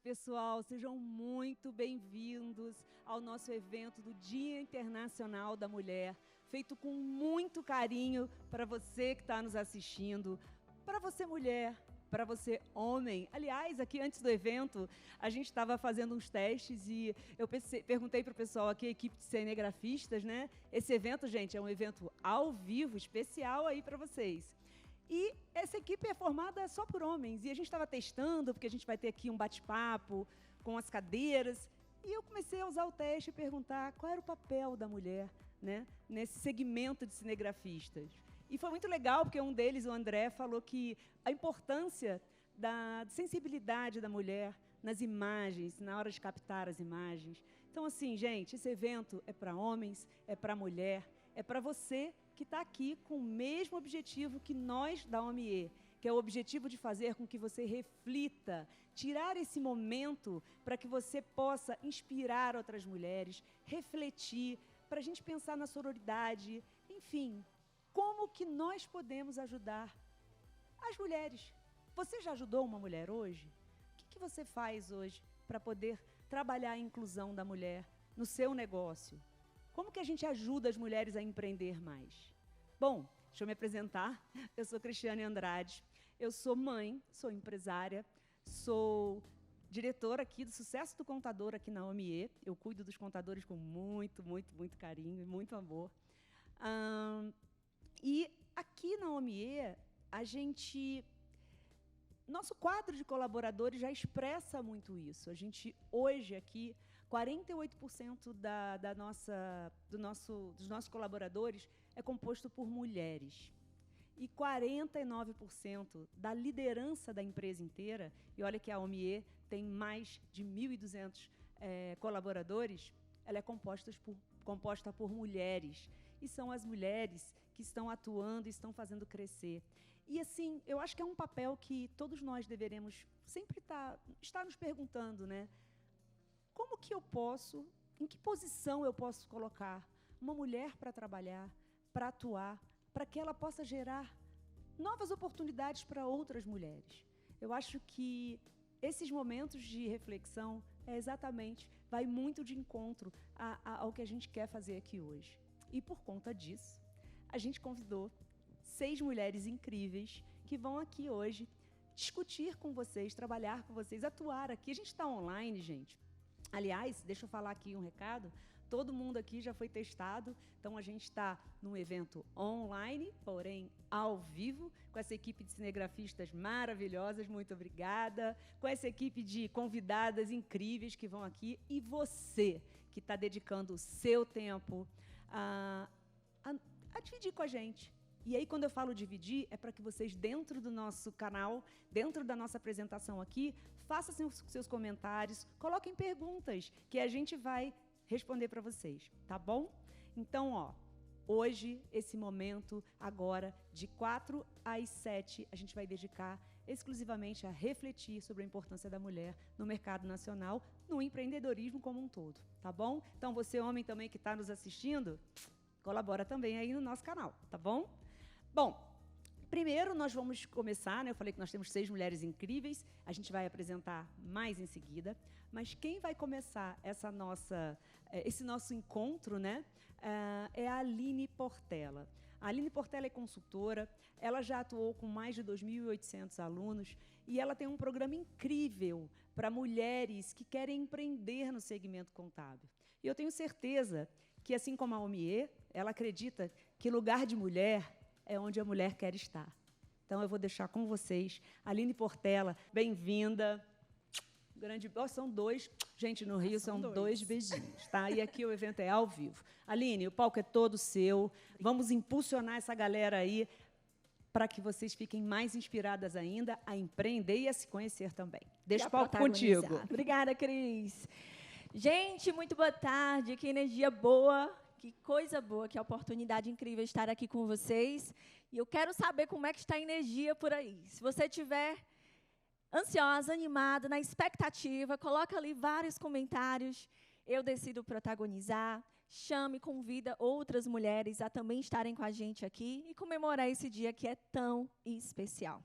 Pessoal, sejam muito bem-vindos ao nosso evento do Dia Internacional da Mulher, feito com muito carinho para você que está nos assistindo, para você mulher, para você homem. Aliás, aqui antes do evento, a gente estava fazendo uns testes e eu perguntei para o pessoal aqui, a equipe de cinegrafistas, né? Esse evento, gente, é um evento ao vivo, especial aí para vocês. E essa equipe é formada só por homens. E a gente estava testando, porque a gente vai ter aqui um bate-papo com as cadeiras. E eu comecei a usar o teste e perguntar qual era o papel da mulher, né, nesse segmento de cinegrafistas. E foi muito legal, porque um deles, o André, falou que a importância da sensibilidade da mulher nas imagens, na hora de captar as imagens. Então, assim, gente, esse evento é para homens, é para mulher, é para você que está aqui com o mesmo objetivo que nós da OMIE, que é o objetivo de fazer com que você reflita, tirar esse momento para que você possa inspirar outras mulheres, refletir, para a gente pensar na sororidade, enfim, como que nós podemos ajudar as mulheres. Você já ajudou uma mulher hoje? O que você faz hoje para poder trabalhar a inclusão da mulher no seu negócio? Como que a gente ajuda as mulheres a empreender mais? Bom, deixa eu me apresentar. Eu sou Cristiane Andrade, eu sou mãe, sou empresária, sou diretora aqui do Sucesso do Contador aqui na OMIE. Eu cuido dos contadores com muito, muito, muito carinho e muito amor. E aqui na OMIE, nosso quadro de colaboradores já expressa muito isso. A gente, hoje, aqui, 48% dos nossos colaboradores é composto por mulheres. E 49% da liderança da empresa inteira, e olha que a OMIE tem mais de 1.200 colaboradores, ela é composta por mulheres. E são as mulheres que estão atuando e estão fazendo crescer. E, assim, eu acho que é um papel que todos nós deveremos sempre estar nos perguntando, né? Como que eu posso, em que posição eu posso colocar uma mulher para trabalhar, para atuar, para que ela possa gerar novas oportunidades para outras mulheres? Eu acho que esses momentos de reflexão vai muito de encontro ao que a gente quer fazer aqui hoje. E, por conta disso, a gente convidou 6 mulheres incríveis que vão aqui hoje discutir com vocês, trabalhar com vocês, atuar aqui. A gente está online, gente. Aliás, deixa eu falar aqui um recado. Todo mundo aqui já foi testado, então a gente está num evento online, porém ao vivo, com essa equipe de cinegrafistas maravilhosas, muito obrigada, com essa equipe de convidadas incríveis que vão aqui, e você que está dedicando o seu tempo a dividir com a gente. E aí, quando eu falo dividir, é para que vocês, dentro do nosso canal, dentro da nossa apresentação aqui, façam seus comentários, coloquem perguntas, que a gente vai responder para vocês, tá bom? Então, hoje, esse momento, agora, de 4 às 7, a gente vai dedicar exclusivamente a refletir sobre a importância da mulher no mercado nacional, no empreendedorismo como um todo, tá bom? Então, você, homem também que está nos assistindo, colabora também aí no nosso canal, tá bom? Bom, primeiro nós vamos começar, né? Eu falei que nós temos 6 mulheres incríveis, a gente vai apresentar mais em seguida, mas quem vai começar esse nosso encontro, né, é a Aline Portela. A Aline Portela é consultora, ela já atuou com mais de 2.800 alunos e ela tem um programa incrível para mulheres que querem empreender no segmento contábil. E eu tenho certeza que, assim como a OMIE, ela acredita que lugar de mulher é onde a mulher quer estar. Então, eu vou deixar com vocês. Aline Portela, bem-vinda. São 2. Gente, no Rio são 2 beijinhos, tá? E aqui o evento é ao vivo. Aline, o palco é todo seu. Vamos impulsionar essa galera aí para que vocês fiquem mais inspiradas ainda a empreender e a se conhecer também. Deixa o palco contigo. Obrigada, Cris. Gente, muito boa tarde. Que energia boa. Que coisa boa, que oportunidade incrível estar aqui com vocês. E eu quero saber como é que está a energia por aí. Se você estiver ansiosa, animada, na expectativa, coloca ali vários comentários. Eu decido protagonizar. Chame, convida outras mulheres a também estarem com a gente aqui e comemorar esse dia que é tão especial.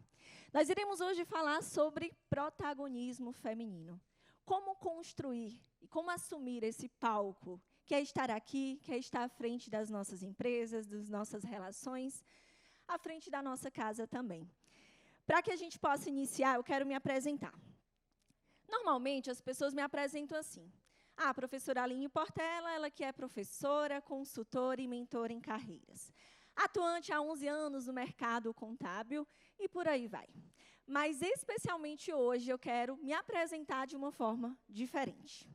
Nós iremos hoje falar sobre protagonismo feminino. Como construir e como assumir esse palco, que é estar aqui, que é estar à frente das nossas empresas, das nossas relações, à frente da nossa casa também. Para que a gente possa iniciar, eu quero me apresentar. Normalmente, as pessoas me apresentam assim. A professora Aline Portela, ela que é professora, consultora e mentora em carreiras. Atuante há 11 anos no mercado contábil e por aí vai. Mas, especialmente hoje, eu quero me apresentar de uma forma diferente.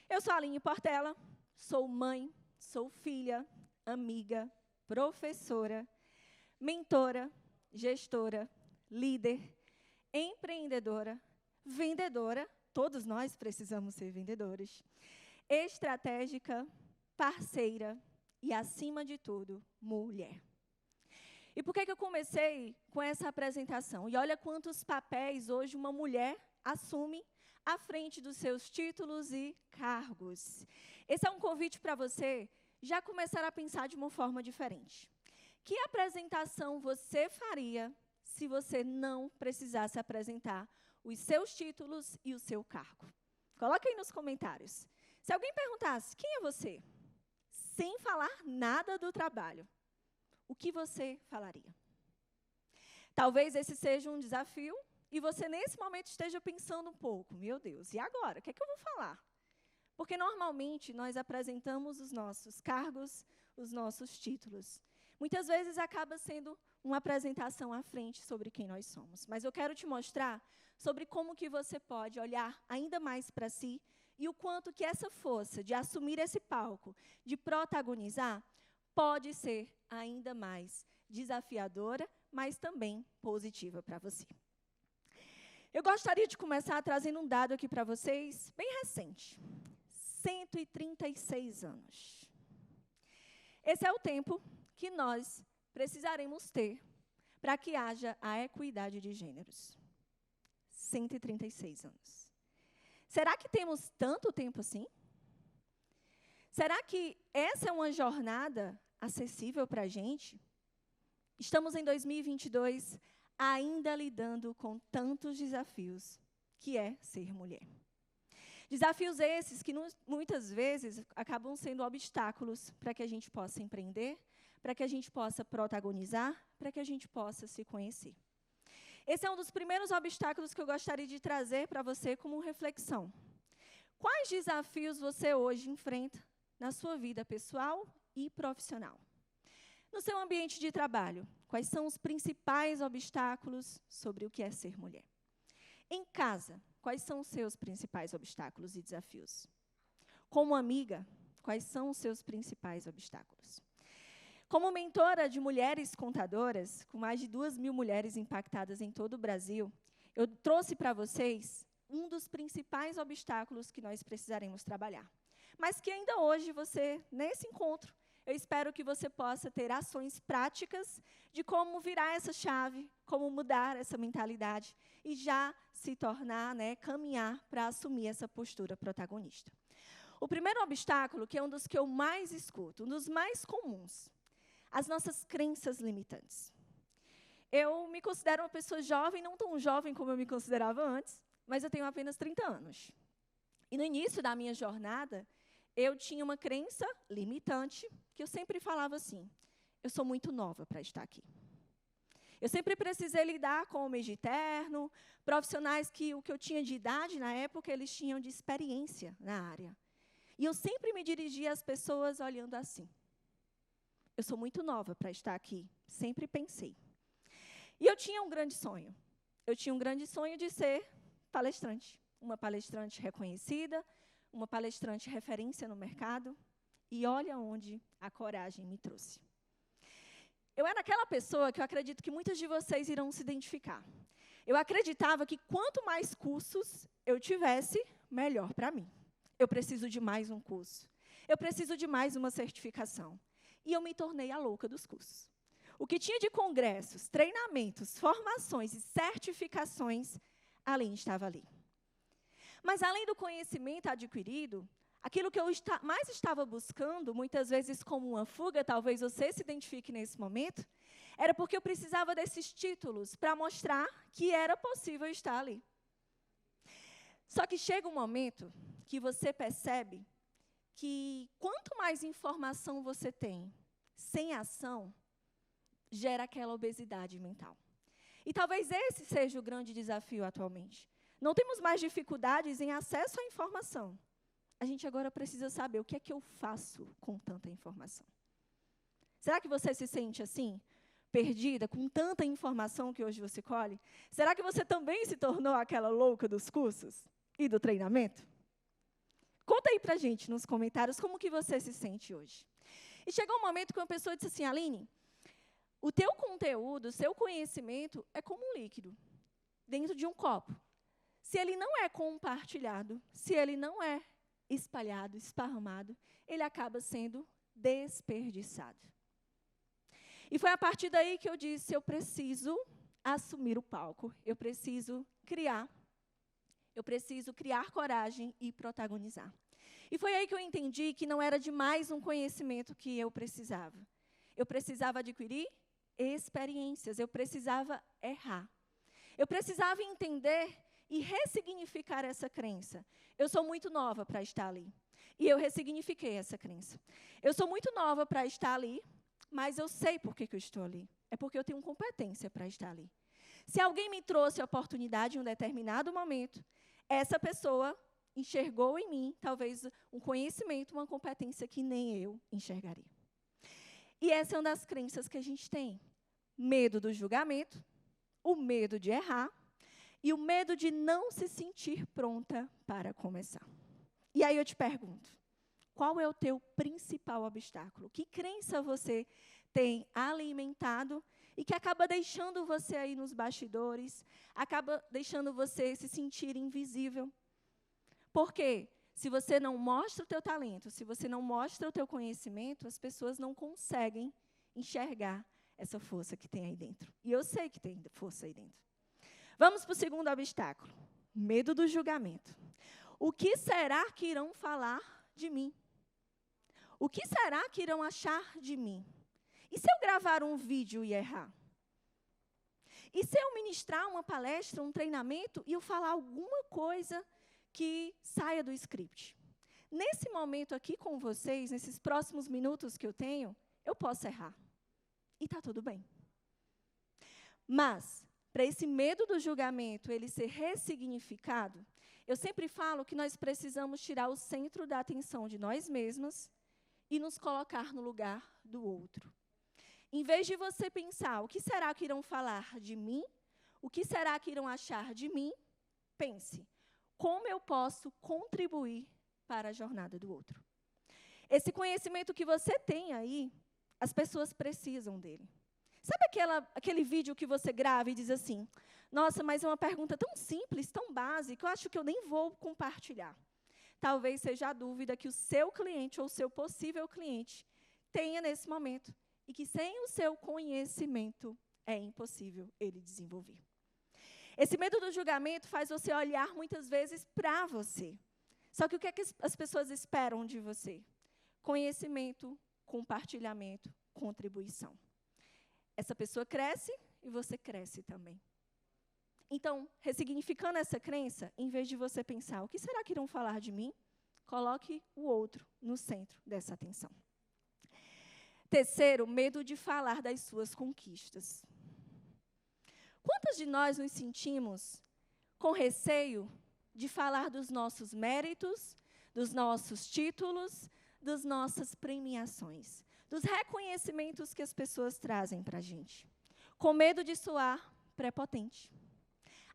Eu sou a Aline Portela, sou mãe, sou filha, amiga, professora, mentora, gestora, líder, empreendedora, vendedora, todos nós precisamos ser vendedores, estratégica, parceira e, acima de tudo, mulher. E por que eu comecei com essa apresentação? E olha quantos papéis hoje uma mulher assume à frente dos seus títulos e cargos. Esse é um convite para você já começar a pensar de uma forma diferente. Que apresentação você faria se você não precisasse apresentar os seus títulos e o seu cargo? Coloque aí nos comentários. Se alguém perguntasse, quem é você? Sem falar nada do trabalho, o que você falaria? Talvez esse seja um desafio e você, nesse momento, esteja pensando um pouco, meu Deus, e agora? O que é que eu vou falar? Porque, normalmente, nós apresentamos os nossos cargos, os nossos títulos. Muitas vezes, acaba sendo uma apresentação à frente sobre quem nós somos. Mas eu quero te mostrar sobre como que você pode olhar ainda mais para si e o quanto que essa força de assumir esse palco, de protagonizar, pode ser ainda mais desafiadora, mas também positiva para você. Eu gostaria de começar trazendo um dado aqui para vocês, bem recente. 136 anos. Esse é o tempo que nós precisaremos ter para que haja a equidade de gêneros. 136 anos. Será que temos tanto tempo assim? Será que essa é uma jornada acessível para a gente? Estamos em 2022, ainda lidando com tantos desafios, que é ser mulher. Desafios esses que, muitas vezes, acabam sendo obstáculos para que a gente possa empreender, para que a gente possa protagonizar, para que a gente possa se conhecer. Esse é um dos primeiros obstáculos que eu gostaria de trazer para você como reflexão. Quais desafios você hoje enfrenta na sua vida pessoal e profissional? No seu ambiente de trabalho, quais são os principais obstáculos sobre o que é ser mulher? Em casa, quais são os seus principais obstáculos e desafios? Como amiga, quais são os seus principais obstáculos? Como mentora de mulheres contadoras, com mais de 2.000 mulheres impactadas em todo o Brasil, eu trouxe para vocês um dos principais obstáculos que nós precisaremos trabalhar. Mas que ainda hoje você, nesse encontro, eu espero que você possa ter ações práticas de como virar essa chave, como mudar essa mentalidade e já se tornar, caminhar para assumir essa postura protagonista. O primeiro obstáculo, que é um dos que eu mais escuto, um dos mais comuns, as nossas crenças limitantes. Eu me considero uma pessoa jovem, não tão jovem como eu me considerava antes, mas eu tenho apenas 30 anos. E no início da minha jornada, eu tinha uma crença limitante, que eu sempre falava assim, eu sou muito nova para estar aqui. Eu sempre precisei lidar com homens de terno, profissionais que o que eu tinha de idade na época, eles tinham de experiência na área. E eu sempre me dirigia às pessoas olhando assim. Eu sou muito nova para estar aqui, sempre pensei. E eu tinha um grande sonho. Eu tinha um grande sonho de ser palestrante. Uma palestrante reconhecida, uma palestrante referência no mercado. E olha onde a coragem me trouxe. Eu era aquela pessoa que eu acredito que muitas de vocês irão se identificar. Eu acreditava que quanto mais cursos eu tivesse, melhor para mim. Eu preciso de mais um curso. Eu preciso de mais uma certificação. E eu me tornei a louca dos cursos. O que tinha de congressos, treinamentos, formações e certificações, além estava ali. Mas, além do conhecimento adquirido, aquilo que eu mais estava buscando, muitas vezes como uma fuga, talvez você se identifique nesse momento, era porque eu precisava desses títulos para mostrar que era possível estar ali. Só que chega um momento que você percebe que quanto mais informação você tem, sem ação, gera aquela obesidade mental. E talvez esse seja o grande desafio atualmente. Não temos mais dificuldades em acesso à informação. A gente agora precisa saber o que é que eu faço com tanta informação. Será que você se sente assim, perdida, com tanta informação que hoje você colhe? Será que você também se tornou aquela louca dos cursos e do treinamento? Conta aí pra gente nos comentários como que você se sente hoje. E chegou um momento que uma pessoa disse assim, Aline, o teu conteúdo, o seu conhecimento é como um líquido dentro de um copo. Se ele não é compartilhado, se ele não é espalhado, esparramado, ele acaba sendo desperdiçado. E foi a partir daí que eu disse, eu preciso assumir o palco, eu preciso criar coragem e protagonizar. E foi aí que eu entendi que não era demais um conhecimento que eu precisava. Eu precisava adquirir experiências, eu precisava errar. Eu precisava entender e ressignificar essa crença. Eu sou muito nova para estar ali. E eu ressignifiquei essa crença. Eu sou muito nova para estar ali, mas eu sei por que eu estou ali. É porque eu tenho competência para estar ali. Se alguém me trouxe a oportunidade em um determinado momento, essa pessoa enxergou em mim, talvez, um conhecimento, uma competência que nem eu enxergaria. E essa é uma das crenças que a gente tem. Medo do julgamento, o medo de errar e o medo de não se sentir pronta para começar. E aí eu te pergunto, qual é o teu principal obstáculo? Que crença você tem alimentado e que acaba deixando você aí nos bastidores, acaba deixando você se sentir invisível? Porque se você não mostra o teu talento, se você não mostra o teu conhecimento, as pessoas não conseguem enxergar essa força que tem aí dentro. E eu sei que tem força aí dentro. Vamos para o segundo obstáculo. Medo do julgamento. O que será que irão falar de mim? O que será que irão achar de mim? E se eu gravar um vídeo e errar? E se eu ministrar uma palestra, um treinamento, e eu falar alguma coisa que saia do script? Nesse momento aqui com vocês, nesses próximos minutos que eu tenho, eu posso errar. E está tudo bem. Mas, para esse medo do julgamento, ele ser ressignificado, eu sempre falo que nós precisamos tirar o centro da atenção de nós mesmas e nos colocar no lugar do outro. Em vez de você pensar, o que será que irão falar de mim? O que será que irão achar de mim? Pense, como eu posso contribuir para a jornada do outro? Esse conhecimento que você tem aí, as pessoas precisam dele. Sabe aquele vídeo que você grava e diz assim, nossa, mas é uma pergunta tão simples, tão básica, eu acho que eu nem vou compartilhar. Talvez seja a dúvida que o seu cliente ou o seu possível cliente tenha nesse momento e que sem o seu conhecimento é impossível ele desenvolver. Esse medo do julgamento faz você olhar muitas vezes para você. Só que o que é que as pessoas esperam de você? Conhecimento, compartilhamento, contribuição. Essa pessoa cresce e você cresce também. Então, ressignificando essa crença, em vez de você pensar, o que será que irão falar de mim? Coloque o outro no centro dessa atenção. Terceiro, medo de falar das suas conquistas. Quantas de nós nos sentimos com receio de falar dos nossos méritos, dos nossos títulos, das nossas premiações, dos reconhecimentos que as pessoas trazem para a gente? Com medo de soar prepotente.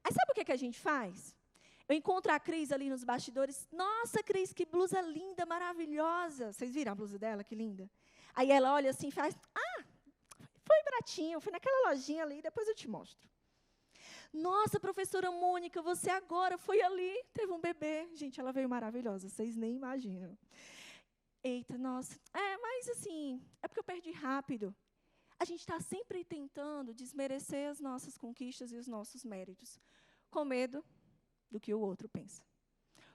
Aí sabe o que a gente faz? Eu encontro a Cris ali nos bastidores. Nossa, Cris, que blusa linda, maravilhosa. Vocês viram a blusa dela? Que linda. Aí ela olha assim e faz, foi baratinho, fui naquela lojinha ali, depois eu te mostro. Nossa, professora Mônica, você agora foi ali, teve um bebê. Gente, ela veio maravilhosa, vocês nem imaginam. Eita, nossa, mas assim, é porque eu perdi rápido. A gente está sempre tentando desmerecer as nossas conquistas e os nossos méritos, com medo do que o outro pensa.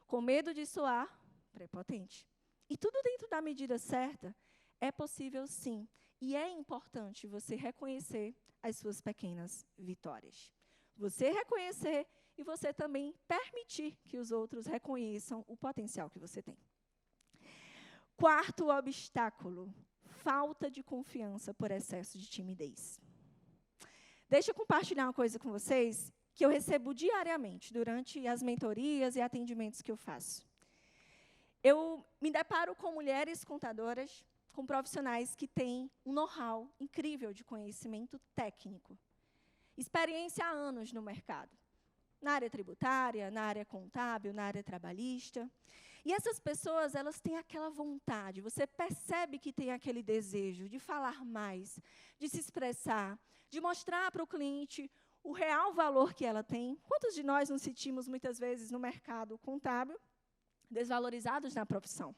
Com medo de soar prepotente. E tudo dentro da medida certa é possível sim. E é importante você reconhecer as suas pequenas vitórias. Você reconhecer e você também permitir que os outros reconheçam o potencial que você tem. Quarto obstáculo, falta de confiança por excesso de timidez. Deixa eu compartilhar uma coisa com vocês que eu recebo diariamente durante as mentorias e atendimentos que eu faço. Eu me deparo com mulheres contadoras, com profissionais que têm um know-how incrível de conhecimento técnico, experiência há anos no mercado, na área tributária, na área contábil, na área trabalhista. E essas pessoas, elas têm aquela vontade, você percebe que tem aquele desejo de falar mais, de se expressar, de mostrar para o cliente o real valor que ela tem. Quantos de nós nos sentimos, muitas vezes, no mercado contábil, desvalorizados na profissão?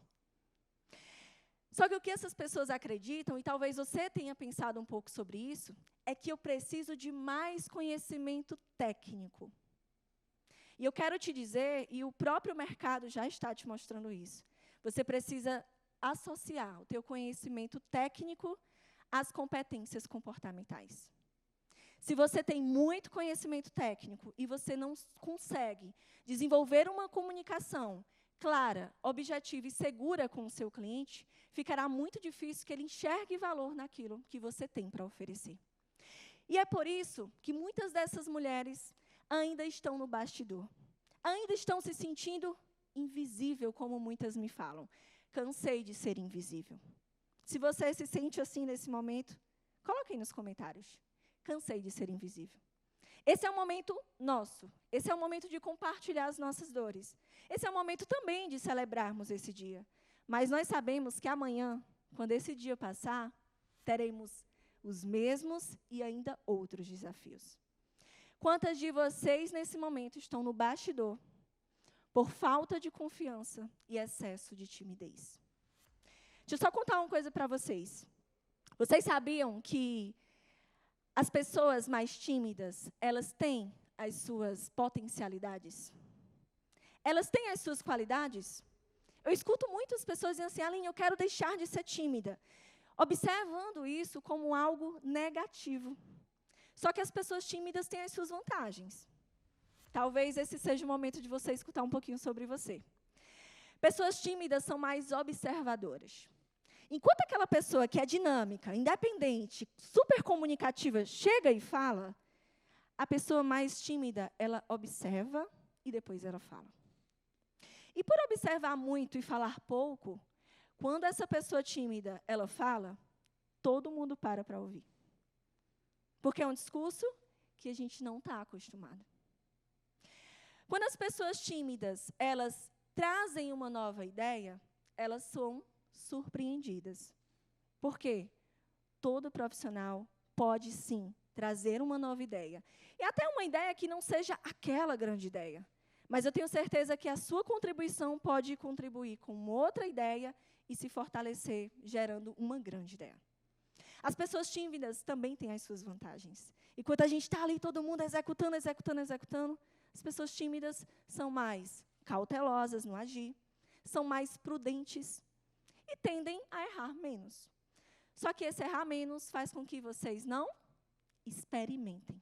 Só que o que essas pessoas acreditam, e talvez você tenha pensado um pouco sobre isso, é que eu preciso de mais conhecimento técnico. E eu quero te dizer, e o próprio mercado já está te mostrando isso, você precisa associar o teu conhecimento técnico às competências comportamentais. Se você tem muito conhecimento técnico e você não consegue desenvolver uma comunicação clara, objetiva e segura com o seu cliente, ficará muito difícil que ele enxergue valor naquilo que você tem para oferecer. E é por isso que muitas dessas mulheres ainda estão no bastidor. Ainda estão se sentindo invisível, como muitas me falam. Cansei de ser invisível. Se você se sente assim nesse momento, coloque aí nos comentários. Cansei de ser invisível. Esse é o momento nosso. Esse é o momento de compartilhar as nossas dores. Esse é o momento também de celebrarmos esse dia. Mas nós sabemos que amanhã, quando esse dia passar, teremos os mesmos e ainda outros desafios. Quantas de vocês, nesse momento, estão no bastidor por falta de confiança e excesso de timidez? Deixa eu só contar uma coisa para vocês. Vocês sabiam que as pessoas mais tímidas, elas têm as suas potencialidades? Elas têm as suas qualidades? Eu escuto muitas pessoas dizendo assim, Aline, eu quero deixar de ser tímida, observando isso como algo negativo. Só que as pessoas tímidas têm as suas vantagens. Talvez esse seja o momento de você escutar um pouquinho sobre você. Pessoas tímidas são mais observadoras. Enquanto aquela pessoa que é dinâmica, independente, super comunicativa, chega e fala, a pessoa mais tímida, ela observa e depois ela fala. E por observar muito e falar pouco, quando essa pessoa tímida, ela fala, todo mundo para ouvir. Porque é um discurso que a gente não está acostumado. Quando as pessoas tímidas, elas trazem uma nova ideia, elas são surpreendidas. Por quê? Todo profissional pode, sim, trazer uma nova ideia. E até uma ideia que não seja aquela grande ideia. Mas eu tenho certeza que a sua contribuição pode contribuir com outra ideia e se fortalecer, gerando uma grande ideia. As pessoas tímidas também têm as suas vantagens. Enquanto a gente está ali, todo mundo executando, as pessoas tímidas são mais cautelosas no agir, são mais prudentes e tendem a errar menos. Só que esse errar menos faz com que vocês não experimentem.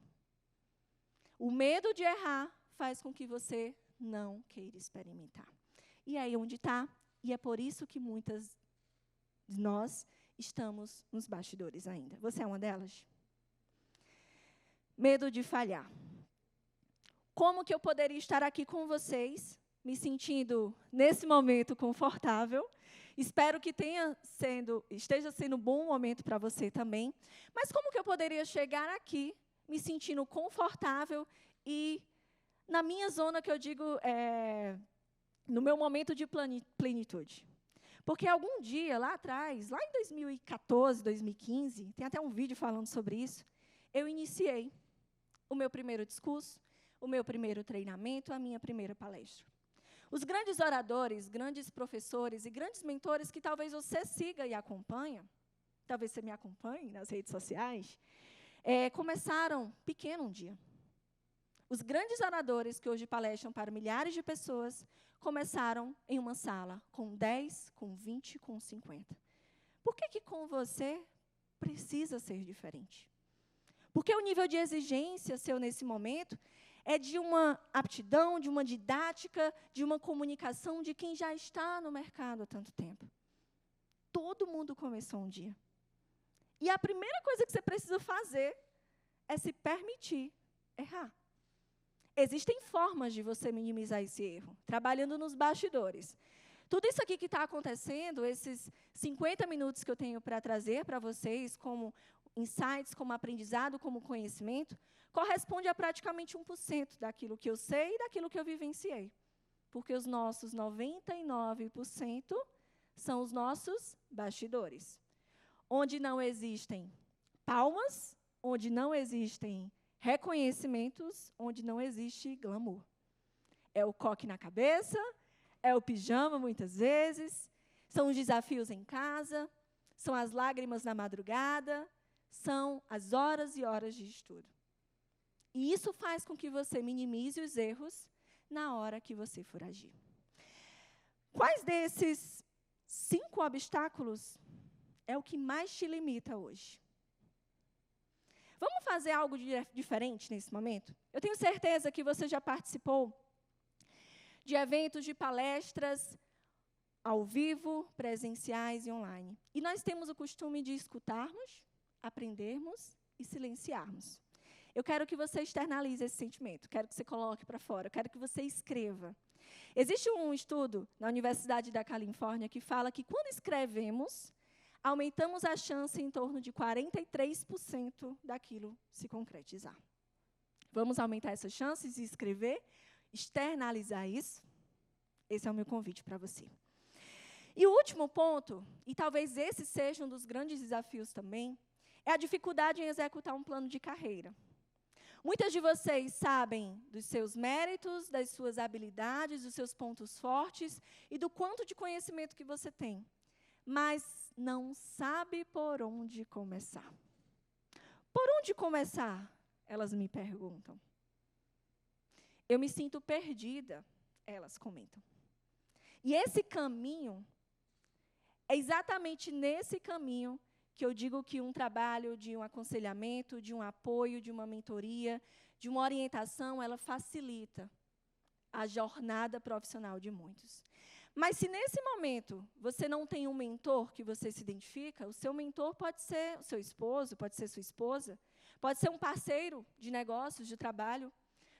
O medo de errar faz com que você não queira experimentar. E aí onde está? E é por isso que muitas de nós estamos nos bastidores ainda. Você é uma delas? Medo de falhar. Como que eu poderia estar aqui com vocês, me sentindo, nesse momento, confortável? Espero que esteja sendo um bom momento para você também. Mas como que eu poderia chegar aqui, me sentindo confortável e na minha zona, que eu digo, no meu momento de plenitude? Porque algum dia, lá atrás, lá em 2014, 2015, tem até um vídeo falando sobre isso, eu iniciei o meu primeiro discurso, o meu primeiro treinamento, a minha primeira palestra. Os grandes oradores, grandes professores e grandes mentores que talvez você siga e acompanha, talvez você me acompanhe nas redes sociais, começaram pequeno um dia. Os grandes oradores que hoje palestram para milhares de pessoas começaram em uma sala com 10, com 20, com 50. Por que com você precisa ser diferente? Porque o nível de exigência seu nesse momento é de uma aptidão, de uma didática, de uma comunicação de quem já está no mercado há tanto tempo. Todo mundo começou um dia. E a primeira coisa que você precisa fazer é se permitir errar. Existem formas de você minimizar esse erro, trabalhando nos bastidores. Tudo isso aqui que está acontecendo, esses 50 minutos que eu tenho para trazer para vocês, como insights, como aprendizado, como conhecimento, corresponde a praticamente 1% daquilo que eu sei e daquilo que eu vivenciei. Porque os nossos 99% são os nossos bastidores. Onde não existem palmas, onde não existem reconhecimentos, onde não existe glamour. É o coque na cabeça, é o pijama, muitas vezes, são os desafios em casa, são as lágrimas na madrugada, são as horas e horas de estudo. E isso faz com que você minimize os erros na hora que você for agir. Quais desses 5 obstáculos é o que mais te limita hoje? Vamos fazer algo diferente nesse momento? Eu tenho certeza que você já participou de eventos, de palestras ao vivo, presenciais e online. E nós temos o costume de escutarmos, aprendermos e silenciarmos. Eu quero que você externalize esse sentimento, quero que você coloque para fora, quero que você escreva. Existe um estudo na Universidade da Califórnia que fala que quando escrevemos, aumentamos a chance em torno de 43% daquilo se concretizar. Vamos aumentar essas chances e escrever, externalizar isso? Esse é o meu convite para você. E o último ponto, e talvez esse seja um dos grandes desafios também, é a dificuldade em executar um plano de carreira. Muitas de vocês sabem dos seus méritos, das suas habilidades, dos seus pontos fortes e do quanto de conhecimento que você tem, mas não sabe por onde começar. Por onde começar? Elas me perguntam. Eu me sinto perdida, elas comentam. E esse caminho, é exatamente nesse caminho que eu digo que um trabalho de um aconselhamento, de um apoio, de uma mentoria, de uma orientação, ela facilita a jornada profissional de muitos. Mas se nesse momento você não tem um mentor que você se identifica, o seu mentor pode ser o seu esposo, pode ser sua esposa, pode ser um parceiro de negócios, de trabalho,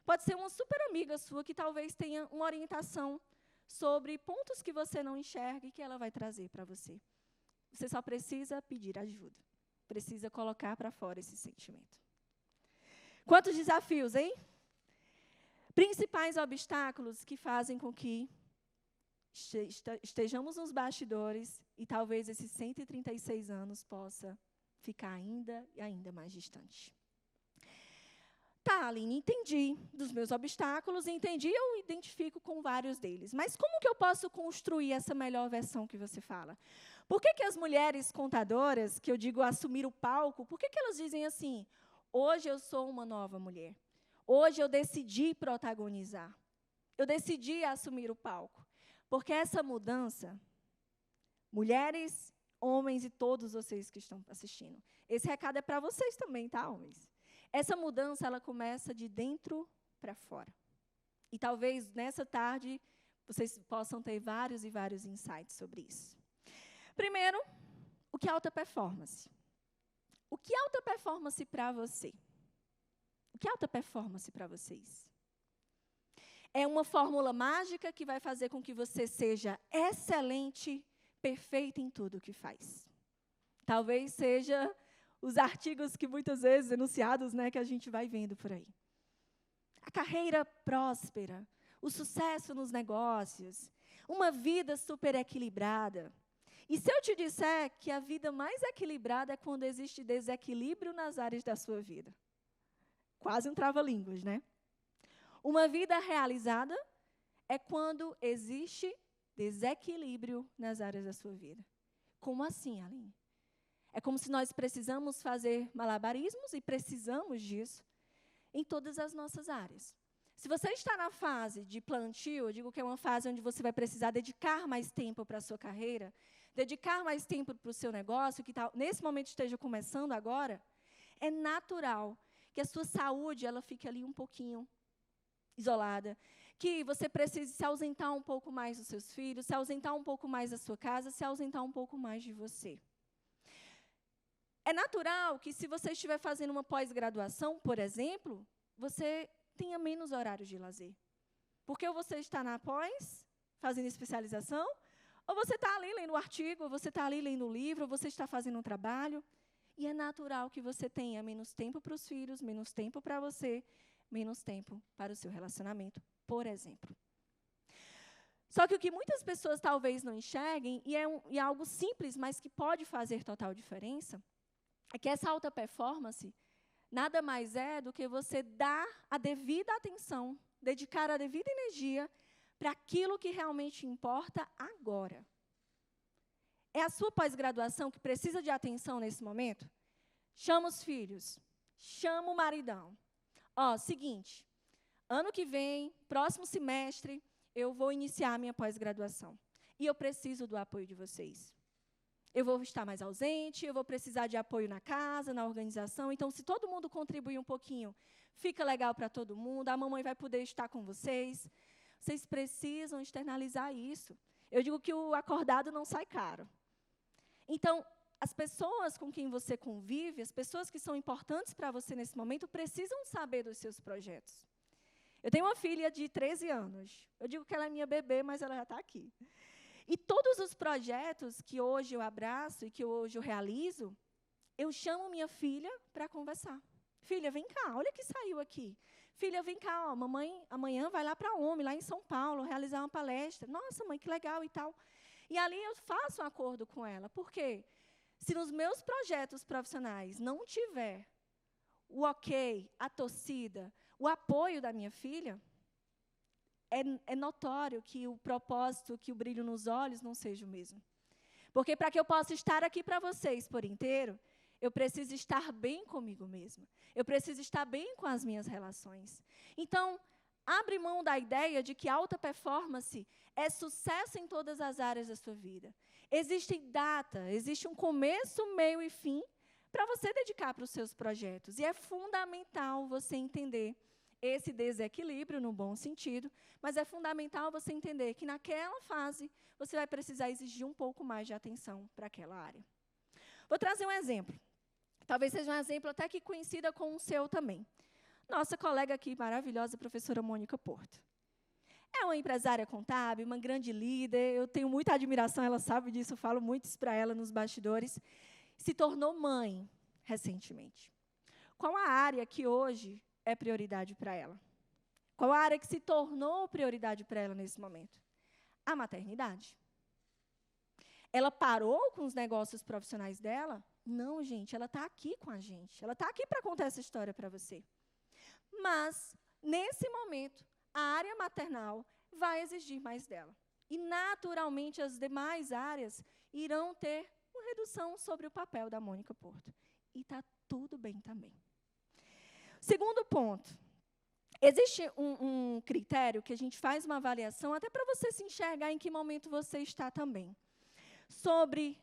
pode ser uma super amiga sua que talvez tenha uma orientação sobre pontos que você não enxerga e que ela vai trazer para você. Você só precisa pedir ajuda. Precisa colocar para fora esse sentimento. Quantos desafios, hein? Principais obstáculos que fazem com que estejamos nos bastidores e talvez esses 136 anos possa ficar ainda e ainda mais distante. Tá, Aline, entendi dos meus obstáculos, entendi, eu identifico com vários deles. Mas como que eu posso construir essa melhor versão que você fala? Por que as mulheres contadoras, que eu digo assumir o palco, por que elas dizem assim, hoje eu sou uma nova mulher, hoje eu decidi protagonizar, eu decidi assumir o palco? Porque essa mudança, mulheres, homens e todos vocês que estão assistindo, esse recado é para vocês também, tá, homens? Essa mudança, ela começa de dentro para fora. E talvez nessa tarde vocês possam ter vários e vários insights sobre isso. Primeiro, o que é alta performance? O que é alta performance para você? O que é alta performance para vocês? É uma fórmula mágica que vai fazer com que você seja excelente, perfeito em tudo o que faz. Talvez seja os artigos que muitas vezes enunciados, né, que a gente vai vendo por aí. A carreira próspera, o sucesso nos negócios, uma vida super equilibrada. E se eu te disser que a vida mais equilibrada é quando existe desequilíbrio nas áreas da sua vida? Quase um trava-línguas, né? Uma vida realizada é quando existe desequilíbrio nas áreas da sua vida. Como assim, Aline? É como se nós precisamos fazer malabarismos, e precisamos disso, em todas as nossas áreas. Se você está na fase de plantio, eu digo que é uma fase onde você vai precisar dedicar mais tempo para a sua carreira, dedicar mais tempo para o seu negócio, que nesse momento esteja começando agora, é natural que a sua saúde ela fique ali um pouquinho isolada, que você precise se ausentar um pouco mais dos seus filhos, se ausentar um pouco mais da sua casa, se ausentar um pouco mais de você. É natural que, se você estiver fazendo uma pós-graduação, por exemplo, você tenha menos horários de lazer. Porque ou você está na pós, fazendo especialização, ou você está ali lendo o artigo, ou você está ali lendo o livro, ou você está fazendo um trabalho. E é natural que você tenha menos tempo para os filhos, menos tempo para você, menos tempo para o seu relacionamento, por exemplo. Só que o que muitas pessoas talvez não enxerguem, e é algo simples, mas que pode fazer total diferença, é que essa alta performance nada mais é do que você dar a devida atenção, dedicar a devida energia para aquilo que realmente importa agora. É a sua pós-graduação que precisa de atenção nesse momento? Chama os filhos, chama o maridão. Seguinte, ano que vem, próximo semestre, eu vou iniciar a minha pós-graduação. E eu preciso do apoio de vocês. Eu vou estar mais ausente, eu vou precisar de apoio na casa, na organização. Então, se todo mundo contribuir um pouquinho, fica legal para todo mundo, a mamãe vai poder estar com vocês. Vocês precisam externalizar isso. Eu digo que o acordado não sai caro. Então, as pessoas com quem você convive, as pessoas que são importantes para você nesse momento, precisam saber dos seus projetos. Eu tenho uma filha de 13 anos. Eu digo que ela é minha bebê, mas ela já está aqui. E todos os projetos que hoje eu abraço e que hoje eu realizo, eu chamo minha filha para conversar. Filha, vem cá, olha o que saiu aqui. Filha, vem cá, mamãe amanhã vai lá para a OMI, lá em São Paulo, realizar uma palestra. Nossa, mãe, que legal e tal. E ali eu faço um acordo com ela. Por quê? Se nos meus projetos profissionais não tiver o ok, a torcida, o apoio da minha filha, é notório que o propósito, que o brilho nos olhos não seja o mesmo. Porque para que eu possa estar aqui para vocês por inteiro, eu preciso estar bem comigo mesma. Eu preciso estar bem com as minhas relações. Então, abre mão da ideia de que alta performance é sucesso em todas as áreas da sua vida. Existe data, existe um começo, meio e fim para você dedicar para os seus projetos. E é fundamental você entender esse desequilíbrio, no bom sentido, mas é fundamental você entender que naquela fase você vai precisar exigir um pouco mais de atenção para aquela área. Vou trazer um exemplo. Talvez seja um exemplo até que coincida com o seu também. Nossa colega aqui, maravilhosa, professora Mônica Porto. É uma empresária contábil, uma grande líder, eu tenho muita admiração, ela sabe disso, eu falo muito isso para ela nos bastidores. Se tornou mãe recentemente. Qual a área que hoje é prioridade para ela? Qual a área que se tornou prioridade para ela nesse momento? A maternidade. Ela parou com os negócios profissionais dela? Não, gente, ela está aqui com a gente. Ela está aqui para contar essa história para você. Mas, nesse momento, a área maternal vai exigir mais dela. E, naturalmente, as demais áreas irão ter uma redução sobre o papel da Mônica Porto. E está tudo bem também. Segundo ponto, existe um critério que a gente faz uma avaliação, até para você se enxergar em que momento você está também, sobre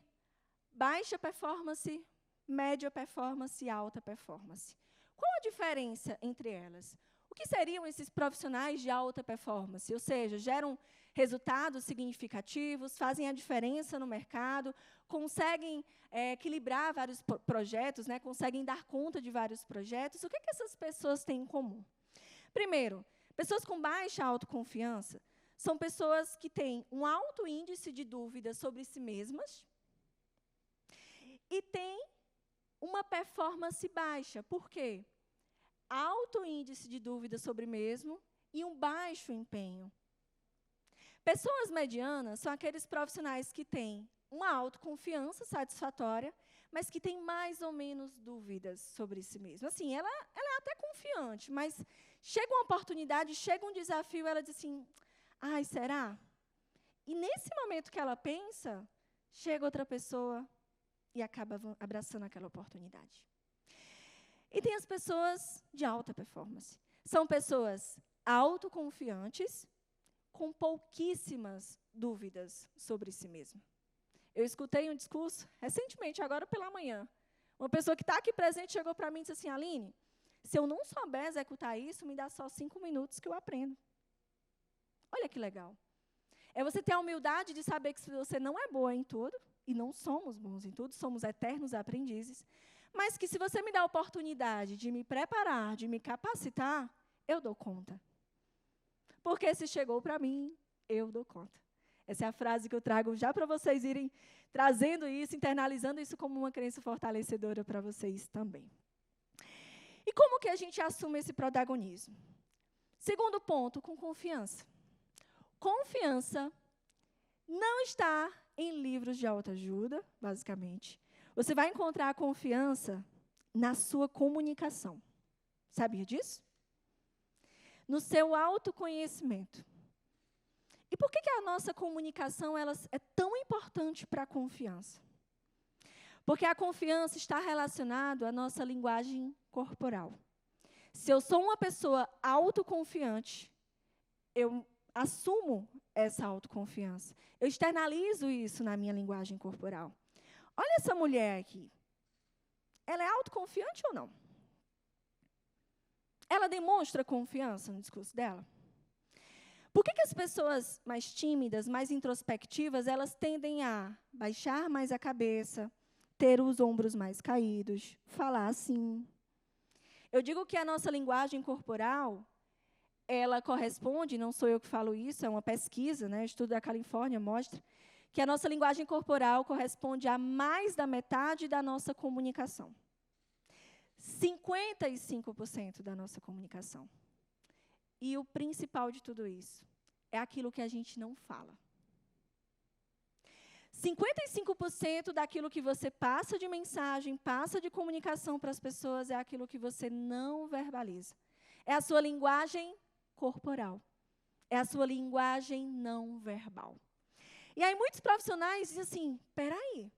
baixa performance, média performance e alta performance. Qual a diferença entre elas? O que seriam esses profissionais de alta performance? Ou seja, geram resultados significativos, fazem a diferença no mercado, conseguem equilibrar vários projetos, né, conseguem dar conta de vários projetos. O que essas pessoas têm em comum? Primeiro, pessoas com baixa autoconfiança são pessoas que têm um alto índice de dúvidas sobre si mesmas e têm uma performance baixa. Por quê? Alto índice de dúvida sobre mesmo e um baixo empenho. Pessoas medianas são aqueles profissionais que têm uma autoconfiança satisfatória, mas que têm mais ou menos dúvidas sobre si mesmo. Assim, ela é até confiante, mas chega uma oportunidade, chega um desafio, ela diz assim, ai, será? E nesse momento que ela pensa, chega outra pessoa e acaba abraçando aquela oportunidade. E tem as pessoas de alta performance. São pessoas autoconfiantes, com pouquíssimas dúvidas sobre si mesma. Eu escutei um discurso recentemente, agora pela manhã. Uma pessoa que está aqui presente chegou para mim e disse assim, Aline, Se eu não souber executar isso, me dá só 5 minutos que eu aprendo. Olha que legal. É você ter a humildade de saber que você não é boa em tudo, e não somos bons em tudo, somos eternos aprendizes, mas que se você me dá a oportunidade de me preparar, de me capacitar, eu dou conta. Porque se chegou para mim, eu dou conta. Essa é a frase que eu trago já para vocês irem trazendo isso, internalizando isso como uma crença fortalecedora para vocês também. E como que a gente assume esse protagonismo? Segundo ponto, com confiança. Confiança não está em livros de autoajuda, basicamente. Você vai encontrar a confiança na sua comunicação. Sabia disso? No seu autoconhecimento. E por que a nossa comunicação ela é tão importante para a confiança? Porque a confiança está relacionada à nossa linguagem corporal. Se eu sou uma pessoa autoconfiante, eu assumo essa autoconfiança. Eu externalizo isso na minha linguagem corporal. Olha essa mulher aqui. Ela é autoconfiante ou não? Ela demonstra confiança no discurso dela? Por que as pessoas mais tímidas, mais introspectivas, elas tendem a baixar mais a cabeça, ter os ombros mais caídos, falar assim? Eu digo que a nossa linguagem corporal, ela corresponde, não sou eu que falo isso, é uma pesquisa, né, estudo da Califórnia mostra, que a nossa linguagem corporal corresponde a mais da metade da nossa comunicação. 55% da nossa comunicação. E o principal de tudo isso é aquilo que a gente não fala. 55% daquilo que você passa de mensagem, passa de comunicação para as pessoas, é aquilo que você não verbaliza. É a sua linguagem corporal. É a sua linguagem não verbal. E aí muitos profissionais dizem assim, peraí,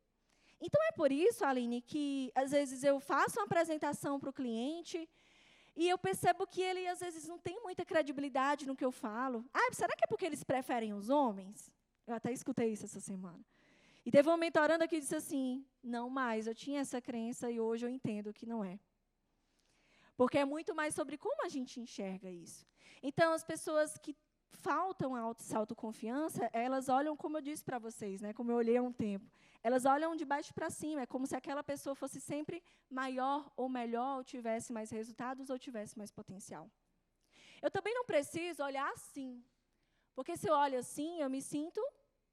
então é por isso, Aline, que às vezes eu faço uma apresentação para o cliente e eu percebo que ele às vezes não tem muita credibilidade no que eu falo. Ah, será que é porque eles preferem os homens? Eu até escutei isso essa semana. E teve uma mentoranda que disse assim, não mais, eu tinha essa crença e hoje eu entendo que não é. Porque é muito mais sobre como a gente enxerga isso. Então, as pessoas que faltam essa autoconfiança, elas olham, como eu disse para vocês, né, como eu olhei há um tempo, elas olham de baixo para cima, é como se aquela pessoa fosse sempre maior ou melhor, ou tivesse mais resultados, ou tivesse mais potencial. Eu também não preciso olhar assim, porque se eu olho assim, eu me sinto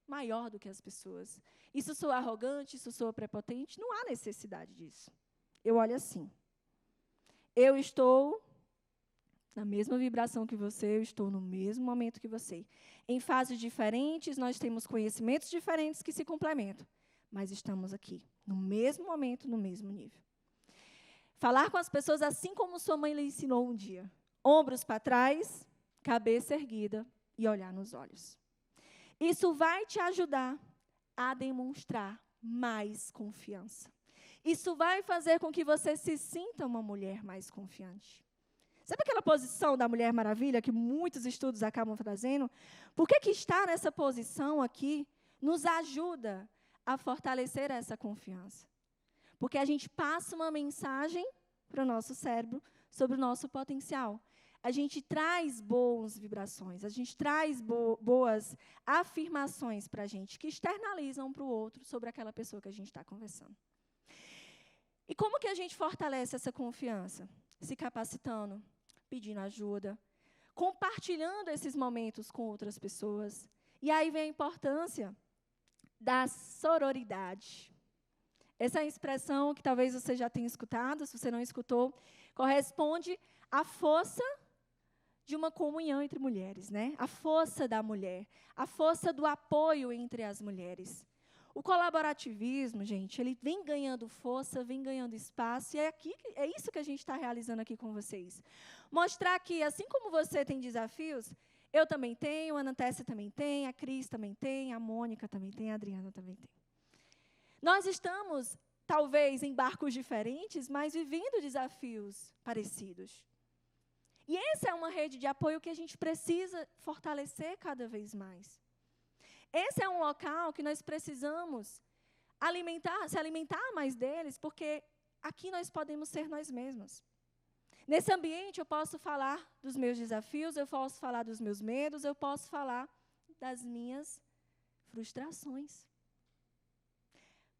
maior do que as pessoas. Isso sou arrogante, isso sou prepotente, não há necessidade disso. Eu olho assim. Eu estou na mesma vibração que você, eu estou no mesmo momento que você. Em fases diferentes, nós temos conhecimentos diferentes que se complementam, mas estamos aqui, no mesmo momento, no mesmo nível. Falar com as pessoas assim como sua mãe lhe ensinou um dia. Ombros para trás, cabeça erguida e olhar nos olhos. Isso vai te ajudar a demonstrar mais confiança. Isso vai fazer com que você se sinta uma mulher mais confiante. Sabe aquela posição da Mulher Maravilha que muitos estudos acabam trazendo? Por que estar nessa posição aqui nos ajuda a fortalecer essa confiança? Porque a gente passa uma mensagem para o nosso cérebro sobre o nosso potencial. A gente traz boas vibrações, a gente traz boas afirmações para a gente, que externalizam para o outro sobre aquela pessoa que a gente está conversando. E como que a gente fortalece essa confiança? Se capacitando, pedindo ajuda, compartilhando esses momentos com outras pessoas. E aí vem a importância da sororidade. Essa expressão que talvez você já tenha escutado, se você não escutou, corresponde à força de uma comunhão entre mulheres, né? A força da mulher, a força do apoio entre as mulheres. O colaborativismo, gente, ele vem ganhando força, vem ganhando espaço, e é isso que a gente está realizando aqui com vocês. Mostrar que, assim como você tem desafios, eu também tenho, a Ana Tessia também tem, a Cris também tem, a Mônica também tem, a Adriana também tem. Nós estamos, talvez, em barcos diferentes, mas vivendo desafios parecidos. E essa é uma rede de apoio que a gente precisa fortalecer cada vez mais. Esse é um local que nós precisamos se alimentar mais deles, porque aqui nós podemos ser nós mesmos. Nesse ambiente, eu posso falar dos meus desafios, eu posso falar dos meus medos, eu posso falar das minhas frustrações.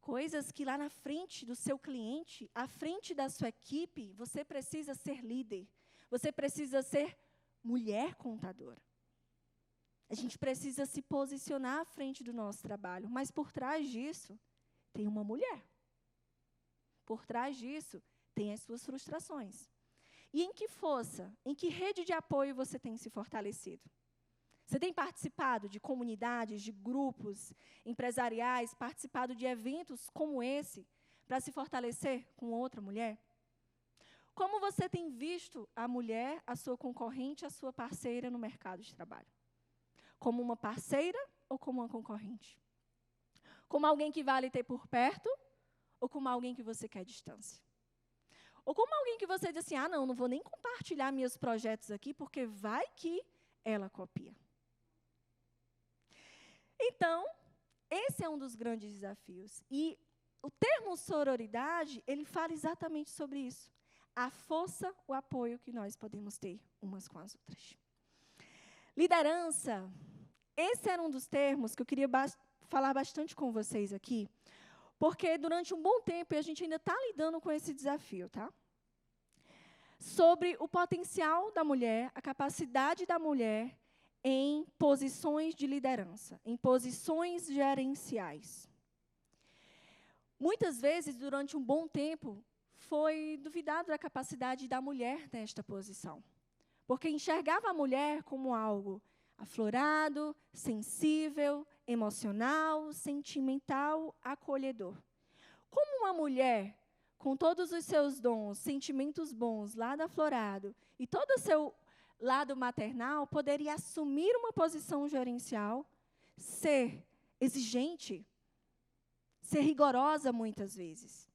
Coisas que lá na frente do seu cliente, à frente da sua equipe, você precisa ser líder. Você precisa ser mulher contadora. A gente precisa se posicionar à frente do nosso trabalho, mas por trás disso, tem uma mulher. Por trás disso, tem as suas frustrações. E em que força, em que rede de apoio você tem se fortalecido? Você tem participado de comunidades, de grupos empresariais, participado de eventos como esse, para se fortalecer com outra mulher? Como você tem visto a mulher, a sua concorrente, a sua parceira no mercado de trabalho? Como uma parceira ou como uma concorrente? Como alguém que vale ter por perto ou como alguém que você quer distância? Ou como alguém que você diz assim, não vou nem compartilhar meus projetos aqui, porque vai que ela copia. Então, esse é um dos grandes desafios. E o termo sororidade, ele fala exatamente sobre isso. A força, o apoio que nós podemos ter umas com as outras. Liderança, esse era um dos termos que eu queria falar bastante com vocês aqui, porque durante um bom tempo, e a gente ainda está lidando com esse desafio, tá? Sobre o potencial da mulher, a capacidade da mulher em posições de liderança, em posições gerenciais. Muitas vezes, durante um bom tempo, foi duvidado da capacidade da mulher nesta posição, porque enxergava a mulher como algo aflorado, sensível, emocional, sentimental, acolhedor. Como uma mulher, com todos os seus dons, sentimentos bons, lado aflorado, e todo o seu lado maternal, poderia assumir uma posição gerencial, ser exigente, ser rigorosa muitas vezes.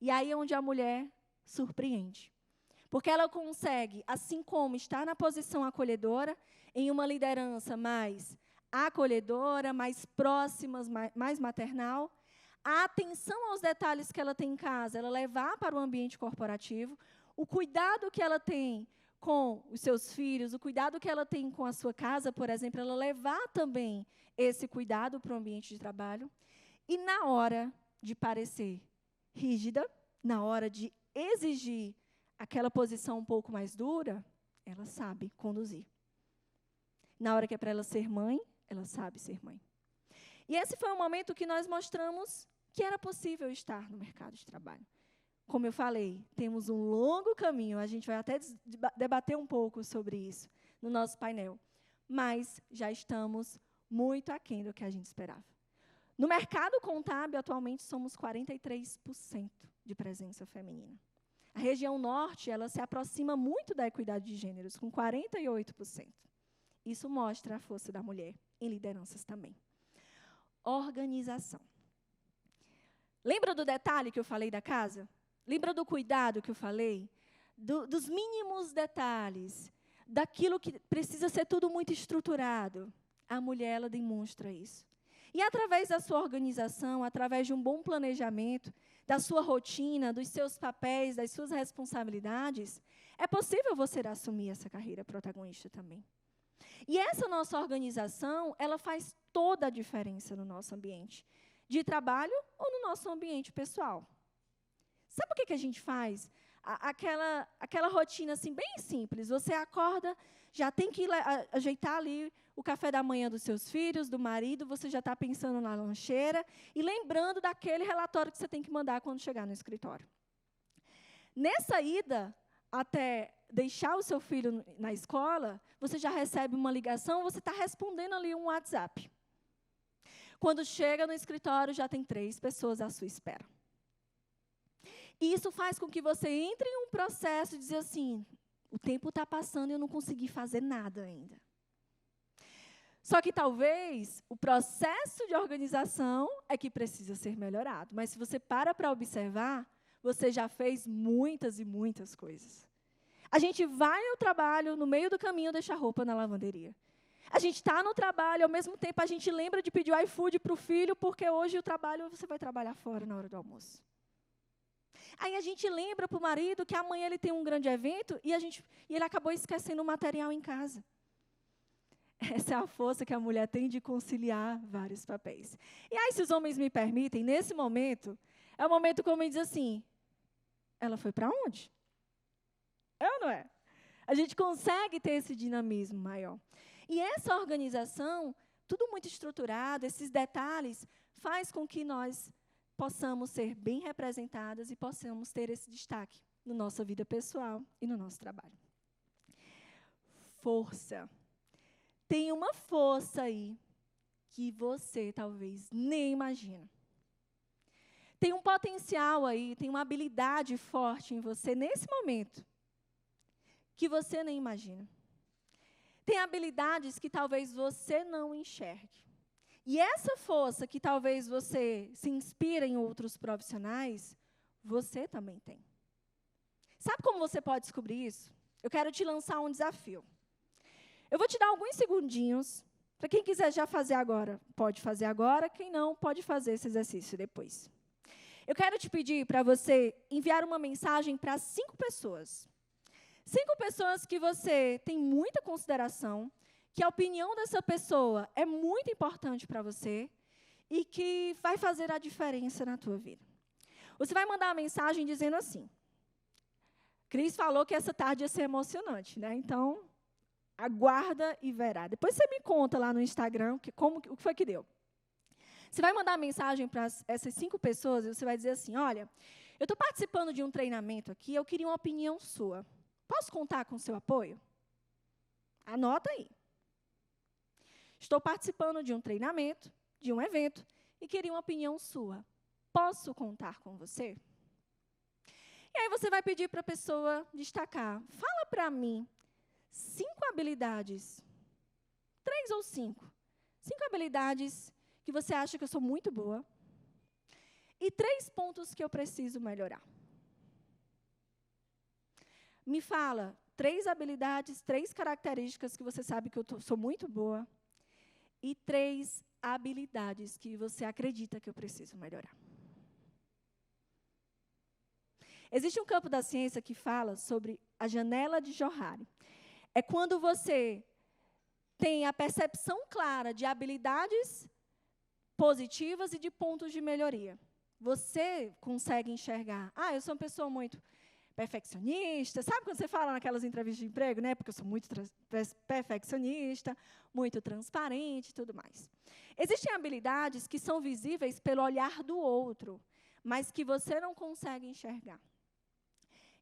E aí é onde a mulher surpreende. Porque ela consegue, assim como estar na posição acolhedora, em uma liderança mais acolhedora, mais próxima, mais maternal, a atenção aos detalhes que ela tem em casa, ela levar para o ambiente corporativo, o cuidado que ela tem com os seus filhos, o cuidado que ela tem com a sua casa, por exemplo, ela levar também esse cuidado para o ambiente de trabalho. E na hora de parecer rígida, na hora de exigir aquela posição um pouco mais dura, ela sabe conduzir. Na hora que é para ela ser mãe, ela sabe ser mãe. E esse foi um momento que nós mostramos que era possível estar no mercado de trabalho. Como eu falei, temos um longo caminho, a gente vai até debater um pouco sobre isso no nosso painel, mas já estamos muito aquém do que a gente esperava. No mercado contábil, atualmente, somos 43% de presença feminina. A região norte, ela se aproxima muito da equidade de gêneros, com 48%. Isso mostra a força da mulher em lideranças também. Organização. Lembra do detalhe que eu falei da casa? Lembra do cuidado que eu falei? Dos mínimos detalhes, daquilo que precisa ser tudo muito estruturado. A mulher, ela demonstra isso. E através da sua organização, através de um bom planejamento, da sua rotina, dos seus papéis, das suas responsabilidades, é possível você assumir essa carreira protagonista também. E essa nossa organização, ela faz toda a diferença no nosso ambiente de trabalho ou no nosso ambiente pessoal. Sabe o que a gente faz? Aquela rotina assim, bem simples. Você acorda, já tem que ajeitar ali o café da manhã dos seus filhos, do marido, você já está pensando na lancheira e lembrando daquele relatório que você tem que mandar quando chegar no escritório. Nessa ida, até deixar o seu filho na escola, você já recebe uma ligação, você está respondendo ali um WhatsApp. Quando chega no escritório, já tem 3 pessoas à sua espera. E isso faz com que você entre em um processo de dizer assim, o tempo está passando e eu não consegui fazer nada ainda. Só que talvez o processo de organização é que precisa ser melhorado. Mas se você para observar, você já fez muitas e muitas coisas. A gente vai ao trabalho, no meio do caminho deixa a roupa na lavanderia. A gente está no trabalho, ao mesmo tempo a gente lembra de pedir o iFood para o filho, porque hoje o trabalho você vai trabalhar fora na hora do almoço. Aí a gente lembra para o marido que amanhã ele tem um grande evento e ele acabou esquecendo o material em casa. Essa é a força que a mulher tem de conciliar vários papéis. E aí, se os homens me permitem, nesse momento, é o momento como ele diz assim, ela foi para onde? É ou não é? A gente consegue ter esse dinamismo maior. E essa organização, tudo muito estruturado, esses detalhes, faz com que nós possamos ser bem representadas e possamos ter esse destaque na nossa vida pessoal e no nosso trabalho. Força. Tem uma força aí que você talvez nem imagina. Tem um potencial aí, tem uma habilidade forte em você nesse momento que você nem imagina. Tem habilidades que talvez você não enxergue. E essa força que talvez você se inspira em outros profissionais, você também tem. Sabe como você pode descobrir isso? Eu quero te lançar um desafio. Eu vou te dar alguns segundinhos. Para quem quiser já fazer agora, pode fazer agora. Quem não, pode fazer esse exercício depois. Eu quero te pedir para você enviar uma mensagem para 5 pessoas. 5 pessoas que você tem muita consideração, que a opinião dessa pessoa é muito importante para você e que vai fazer a diferença na tua vida. Você vai mandar uma mensagem dizendo assim, Cris falou que essa tarde ia ser emocionante, né? Então, aguarda e verá. Depois você me conta lá no Instagram o que foi que deu. Você vai mandar uma mensagem para essas 5 pessoas e você vai dizer assim, olha, eu estou participando de um treinamento aqui, eu queria uma opinião sua. Posso contar com o seu apoio? Anota aí. Estou participando de um treinamento, de um evento, e queria uma opinião sua. Posso contar com você? E aí você vai pedir para a pessoa destacar. Fala para mim 5 habilidades, 3 ou 5. 5 habilidades que você acha que eu sou muito boa e 3 pontos que eu preciso melhorar. Me fala 3 habilidades, 3 características que você sabe que eu sou muito boa e 3 habilidades que você acredita que eu preciso melhorar. Existe um campo da ciência que fala sobre a janela de Johari. É quando você tem a percepção clara de habilidades positivas e de pontos de melhoria. Você consegue enxergar, eu sou uma pessoa muito perfeccionista. Sabe quando você fala naquelas entrevistas de emprego, né? Porque eu sou muito perfeccionista, muito transparente e tudo mais. Existem habilidades que são visíveis pelo olhar do outro, mas que você não consegue enxergar.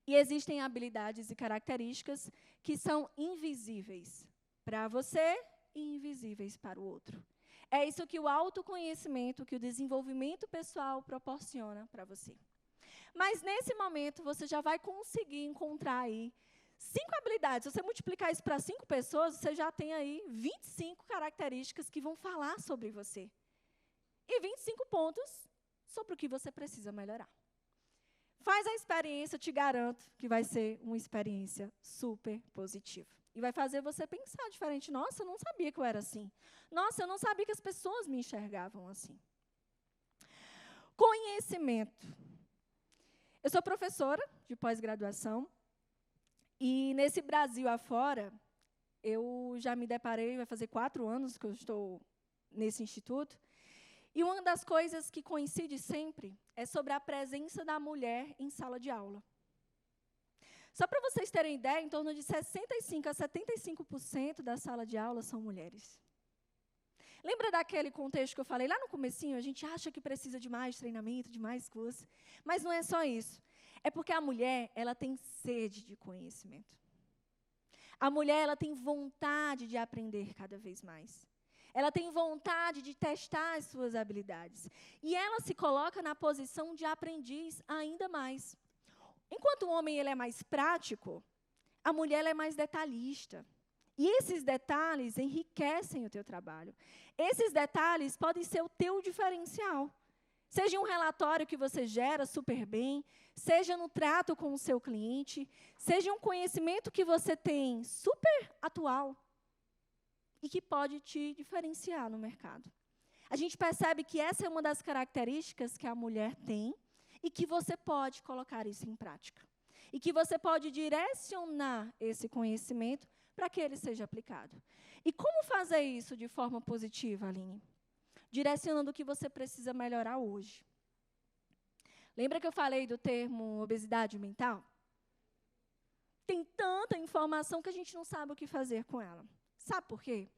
E existem habilidades e características que são invisíveis para você e invisíveis para o outro. É isso que o autoconhecimento, que o desenvolvimento pessoal proporciona para você. Mas, nesse momento, você já vai conseguir encontrar aí 5 habilidades. Se você multiplicar isso para 5 pessoas, você já tem aí 25 características que vão falar sobre você. E 25 pontos sobre o que você precisa melhorar. Faz a experiência, eu te garanto que vai ser uma experiência super positiva. E vai fazer você pensar diferente. Nossa, eu não sabia que eu era assim. Nossa, eu não sabia que as pessoas me enxergavam assim. Conhecimento. Eu sou professora de pós-graduação e nesse Brasil afora, eu já me deparei, vai fazer 4 anos que eu estou nesse instituto, e uma das coisas que coincide sempre é sobre a presença da mulher em sala de aula. Só para vocês terem ideia, em torno de 65% a 75% da sala de aula são mulheres. Lembra daquele contexto que eu falei lá no comecinho? A gente acha que precisa de mais treinamento, de mais curso. Mas não é só isso. É porque a mulher, ela tem sede de conhecimento. A mulher, ela tem vontade de aprender cada vez mais. Ela tem vontade de testar as suas habilidades. E ela se coloca na posição de aprendiz ainda mais. Enquanto o homem ele é mais prático, a mulher ela é mais detalhista. E esses detalhes enriquecem o teu trabalho. Esses detalhes podem ser o teu diferencial. Seja um relatório que você gera super bem, seja no trato com o seu cliente, seja um conhecimento que você tem super atual e que pode te diferenciar no mercado. A gente percebe que essa é uma das características que a mulher tem e que você pode colocar isso em prática. E que você pode direcionar esse conhecimento para que ele seja aplicado. E como fazer isso de forma positiva, Aline? Direcionando o que você precisa melhorar hoje. Lembra que eu falei do termo obesidade mental? Tem tanta informação que a gente não sabe o que fazer com ela. Sabe por quê?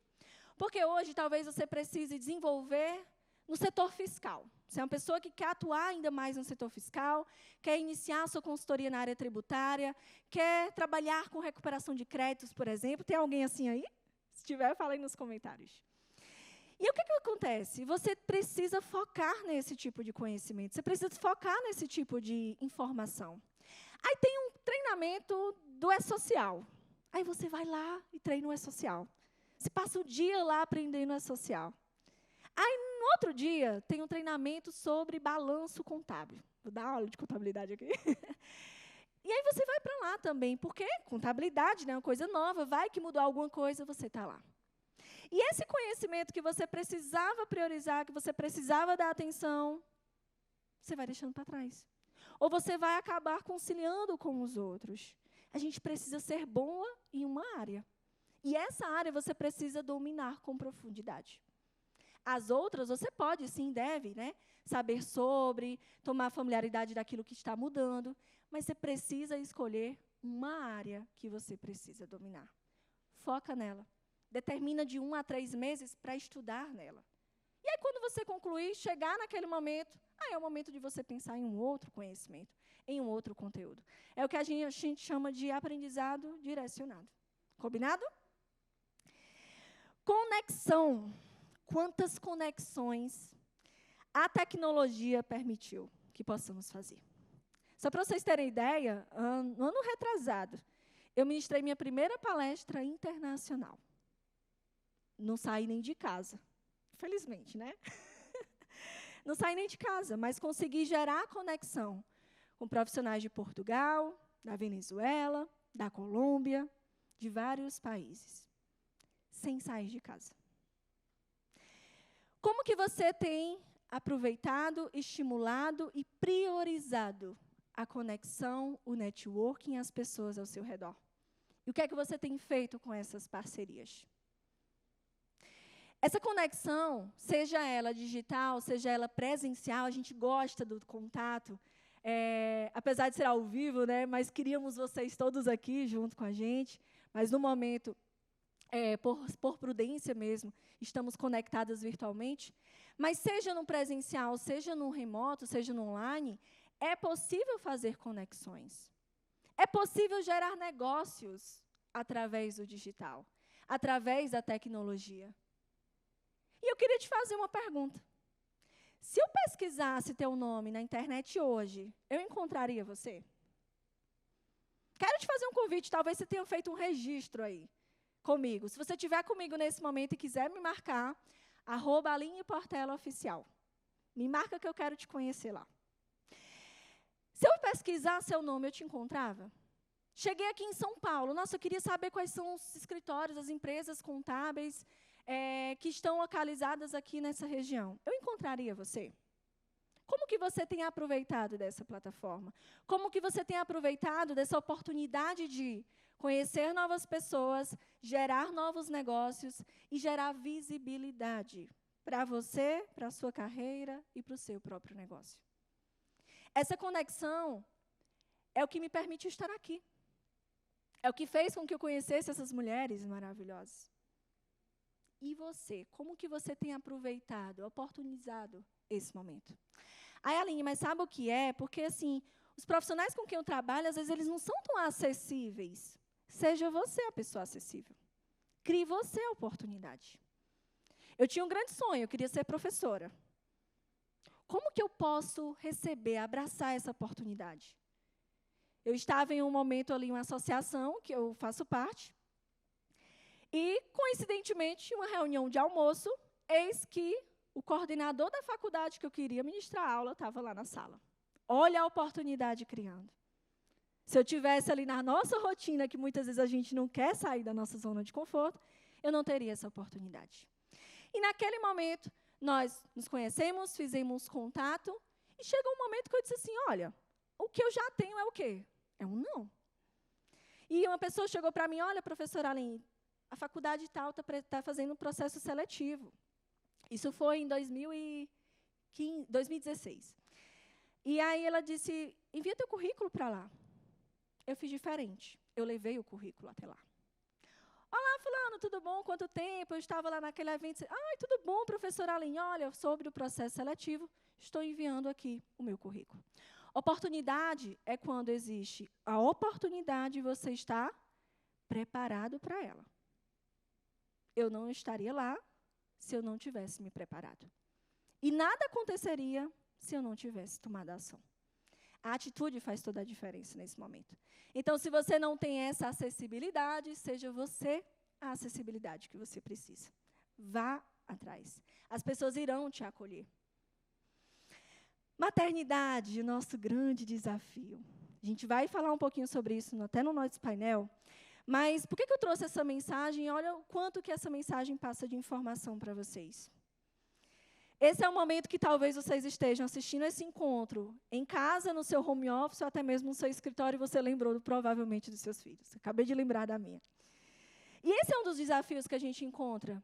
Porque hoje talvez você precise desenvolver no setor fiscal. Você é uma pessoa que quer atuar ainda mais no setor fiscal, quer iniciar a sua consultoria na área tributária, quer trabalhar com recuperação de créditos, por exemplo. Tem alguém assim aí? Se tiver, fala aí nos comentários. E o que acontece? Você precisa focar nesse tipo de conhecimento, você precisa focar nesse tipo de informação. Aí tem um treinamento do E-Social. Aí você vai lá e treina o E-Social. Você passa o dia lá aprendendo o E-Social. Aí, no outro dia, tem um treinamento sobre balanço contábil. Vou dar aula de contabilidade aqui. E aí você vai para lá também, porque contabilidade, né, é uma coisa nova, vai que mudou alguma coisa, você está lá. E esse conhecimento que você precisava priorizar, que você precisava dar atenção, você vai deixando para trás. Ou você vai acabar conciliando com os outros. A gente precisa ser boa em uma área. E essa área você precisa dominar com profundidade. As outras, você pode, sim, deve, né, saber sobre, tomar familiaridade daquilo que está mudando, mas você precisa escolher uma área que você precisa dominar. Foca nela. Determina de 1 a 3 meses para estudar nela. E aí, quando você concluir, chegar naquele momento, aí é o momento de você pensar em um outro conhecimento, em um outro conteúdo. É o que a gente chama de aprendizado direcionado. Combinado? Conexão. Quantas conexões a tecnologia permitiu que possamos fazer? Só para vocês terem ideia, no ano retrasado, eu ministrei minha primeira palestra internacional. Não saí nem de casa. Felizmente, né? Não saí nem de casa, mas consegui gerar conexão com profissionais de Portugal, da Venezuela, da Colômbia, de vários países, sem sair de casa. Como que você tem aproveitado, estimulado e priorizado a conexão, o networking, as pessoas ao seu redor? E o que é que você tem feito com essas parcerias? Essa conexão, seja ela digital, seja ela presencial, a gente gosta do contato, apesar de ser ao vivo, né, mas queríamos vocês todos aqui junto com a gente, mas no momento, por prudência mesmo, estamos conectadas virtualmente, mas seja no presencial, seja no remoto, seja no online, é possível fazer conexões. É possível gerar negócios através do digital, através da tecnologia. E eu queria te fazer uma pergunta. Se eu pesquisasse teu nome na internet hoje, eu encontraria você? Quero te fazer um convite, talvez você tenha feito um registro aí comigo. Se você estiver comigo nesse momento e quiser me marcar, @AlinePortelaOficial. Me marca que eu quero te conhecer lá. Se eu pesquisar seu nome, eu te encontrava? Cheguei aqui em São Paulo. Nossa, eu queria saber quais são os escritórios, as empresas contábeis que estão localizadas aqui nessa região. Eu encontraria você? Como que você tem aproveitado dessa plataforma? Como que você tem aproveitado dessa oportunidade de conhecer novas pessoas, gerar novos negócios e gerar visibilidade para você, para a sua carreira e para o seu próprio negócio? Essa conexão é o que me permite estar aqui. É o que fez com que eu conhecesse essas mulheres maravilhosas. E você? Como que você tem aproveitado, oportunizado esse momento? Aí, Aline, mas sabe o que é? Porque, assim, os profissionais com quem eu trabalho, às vezes, eles não são tão acessíveis. Seja você a pessoa acessível. Crie você a oportunidade. Eu tinha um grande sonho, eu queria ser professora. Como que eu posso receber, abraçar essa oportunidade? Eu estava em um momento ali, em uma associação, que eu faço parte, e, coincidentemente, em uma reunião de almoço, eis que o coordenador da faculdade que eu queria ministrar aula estava lá na sala. Olha a oportunidade criando. Se eu tivesse ali na nossa rotina, que muitas vezes a gente não quer sair da nossa zona de conforto, eu não teria essa oportunidade. E naquele momento, nós nos conhecemos, fizemos contato, E chegou um momento que eu disse assim, olha, o que eu já tenho é o quê? É um não. E uma pessoa chegou para mim, olha, professora Aline, a faculdade tal está fazendo um processo seletivo. Isso foi em 2016. E aí ela disse, envia teu currículo para lá. Eu fiz diferente. Eu levei o currículo até lá. Olá, fulano, tudo bom? Quanto tempo? Eu estava lá naquele evento. Ai, tudo bom, professora Aline? Olha, sobre o processo seletivo, estou enviando aqui o meu currículo. Oportunidade é quando existe a oportunidade e você está preparado para ela. Eu não estaria lá se eu não tivesse me preparado. E nada aconteceria se eu não tivesse tomado ação. A atitude faz toda a diferença nesse momento. Então, se você não tem essa acessibilidade, seja você a acessibilidade que você precisa. Vá atrás. As pessoas irão te acolher. Maternidade, nosso grande desafio. A gente vai falar um pouquinho sobre isso até no nosso painel. Mas por que eu trouxe essa mensagem? Olha o quanto que essa mensagem passa de informação para vocês. Esse é o momento que talvez vocês estejam assistindo esse encontro em casa, no seu home office, ou até mesmo no seu escritório, e você lembrou provavelmente dos seus filhos. Acabei de lembrar da minha. E esse é um dos desafios que a gente encontra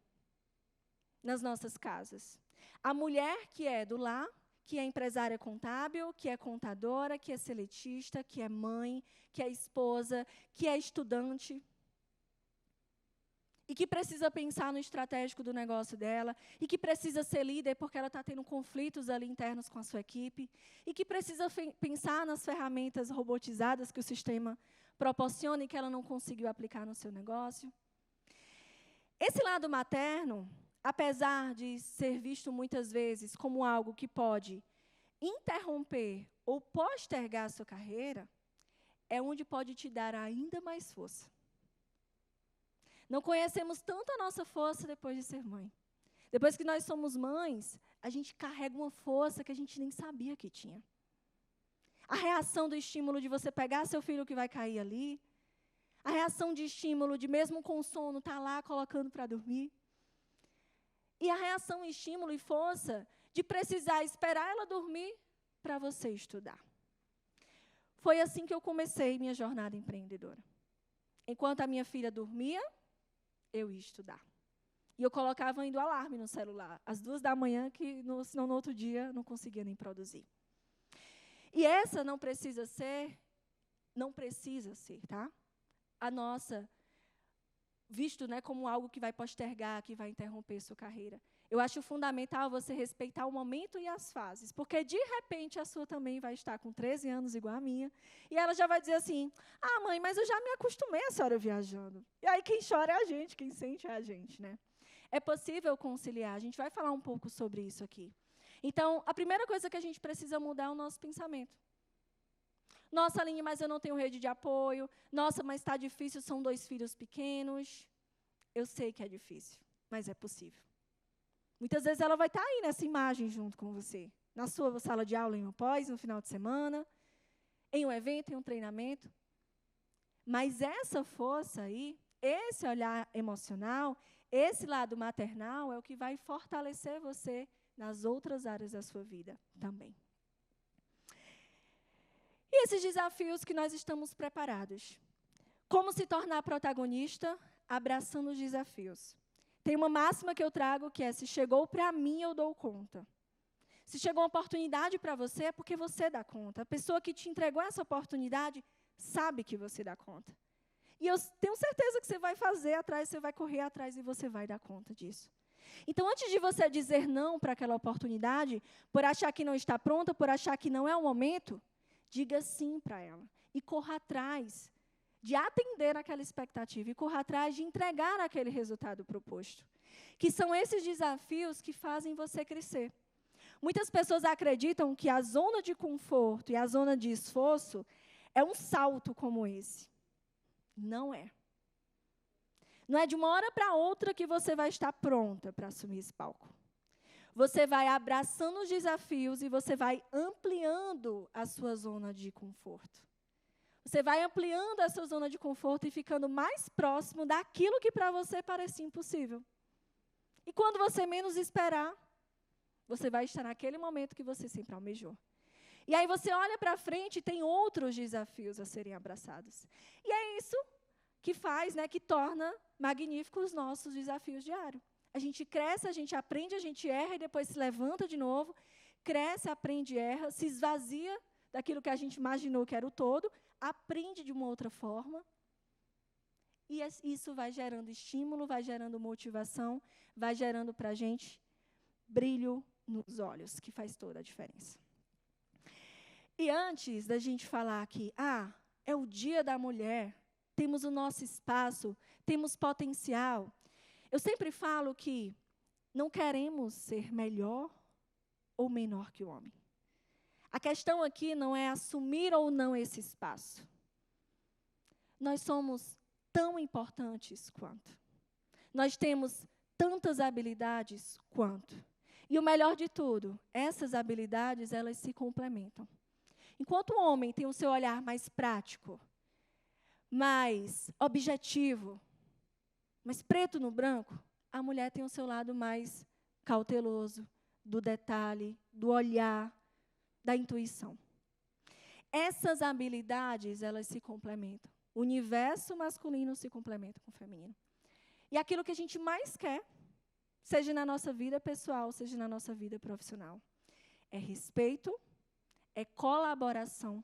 nas nossas casas. A mulher que é do lar, que é empresária contábil, que é contadora, que é seletista, que é mãe, que é esposa, que é estudante, e que precisa pensar no estratégico do negócio dela, e que precisa ser líder porque ela está tendo conflitos ali internos com a sua equipe, e que precisa pensar nas ferramentas robotizadas que o sistema proporciona e que ela não conseguiu aplicar no seu negócio. Esse lado materno, apesar de ser visto muitas vezes como algo que pode interromper ou postergar a sua carreira, é onde pode te dar ainda mais força. Não conhecemos tanto a nossa força depois de ser mãe. Depois que nós somos mães, a gente carrega uma força que a gente nem sabia que tinha. A reação do estímulo de você pegar seu filho que vai cair ali, a reação de estímulo de mesmo com sono estar lá colocando para dormir, e a reação, estímulo e força de precisar esperar ela dormir para você estudar. Foi assim que eu comecei minha jornada empreendedora. Enquanto a minha filha dormia, eu ia estudar. E eu colocava ainda o alarme no celular, às 2 da manhã, que senão no outro dia não conseguia nem produzir. E essa não precisa ser, tá? A nossa, visto, né, como algo que vai postergar, que vai interromper sua carreira. Eu acho fundamental você respeitar o momento e as fases, porque de repente a sua também vai estar com 13 anos igual a minha, e ela já vai dizer assim, ah, mãe, mas eu já me acostumei a senhora viajando. E aí quem chora é a gente, quem sente é a gente, né? É possível conciliar, a gente vai falar um pouco sobre isso aqui. Então, a primeira coisa que a gente precisa mudar é o nosso pensamento. Nossa, Aline, mas eu não tenho rede de apoio. Nossa, mas está difícil, são 2 filhos pequenos. Eu sei que é difícil, mas é possível. Muitas vezes ela vai estar aí nessa imagem junto com você, na sua sala de aula em um pós, no final de semana, em um evento, em um treinamento. Mas essa força aí, esse olhar emocional, esse lado maternal é o que vai fortalecer você nas outras áreas da sua vida também. E esses desafios que nós estamos preparados. Como se tornar protagonista abraçando os desafios. Tem uma máxima que eu trago que é, se chegou para mim, eu dou conta. Se chegou uma oportunidade para você, é porque você dá conta. A pessoa que te entregou essa oportunidade sabe que você dá conta. E eu tenho certeza que você vai fazer atrás, você vai correr atrás e você vai dar conta disso. Então, antes de você dizer não para aquela oportunidade, por achar que não está pronta, por achar que não é o momento, diga sim para ela. E corra atrás de atender aquela expectativa e correr atrás de entregar aquele resultado proposto. Que são esses desafios que fazem você crescer. Muitas pessoas acreditam que a zona de conforto e a zona de esforço é um salto como esse. Não é. Não é de uma hora para outra que você vai estar pronta para assumir esse palco. Você vai abraçando os desafios e você vai ampliando a sua zona de conforto. Você vai ampliando a sua zona de conforto e ficando mais próximo daquilo que para você parecia impossível. E quando você menos esperar, você vai estar naquele momento que você sempre almejou. E aí você olha para frente e tem outros desafios a serem abraçados. E é isso que faz, né, que torna magníficos os nossos desafios diários. A gente cresce, a gente aprende, a gente erra e depois se levanta de novo, cresce, aprende, erra, se esvazia daquilo que a gente imaginou que era o todo, aprende de uma outra forma. E isso vai gerando estímulo, vai gerando motivação, vai gerando para a gente brilho nos olhos, que faz toda a diferença. E antes da gente falar aqui, é o Dia da Mulher, temos o nosso espaço, temos potencial. Eu sempre falo que não queremos ser melhor ou menor que o homem. A questão aqui não é assumir ou não esse espaço. Nós somos tão importantes quanto. Nós temos tantas habilidades quanto. E o melhor de tudo, essas habilidades, elas se complementam. Enquanto o homem tem o seu olhar mais prático, mais objetivo, mais preto no branco, a mulher tem o seu lado mais cauteloso, do detalhe, do olhar, da intuição. Essas habilidades, elas se complementam. O universo masculino se complementa com o feminino. E aquilo que a gente mais quer, seja na nossa vida pessoal, seja na nossa vida profissional, é respeito, é colaboração,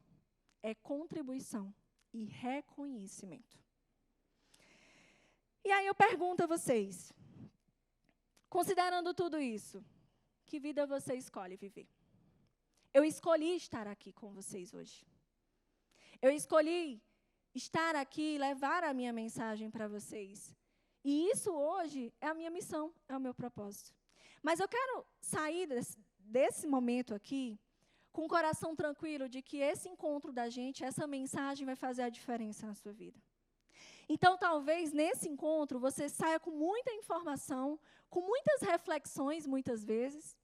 é contribuição e reconhecimento. E aí eu pergunto a vocês, considerando tudo isso, que vida você escolhe viver? Eu escolhi estar aqui com vocês hoje. Eu escolhi estar aqui e levar a minha mensagem para vocês. E isso hoje é a minha missão, é o meu propósito. Mas eu quero sair desse momento aqui com o coração tranquilo de que esse encontro da gente, essa mensagem vai fazer a diferença na sua vida. Então, talvez, nesse encontro, você saia com muita informação, com muitas reflexões, muitas vezes.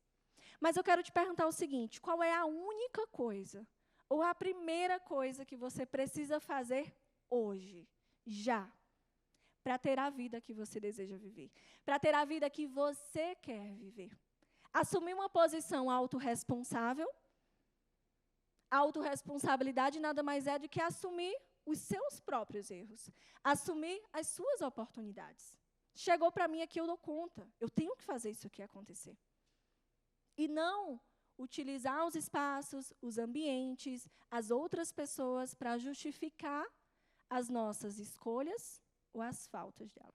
Mas eu quero te perguntar o seguinte, qual é a única coisa, ou a primeira coisa que você precisa fazer hoje, já, para ter a vida que você deseja viver, para ter a vida que você quer viver? Assumir uma posição autorresponsável. A autorresponsabilidade nada mais é do que assumir os seus próprios erros, assumir as suas oportunidades. Chegou para mim aqui, eu dou conta, eu tenho que fazer isso aqui acontecer. E não utilizar os espaços, os ambientes, as outras pessoas para justificar as nossas escolhas ou as faltas dela.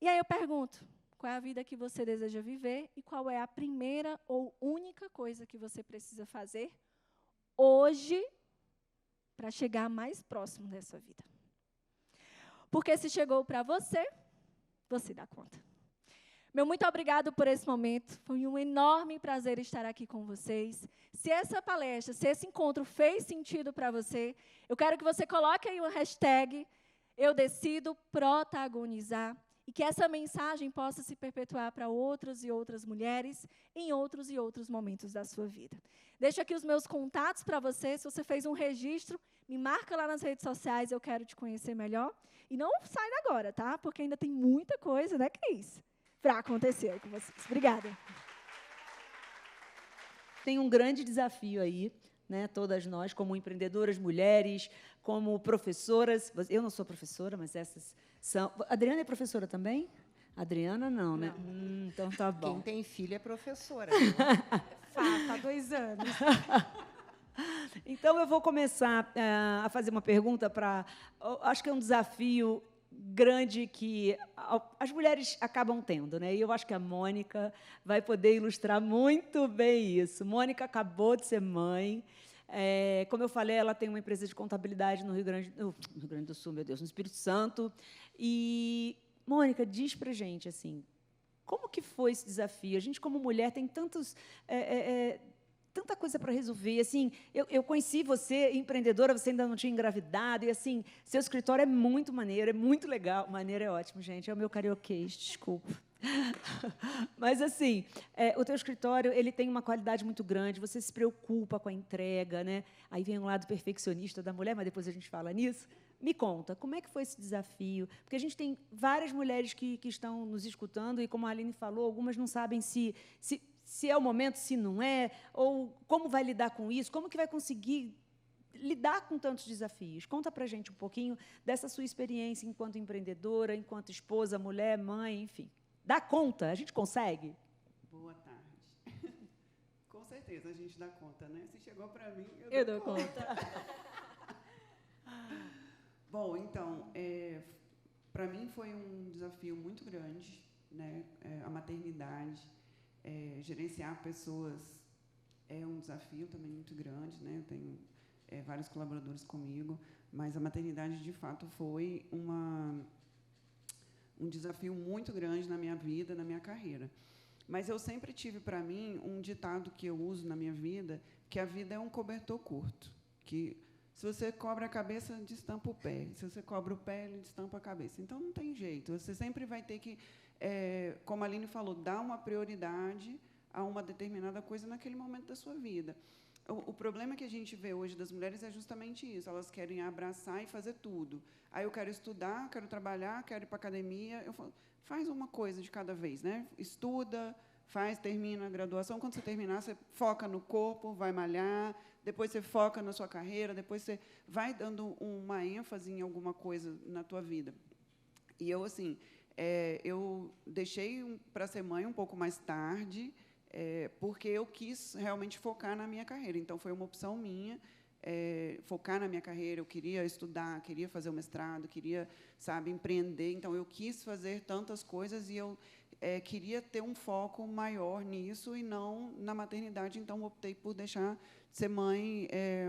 E aí eu pergunto, qual é a vida que você deseja viver e qual é a primeira ou única coisa que você precisa fazer hoje para chegar mais próximo dessa vida? Porque se chegou para você, você dá conta. Meu muito obrigado por esse momento. Foi um enorme prazer estar aqui com vocês. Se essa palestra, se esse encontro fez sentido para você, eu quero que você coloque aí uma hashtag, eu decido protagonizar, e que essa mensagem possa se perpetuar para outras e outras mulheres em outros e outros momentos da sua vida. Deixo aqui os meus contatos para você. Se você fez um registro, me marca lá nas redes sociais, eu quero te conhecer melhor. E não sai agora, tá? Porque ainda tem muita coisa, né, Cris? Para acontecer com vocês. Obrigada. Tem um grande desafio aí, né? Todas nós, como empreendedoras, mulheres, como professoras. Eu não sou professora, mas essas são. A Adriana é professora também? A Adriana não, né? Então tá bom. Quem tem filho é professora. Fato, há 2 anos. Então, eu vou começar a fazer uma pergunta para... Acho que é um desafio grande que as mulheres acabam tendo, né? E eu acho que a Mônica vai poder ilustrar muito bem isso. Mônica acabou de ser mãe. Como eu falei, ela tem uma empresa de contabilidade no Rio Grande do Sul, meu Deus, no Espírito Santo. E, Mônica, diz para a gente, assim, como que foi esse desafio? A gente, como mulher, tem tantos... tanta coisa para resolver. Assim, eu conheci você, empreendedora, você ainda não tinha engravidado, e assim, seu escritório é muito maneiro, é muito legal. Maneiro é ótimo, gente, é o meu carioquês, desculpa. Mas, assim, o teu escritório, ele tem uma qualidade muito grande, você se preocupa com a entrega, né? Aí vem um lado perfeccionista da mulher, mas depois a gente fala nisso. Me conta, como é que foi esse desafio? Porque a gente tem várias mulheres que estão nos escutando, e como a Aline falou, algumas não sabem se se é o momento, se não é, ou como vai lidar com isso, como que vai conseguir lidar com tantos desafios. Conta para a gente um pouquinho dessa sua experiência enquanto empreendedora, enquanto esposa, mulher, mãe, enfim. Dá conta? A gente consegue? Boa tarde. Com certeza a gente dá conta, né? Se chegou para mim, eu dou conta. Bom, então, para mim foi um desafio muito grande, né? A maternidade, gerenciar pessoas é um desafio também muito grande, né? Eu tenho vários colaboradores comigo, mas a maternidade, de fato, foi um desafio muito grande na minha vida, na minha carreira. Mas eu sempre tive, para mim, um ditado que eu uso na minha vida, que a vida é um cobertor curto, que se você cobre a cabeça, destampa o pé. Se você cobre o pé, ele destampa a cabeça. Então, não tem jeito. Você sempre vai ter que, como a Aline falou, dar uma prioridade a uma determinada coisa naquele momento da sua vida. O problema que a gente vê hoje das mulheres é justamente isso. Elas querem abraçar e fazer tudo. Aí eu quero estudar, quero trabalhar, quero ir para a academia. Eu falo, faz uma coisa de cada vez, né? Estuda, termina a graduação. Quando você terminar, você foca no corpo, vai malhar. Depois você foca na sua carreira. Depois você vai dando uma ênfase em alguma coisa na tua vida. E eu, assim, eu deixei para ser mãe um pouco mais tarde, porque eu quis realmente focar na minha carreira. Então, foi uma opção minha, focar na minha carreira. Eu queria estudar, queria fazer o mestrado, queria, sabe, empreender. Então, eu quis fazer tantas coisas e eu queria ter um foco maior nisso e não na maternidade. Então, optei por deixar de ser mãe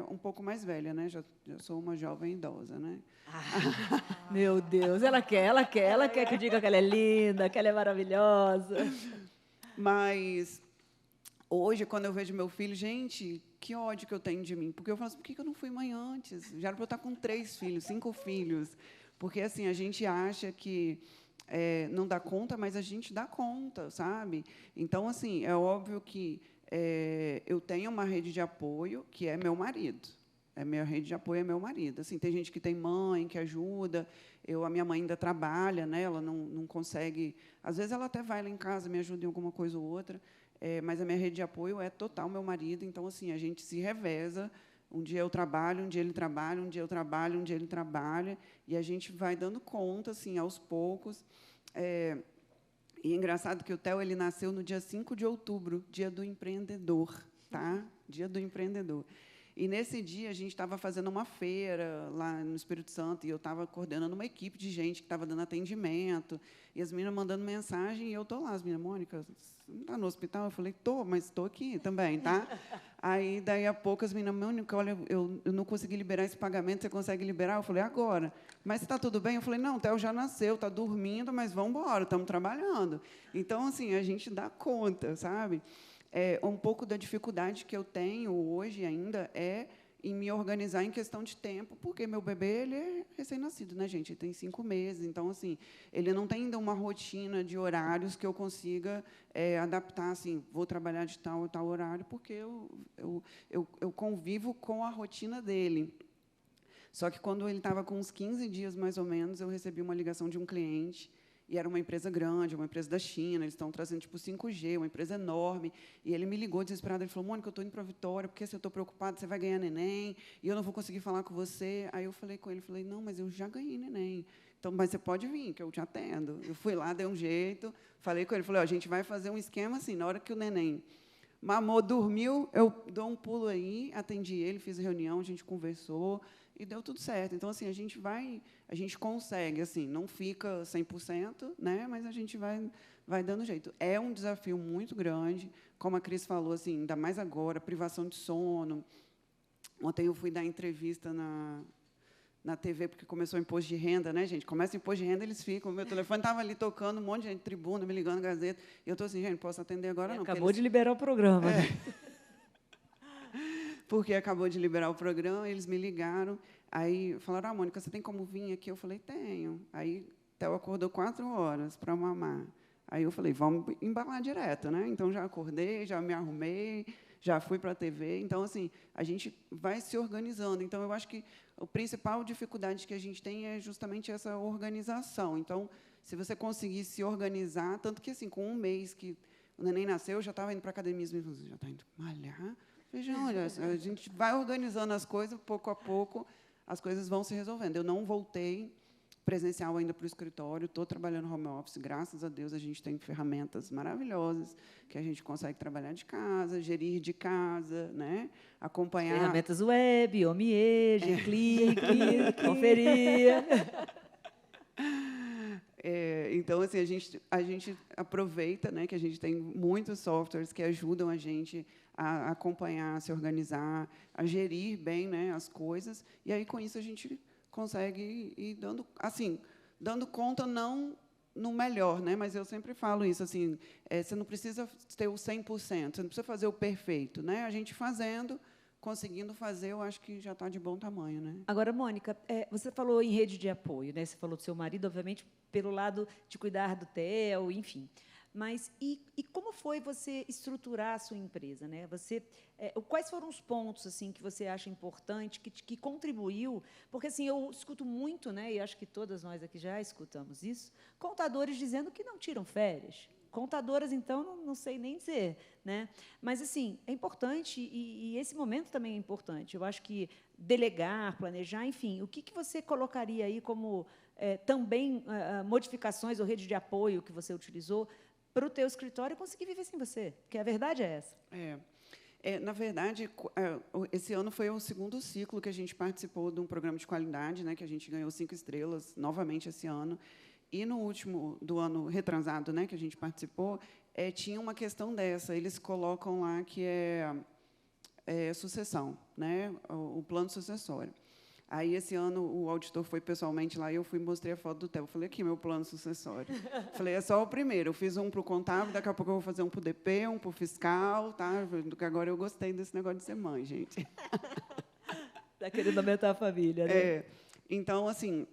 um pouco mais velha, né? Já sou uma jovem idosa, né? Meu Deus, ela quer que eu diga que ela é linda, que ela é maravilhosa. Mas hoje, quando eu vejo meu filho, gente, que ódio que eu tenho de mim. Porque eu falo assim, por que eu não fui mãe antes? Já era para eu estar com 3 filhos, 5 filhos. Porque, assim, a gente acha que não dá conta, mas a gente dá conta, sabe? Então, assim, é óbvio que eu tenho uma rede de apoio, que é meu marido. A minha rede de apoio é meu marido. Assim, tem gente que tem mãe, que ajuda. A minha mãe ainda trabalha, né? Ela não consegue... Às vezes, ela até vai lá em casa, me ajuda em alguma coisa ou outra, mas a minha rede de apoio é total meu marido. Então, assim, a gente se reveza. Um dia eu trabalho, um dia ele trabalha, um dia eu trabalho, um dia ele trabalha, e a gente vai dando conta, assim, aos poucos. E é engraçado que o Theo ele nasceu no dia 5 de outubro, dia do empreendedor, tá? Dia do empreendedor. E, nesse dia, a gente estava fazendo uma feira lá no Espírito Santo, e eu estava coordenando uma equipe de gente que estava dando atendimento, e as meninas mandando mensagem, e eu estou lá. As meninas, Mônica, você não está no hospital? Eu falei, estou, mas estou aqui também, tá? Aí, daí a pouco, as meninas, Mônica, olha, eu não consegui liberar esse pagamento, você consegue liberar? Eu falei, agora. Mas está tudo bem? Eu falei, não, o Theo já nasceu, está dormindo, mas vamos embora, estamos trabalhando. Então, assim, a gente dá conta, sabe? Um pouco da dificuldade que eu tenho hoje ainda em me organizar em questão de tempo, porque meu bebê ele é recém-nascido, né, gente? Ele tem 5 meses, então, assim, ele não tem ainda uma rotina de horários que eu consiga adaptar, assim, vou trabalhar de tal a tal horário, porque eu convivo com a rotina dele. Só que, quando ele estava com uns 15 dias, mais ou menos, eu recebi uma ligação de um cliente. E era uma empresa grande, uma empresa da China, eles estão trazendo tipo 5G, uma empresa enorme. E ele me ligou desesperado, ele falou, Mônica, eu estou indo para a Vitória, porque se eu estou preocupado, você vai ganhar neném, e eu não vou conseguir falar com você. Aí eu falei com ele, falei, não, mas eu já ganhei neném. Então, mas você pode vir, que eu te atendo. Eu fui lá, dei um jeito, falei com ele, falei, a gente vai fazer um esquema assim, na hora que o neném mamou, dormiu, eu dou um pulo aí, atendi ele, fiz reunião, a gente conversou, e deu tudo certo. Então, assim, a gente consegue, assim, não fica 100%, né, mas a gente vai dando jeito. É um desafio muito grande, como a Cris falou, assim, ainda mais agora, privação de sono. Ontem eu fui dar entrevista na TV, porque começou o imposto de renda, né, gente? Começa o imposto de renda, eles ficam. O meu telefone estava ali tocando, um monte de gente, tribuna, me ligando, Gazeta. E eu estou assim, gente, não posso atender agora, não. Acabou de liberar o programa. Porque acabou de liberar o programa, eles me ligaram, aí falaram, Mônica, você tem como vir aqui? Eu falei, tenho. Aí, Theo acordou 4 horas para mamar. Aí eu falei, vamos embalar direto, né? Então, já acordei, já me arrumei, já fui para a TV. Então, assim, a gente vai se organizando. Então, eu acho que a principal dificuldade que a gente tem é justamente essa organização. Então, se você conseguir se organizar, tanto que, assim, com um mês que o neném nasceu, eu já estava indo para a academia, os meninos já está indo malhar? Veja, olha, a gente vai organizando as coisas, pouco a pouco, as coisas vão se resolvendo. Eu não voltei presencial ainda para o escritório, estou trabalhando home office, graças a Deus a gente tem ferramentas maravilhosas que a gente consegue trabalhar de casa, gerir de casa, né? Acompanhar... Ferramentas web, OMIE, G-Click, conferir. Então, assim, a gente aproveita, né, que a gente tem muitos softwares que ajudam a gente a acompanhar, a se organizar, a gerir bem, né, as coisas, e aí, com isso, a gente consegue ir dando, assim, dando conta, não no melhor, né, mas eu sempre falo isso, assim, você não precisa ter o 100%, você não precisa fazer o perfeito, né, a gente fazendo, conseguindo fazer, eu acho que já está de bom tamanho, né? Agora, Mônica, você falou em rede de apoio, né? Você falou do seu marido, obviamente, pelo lado de cuidar do Theo, enfim. Mas e como foi você estruturar a sua empresa, né? Quais foram os pontos assim que você acha importante, que contribuiu? Porque assim eu escuto muito, né? E acho que todas nós aqui já escutamos isso. Contadores dizendo que não tiram férias. Contadoras, então, não sei nem dizer, né? Mas, assim, é importante, e esse momento também é importante. Eu acho que delegar, planejar, enfim, o que você colocaria aí como também modificações ou rede de apoio que você utilizou para o teu escritório conseguir viver sem você? Porque a verdade é essa. Na verdade, esse ano foi o segundo ciclo que a gente participou de um programa de qualidade, né, que a gente ganhou 5 estrelas novamente esse ano. E, no último do ano retrasado, né, que a gente participou, tinha uma questão dessa. Eles colocam lá que é sucessão, né, o plano sucessório. Aí, esse ano, o auditor foi pessoalmente lá e eu fui e mostrei a foto do Theo. Falei, aqui, meu plano sucessório. Falei, é só o primeiro. Eu fiz um para o contábil, daqui a pouco eu vou fazer um para o DP, um para o fiscal. Tá? Agora eu gostei desse negócio de ser mãe, gente. Está querendo aumentar a família, né? Então, assim...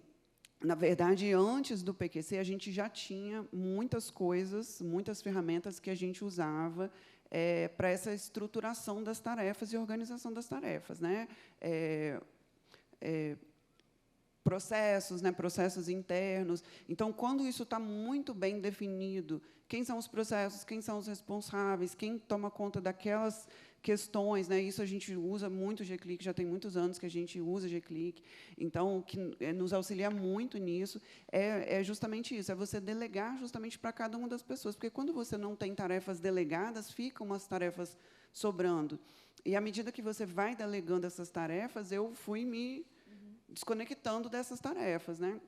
Na verdade, antes do PQC, a gente já tinha muitas coisas, muitas ferramentas que a gente usava para essa estruturação das tarefas e organização das tarefas, né? Processos, né? Processos internos. Então, quando isso está muito bem definido, quem são os processos, quem são os responsáveis, quem toma conta daquelas questões, né? Isso a gente usa muito o G-Click, já tem muitos anos que a gente usa o G-Click, então, que nos auxilia muito nisso, é justamente isso, é você delegar justamente para cada uma das pessoas, porque quando você não tem tarefas delegadas, ficam umas tarefas sobrando. E, à medida que você vai delegando essas tarefas, eu fui me desconectando dessas tarefas, né?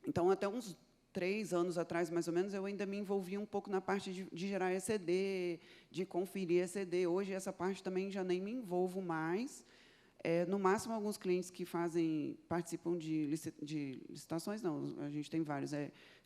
Então, até uns 3 anos atrás, mais ou menos, eu ainda me envolvia um pouco na parte de gerar ECD, de conferir ECD. Hoje, essa parte também já nem me envolvo mais. No máximo, alguns clientes que participam de licitações, não, a gente tem vários,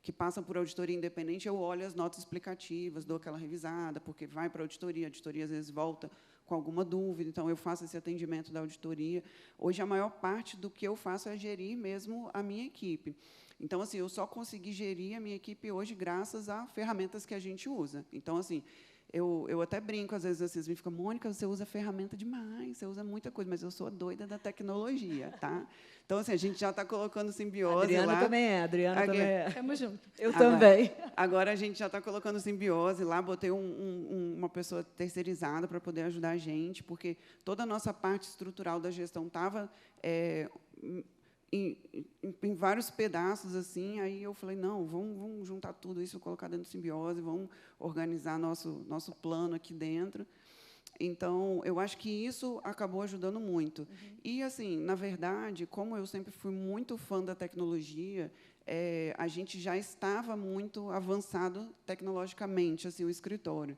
que passam por auditoria independente, eu olho as notas explicativas, dou aquela revisada, porque vai para a auditoria às vezes volta com alguma dúvida, então eu faço esse atendimento da auditoria. Hoje, a maior parte do que eu faço é gerir mesmo a minha equipe. Então, assim, eu só consegui gerir a minha equipe hoje graças a ferramentas que a gente usa. Então, assim, eu até brinco, às vezes, vocês me ficam, Mônica, você usa ferramenta demais, você usa muita coisa, mas eu sou doida da tecnologia, tá? Então, assim, a gente já está colocando simbiose Adriana lá. Adriana também é. Tamo junto. Eu também. Agora, a gente já está colocando simbiose lá, botei uma pessoa terceirizada para poder ajudar a gente, porque toda a nossa parte estrutural da gestão estava... Em vários pedaços, assim, aí eu falei, não, vamos juntar tudo isso, colocar dentro do simbiose, vamos organizar nosso plano aqui dentro. Então, eu acho que isso acabou ajudando muito. E, assim, na verdade, como eu sempre fui muito fã da tecnologia, a gente já estava muito avançado tecnologicamente, assim, o escritório.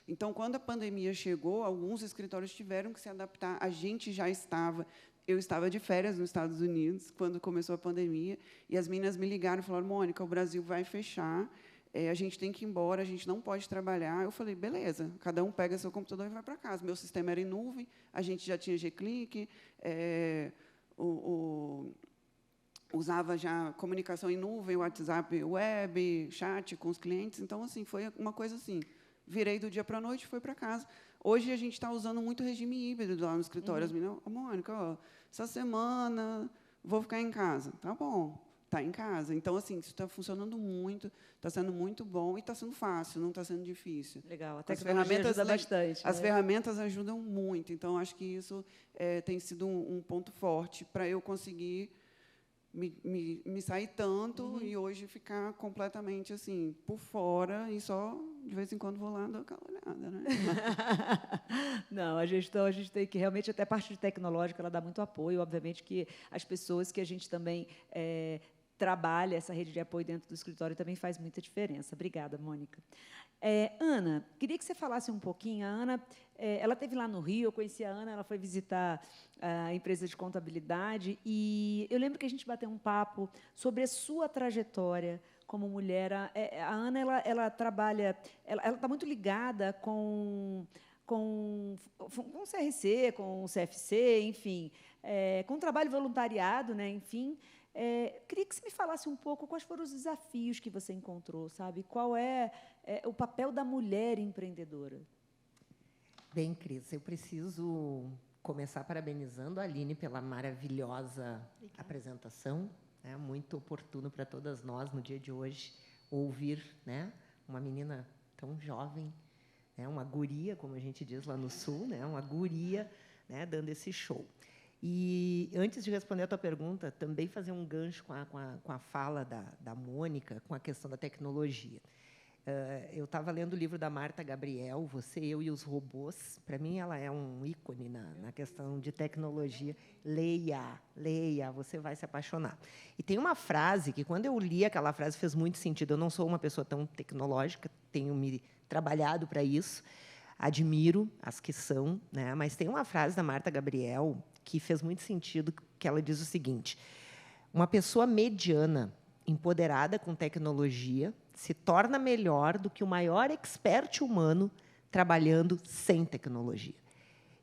Então, quando a pandemia chegou, alguns escritórios tiveram que se adaptar, a gente já estava... Eu estava de férias nos Estados Unidos, quando começou a pandemia, e as meninas me ligaram e falaram, Mônica, o Brasil vai fechar, a gente tem que ir embora, a gente não pode trabalhar. Eu falei, beleza, cada um pega seu computador e vai para casa. Meu sistema era em nuvem, a gente já tinha G-Click, usava já comunicação em nuvem, WhatsApp web, chat com os clientes. Então, assim, foi uma coisa assim, virei do dia para a noite e fui para casa. Hoje, a gente está usando muito regime híbrido lá no escritório. As meninas, Mônica, essa semana vou ficar em casa. Tá bom. está em casa. Então, assim, isso está funcionando muito, está sendo muito bom e está sendo fácil, não está sendo difícil. Legal, até As que ferramentas ajuda ferramentas bastante. As né? ferramentas ajudam muito. Então, acho que isso tem sido um ponto forte para eu conseguir me sair tanto e hoje ficar completamente assim por fora e só de vez em quando vou lá dar aquela olhada, né? Não, a gestão, a gente tem que realmente, até a parte tecnológica, ela dá muito apoio. Obviamente que as pessoas que a gente também trabalha, essa rede de apoio dentro do escritório também faz muita diferença. Obrigada, Mônica. Ana, queria que você falasse um pouquinho. A Ana, ela esteve lá no Rio, eu conheci a Ana, ela foi visitar a empresa de contabilidade, e eu lembro que a gente bateu um papo sobre a sua trajetória como mulher. A Ana, ela trabalha, ela está muito ligada com o CRC, com o CFC, enfim, com o trabalho voluntariado, né, enfim. Queria que você me falasse um pouco quais foram os desafios que você encontrou, sabe? Qual é o papel da mulher empreendedora? Bem, Cris, eu preciso começar parabenizando a Aline pela maravilhosa apresentação, né? Muito oportuno para todas nós, no dia de hoje, ouvir, né, uma menina tão jovem, né, uma guria, como a gente diz lá no Sul, né, uma guria, né, dando esse show. E, antes de responder a tua pergunta, também fazer um gancho com a fala da Mônica, com a questão da tecnologia. Eu estava lendo o livro da Marta Gabriel, Você, Eu e os Robôs. Para mim, ela é um ícone na questão de tecnologia. Leia, você vai se apaixonar. E tem uma frase que, quando eu li aquela frase, fez muito sentido. Eu não sou uma pessoa tão tecnológica, tenho me trabalhado para isso, admiro as que são, né? Mas tem uma frase da Marta Gabriel que fez muito sentido, que ela diz o seguinte: uma pessoa mediana, empoderada com tecnologia, se torna melhor do que o maior expert humano trabalhando sem tecnologia.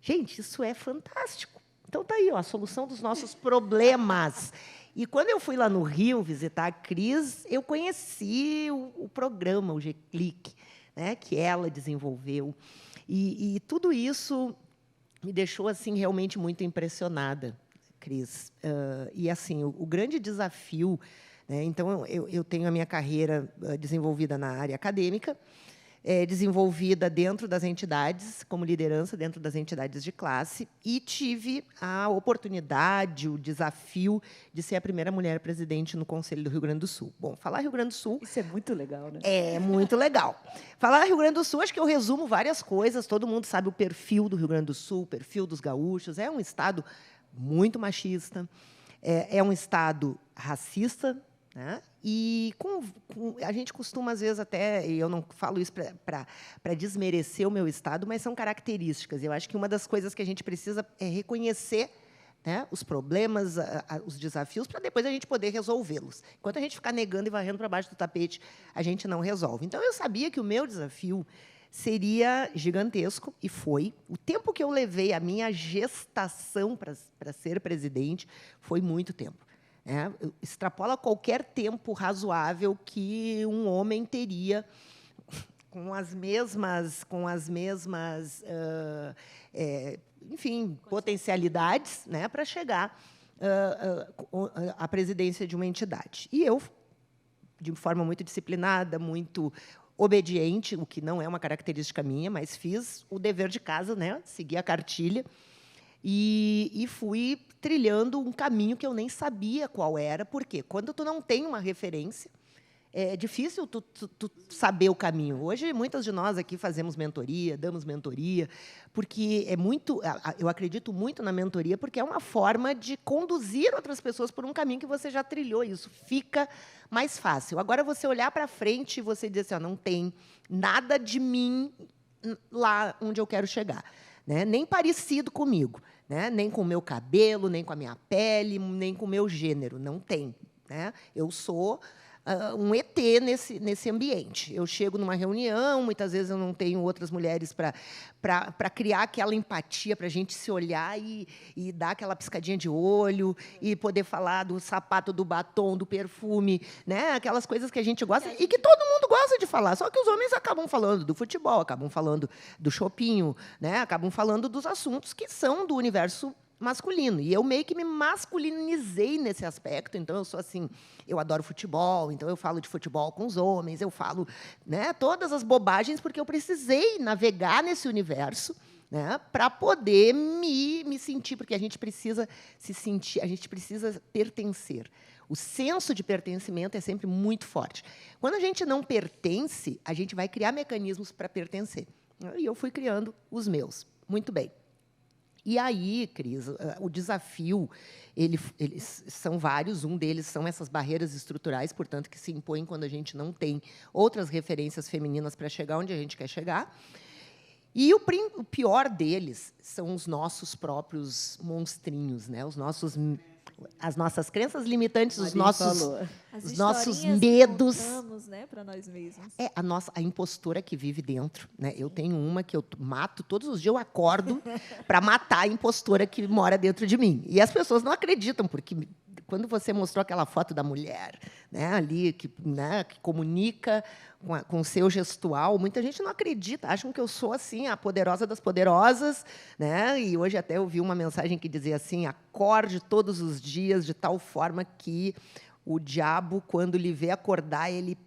Gente, isso é fantástico. Então, está aí, ó, a solução dos nossos problemas. E, quando eu fui lá no Rio visitar a Cris, eu conheci o programa, o G-Click, né, que ela desenvolveu. E tudo isso me deixou assim realmente muito impressionada, Cris. E, assim, o grande desafio, né, então, eu tenho a minha carreira desenvolvida na área acadêmica, desenvolvida dentro das entidades, como liderança dentro das entidades de classe, e tive a oportunidade, o desafio de ser a primeira mulher presidente no Conselho do Rio Grande do Sul. Bom, falar Rio Grande do Sul... Isso é muito legal, né? É muito legal. Falar Rio Grande do Sul, acho que eu resumo várias coisas. Todo mundo sabe o perfil do Rio Grande do Sul, o perfil dos gaúchos. É um estado muito machista, é um estado racista, né? E a gente costuma, às vezes, até, e eu não falo isso para desmerecer o meu estado, mas são características. Eu acho que uma das coisas que a gente precisa é reconhecer, né, os problemas, os desafios, para depois a gente poder resolvê-los. Enquanto a gente ficar negando e varrendo para baixo do tapete, a gente não resolve. Então, eu sabia que o meu desafio seria gigantesco, e foi. O tempo que eu levei, a minha gestação para ser presidente, foi muito tempo. Extrapola qualquer tempo razoável que um homem teria com as mesmas enfim, potencialidades, né, para chegar à presidência de uma entidade. E eu, de forma muito disciplinada, muito obediente, o que não é uma característica minha, mas fiz o dever de casa, né, segui a cartilha, e fui trilhando um caminho que eu nem sabia qual era. Por quê? Quando tu não tem uma referência, é difícil tu saber o caminho. Hoje, muitas de nós aqui fazemos mentoria, damos mentoria, porque eu acredito muito na mentoria, porque é uma forma de conduzir outras pessoas por um caminho que você já trilhou. Isso fica mais fácil. Agora, você olhar para frente e você dizer assim, ó, não tem nada de mim lá onde eu quero chegar, né? Nem parecido comigo, né? Nem com o meu cabelo, nem com a minha pele, nem com o meu gênero. Não tem, né? Eu sou um ET nesse ambiente. Eu chego numa reunião, muitas vezes eu não tenho outras mulheres para criar aquela empatia, para a gente se olhar e dar aquela piscadinha de olho, e poder falar do sapato, do batom, do perfume, né? Aquelas coisas que a gente gosta e que todo mundo gosta de falar. Só que os homens acabam falando do futebol, acabam falando do shopping, né? Acabam falando dos assuntos que são do universo masculino. E eu meio que me masculinizei nesse aspecto. Então, eu sou assim, eu adoro futebol, então eu falo de futebol com os homens, eu falo, né, todas as bobagens, porque eu precisei navegar nesse universo, né, para poder me sentir, porque a gente precisa se sentir, a gente precisa pertencer. O senso de pertencimento é sempre muito forte. Quando a gente não pertence, a gente vai criar mecanismos para pertencer. E eu fui criando os meus. Muito bem. E aí, Cris, o desafio, eles são vários. Um deles são essas barreiras estruturais, portanto, que se impõem quando a gente não tem outras referências femininas para chegar onde a gente quer chegar. E o pior deles são os nossos próprios monstrinhos, né? As nossas crenças limitantes, os nossos medos. Né, para nós mesmos. É a impostora que vive dentro, né? Eu tenho uma que eu mato todos os dias, eu acordo para matar a impostora que mora dentro de mim. E as pessoas não acreditam, porque quando você mostrou aquela foto da mulher, né, ali que comunica com o seu gestual, muita gente não acredita, acham que eu sou assim a poderosa das poderosas, né? E hoje até eu vi uma mensagem que dizia assim: acorde todos os dias de tal forma que o diabo, quando lhe vê acordar, ele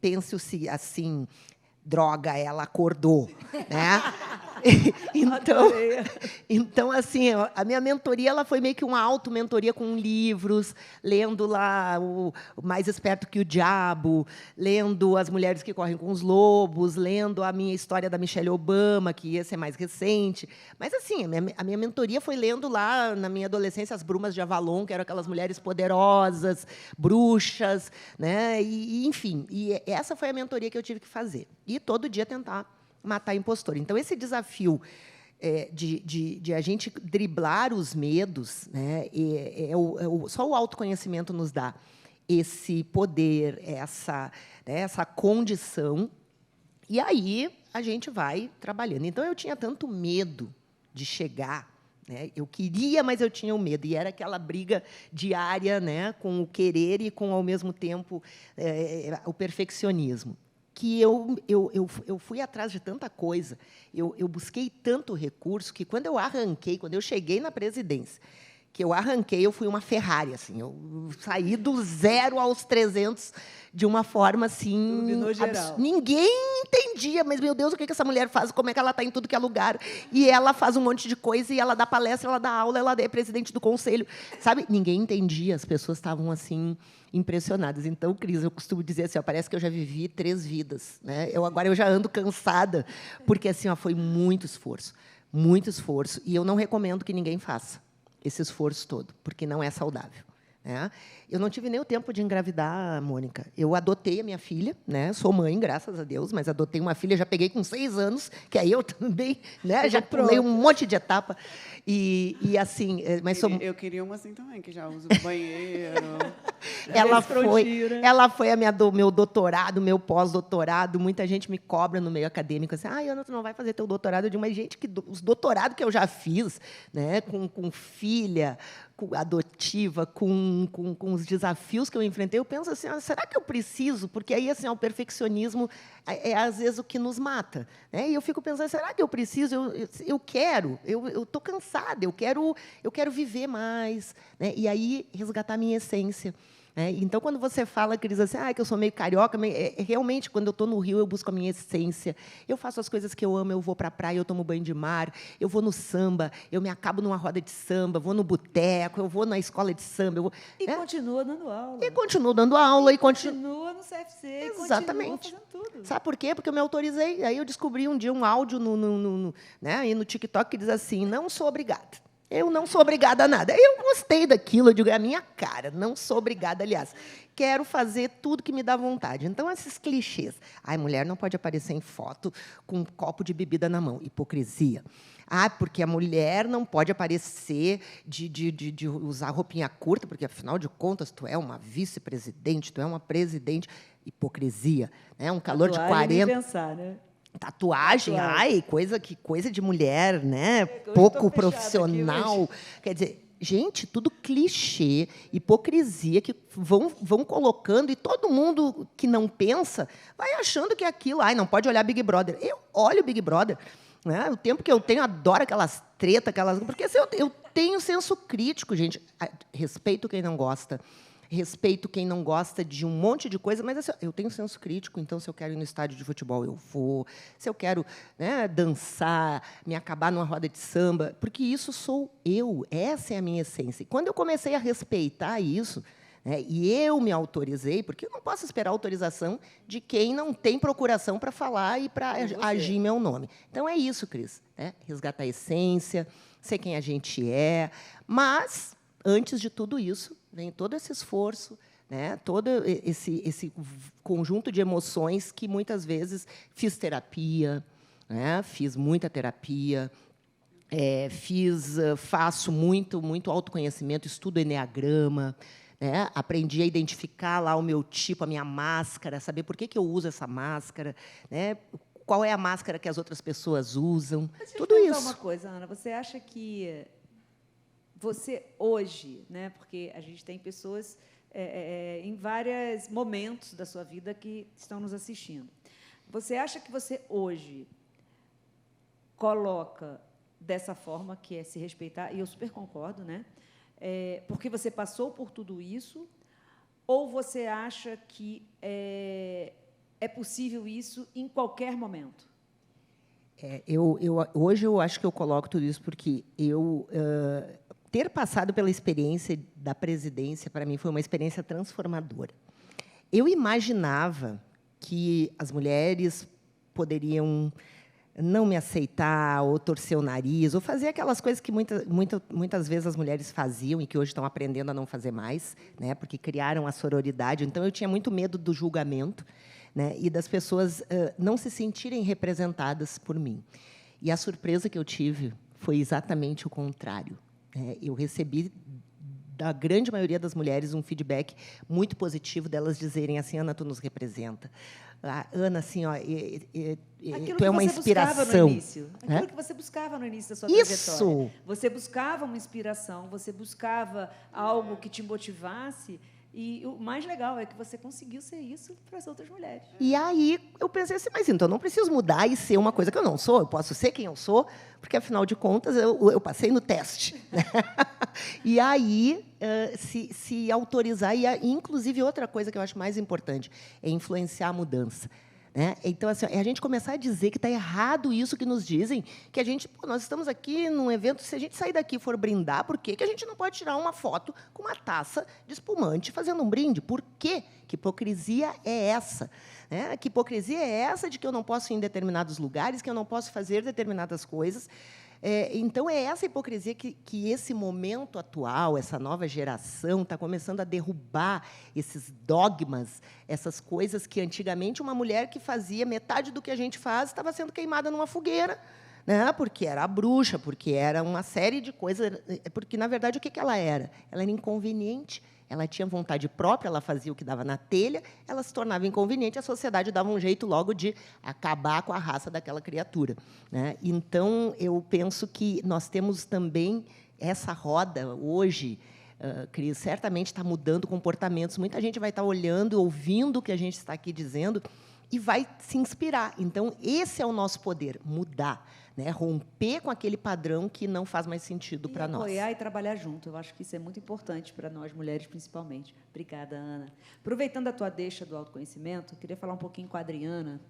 pense assim: droga, ela acordou, né? Então, assim, a minha mentoria ela foi meio que uma auto-mentoria com livros, lendo lá o Mais Esperto que o Diabo, lendo As Mulheres que Correm com os Lobos, lendo a minha história da Michelle Obama, que ia ser mais recente. Mas, assim, a minha mentoria foi lendo lá, na minha adolescência, As Brumas de Avalon, que eram aquelas mulheres poderosas, bruxas, né? Enfim, essa foi a mentoria que eu tive que fazer. E todo dia tentar matar a impostora. Então, esse desafio de a gente driblar os medos, né, só o autoconhecimento nos dá esse poder, essa condição, e aí a gente vai trabalhando. Então, eu tinha tanto medo de chegar, né, eu queria, mas eu tinha o medo, e era aquela briga diária, né, com o querer e com, ao mesmo tempo, o perfeccionismo. Que eu fui atrás de tanta coisa, eu busquei tanto recurso, que quando eu cheguei na presidência, que eu arranquei, eu fui uma Ferrari, assim, eu saí do 0 aos 300 de uma forma assim, ninguém entendia, mas meu Deus, o que essa mulher faz? Como é que ela está em tudo que é lugar? E ela faz um monte de coisa, e ela dá palestra, ela dá aula, ela é presidente do conselho, sabe? Ninguém entendia, as pessoas estavam assim impressionadas. Então, Cris, eu costumo dizer assim, parece que eu já vivi 3 vidas, né? Agora eu já ando cansada, porque assim, foi muito esforço, e eu não recomendo que ninguém faça esse esforço todo, porque não é saudável, né? Eu não tive nem o tempo de engravidar, Mônica. Eu adotei a minha filha, né? Sou mãe, graças a Deus, mas adotei uma filha, já peguei com 6 anos, que aí eu também, né? Já pulei um monte de etapa. E assim, mas eu queria uma assim também, que já usa o banheiro. Ela foi meu doutorado, meu pós-doutorado. Muita gente me cobra no meio acadêmico assim: Ana, tu não vai fazer teu doutorado? Eu digo, mas gente, os doutorados que eu já fiz, né? Com filha adotiva, com os desafios que eu enfrentei, eu penso assim: será que eu preciso? Porque aí assim, o perfeccionismo às vezes o que nos mata, né? E eu fico pensando: será que eu preciso? Eu quero, eu estou cansada, eu quero viver mais, né? E aí resgatar a minha essência. Então, quando você fala, Cris, assim, que eu sou meio carioca, realmente, quando eu estou no Rio, eu busco a minha essência. Eu faço as coisas que eu amo, eu vou para a praia, eu tomo banho de mar, eu vou no samba, eu me acabo numa roda de samba, vou no boteco, eu vou na escola de samba. Continua dando aula. E continuo dando aula. Continua no CFC. Exatamente. Continua fazendo tudo. Sabe por quê? Porque eu me autorizei. Aí eu descobri um dia um áudio no TikTok que diz assim: não sou obrigada. Eu não sou obrigada a nada. Eu gostei daquilo, eu digo, é a minha cara. Não sou obrigada, aliás. Quero fazer tudo que me dá vontade. Então, esses clichês. Mulher não pode aparecer em foto com um copo de bebida na mão. Hipocrisia. Porque a mulher não pode aparecer de usar roupinha curta, porque, afinal de contas, tu é uma vice-presidente, tu é uma presidente. Hipocrisia. Né? Um calor de 40... pensar, né? Tatuagem, coisa de mulher, né? Pouco profissional. Aqui, quer dizer, gente, tudo clichê, hipocrisia que vão colocando, e todo mundo que não pensa vai achando que é aquilo. Não pode olhar Big Brother. Eu olho Big Brother. Né? O tempo que eu tenho, adoro aquelas tretas, porque assim, eu tenho senso crítico, gente. Respeito quem não gosta. Respeito quem não gosta de um monte de coisa, mas assim, eu tenho senso crítico, então, se eu quero ir no estádio de futebol, eu vou. Se eu quero, né, dançar, me acabar numa roda de samba, porque isso sou eu, essa é a minha essência. E quando eu comecei a respeitar isso, né, e eu me autorizei, porque eu não posso esperar autorização de quem não tem procuração para falar e para agir em meu nome. Então, é isso, Cris. Né? Resgatar a essência, ser quem a gente é, mas, antes de tudo isso, vem todo esse esforço, né? Todo esse conjunto de emoções que, muitas vezes, fiz terapia, né? Fiz muita terapia, faço muito autoconhecimento, estudo eneagrama, né? Aprendi a identificar lá o meu tipo, a minha máscara, saber por que eu uso essa máscara, né? Qual é a máscara que as outras pessoas usam, tudo isso. Uma coisa, Ana, você acha que você hoje, né? Porque a gente tem pessoas em vários momentos da sua vida que estão nos assistindo. Você acha que você hoje coloca dessa forma, que é se respeitar, e eu super concordo, né? Porque você passou por tudo isso, ou você acha que é possível isso em qualquer momento? Hoje eu acho que eu coloco tudo isso porque ter passado pela experiência da presidência, para mim, foi uma experiência transformadora. Eu imaginava que as mulheres poderiam não me aceitar, ou torcer o nariz, ou fazer aquelas coisas que muitas vezes as mulheres faziam e que hoje estão aprendendo a não fazer mais, né, porque criaram a sororidade. Então, eu tinha muito medo do julgamento, né, e das pessoas não se sentirem representadas por mim. E a surpresa que eu tive foi exatamente o contrário. Eu recebi, da grande maioria das mulheres, um feedback muito positivo delas dizerem assim: Ana, tu nos representa. Ana, assim, ó, tu é uma inspiração. Aquilo que você buscava no início da sua trajetória. Você buscava uma inspiração, você buscava algo que te motivasse, e o mais legal é que você conseguiu ser isso para as outras mulheres. E aí eu pensei assim, mas então eu não preciso mudar e ser uma coisa que eu não sou, eu posso ser quem eu sou, porque, afinal de contas, eu passei no teste. E aí, se autorizar, e inclusive outra coisa que eu acho mais importante, é influenciar a mudança. Né? Então, assim, é a gente começar a dizer que está errado isso que nos dizem, que a gente, nós estamos aqui num evento, se a gente sair daqui e for brindar, por que a gente não pode tirar uma foto com uma taça de espumante fazendo um brinde? Por quê? Que hipocrisia é essa? Né? Que hipocrisia é essa de que eu não posso ir em determinados lugares, que eu não posso fazer determinadas coisas? Então, é essa hipocrisia que esse momento atual, essa nova geração, está começando a derrubar esses dogmas, essas coisas que, antigamente, uma mulher que fazia metade do que a gente faz estava sendo queimada numa fogueira, né? Porque era a bruxa, porque era uma série de coisas. Porque, na verdade, o que ela era? Ela era inconveniente. Ela tinha vontade própria, ela fazia o que dava na telha, ela se tornava inconveniente, a sociedade dava um jeito logo de acabar com a raça daquela criatura. Né? Então, eu penso que nós temos também essa roda hoje, Cris, certamente está mudando comportamentos. Muita gente vai estar olhando, ouvindo o que a gente está aqui dizendo e vai se inspirar. Então, esse é o nosso poder, mudar. Né, romper com aquele padrão que não faz mais sentido para nós. Apoiar e trabalhar junto. Eu acho que isso é muito importante para nós, mulheres, principalmente. Obrigada, Ana. Aproveitando a tua deixa do autoconhecimento, eu queria falar um pouquinho com a Adriana.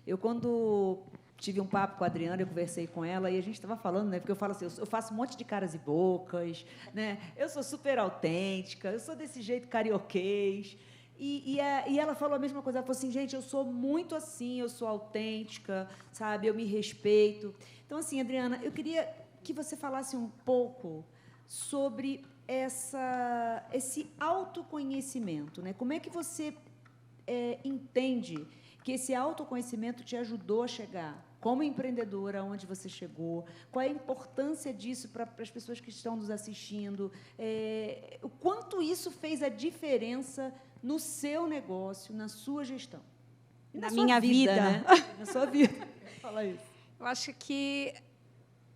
Eu, quando tive um papo com a Adriana, eu conversei com ela, e a gente estava falando, né, porque eu falo assim, eu faço um monte de caras e bocas, né, eu sou super autêntica, eu sou desse jeito carioquês. E ela falou a mesma coisa. Ela falou assim, gente, eu sou muito assim, eu sou autêntica, sabe? Eu me respeito. Então, assim, Adriana, eu queria que você falasse um pouco sobre esse autoconhecimento, né? Como é que você entende que esse autoconhecimento te ajudou a chegar como empreendedora, onde você chegou? Qual é a importância disso para as pessoas que estão nos assistindo? O quanto isso fez a diferença no seu negócio, na sua gestão? E na minha vida, né? Na sua vida. Fala isso. Eu acho que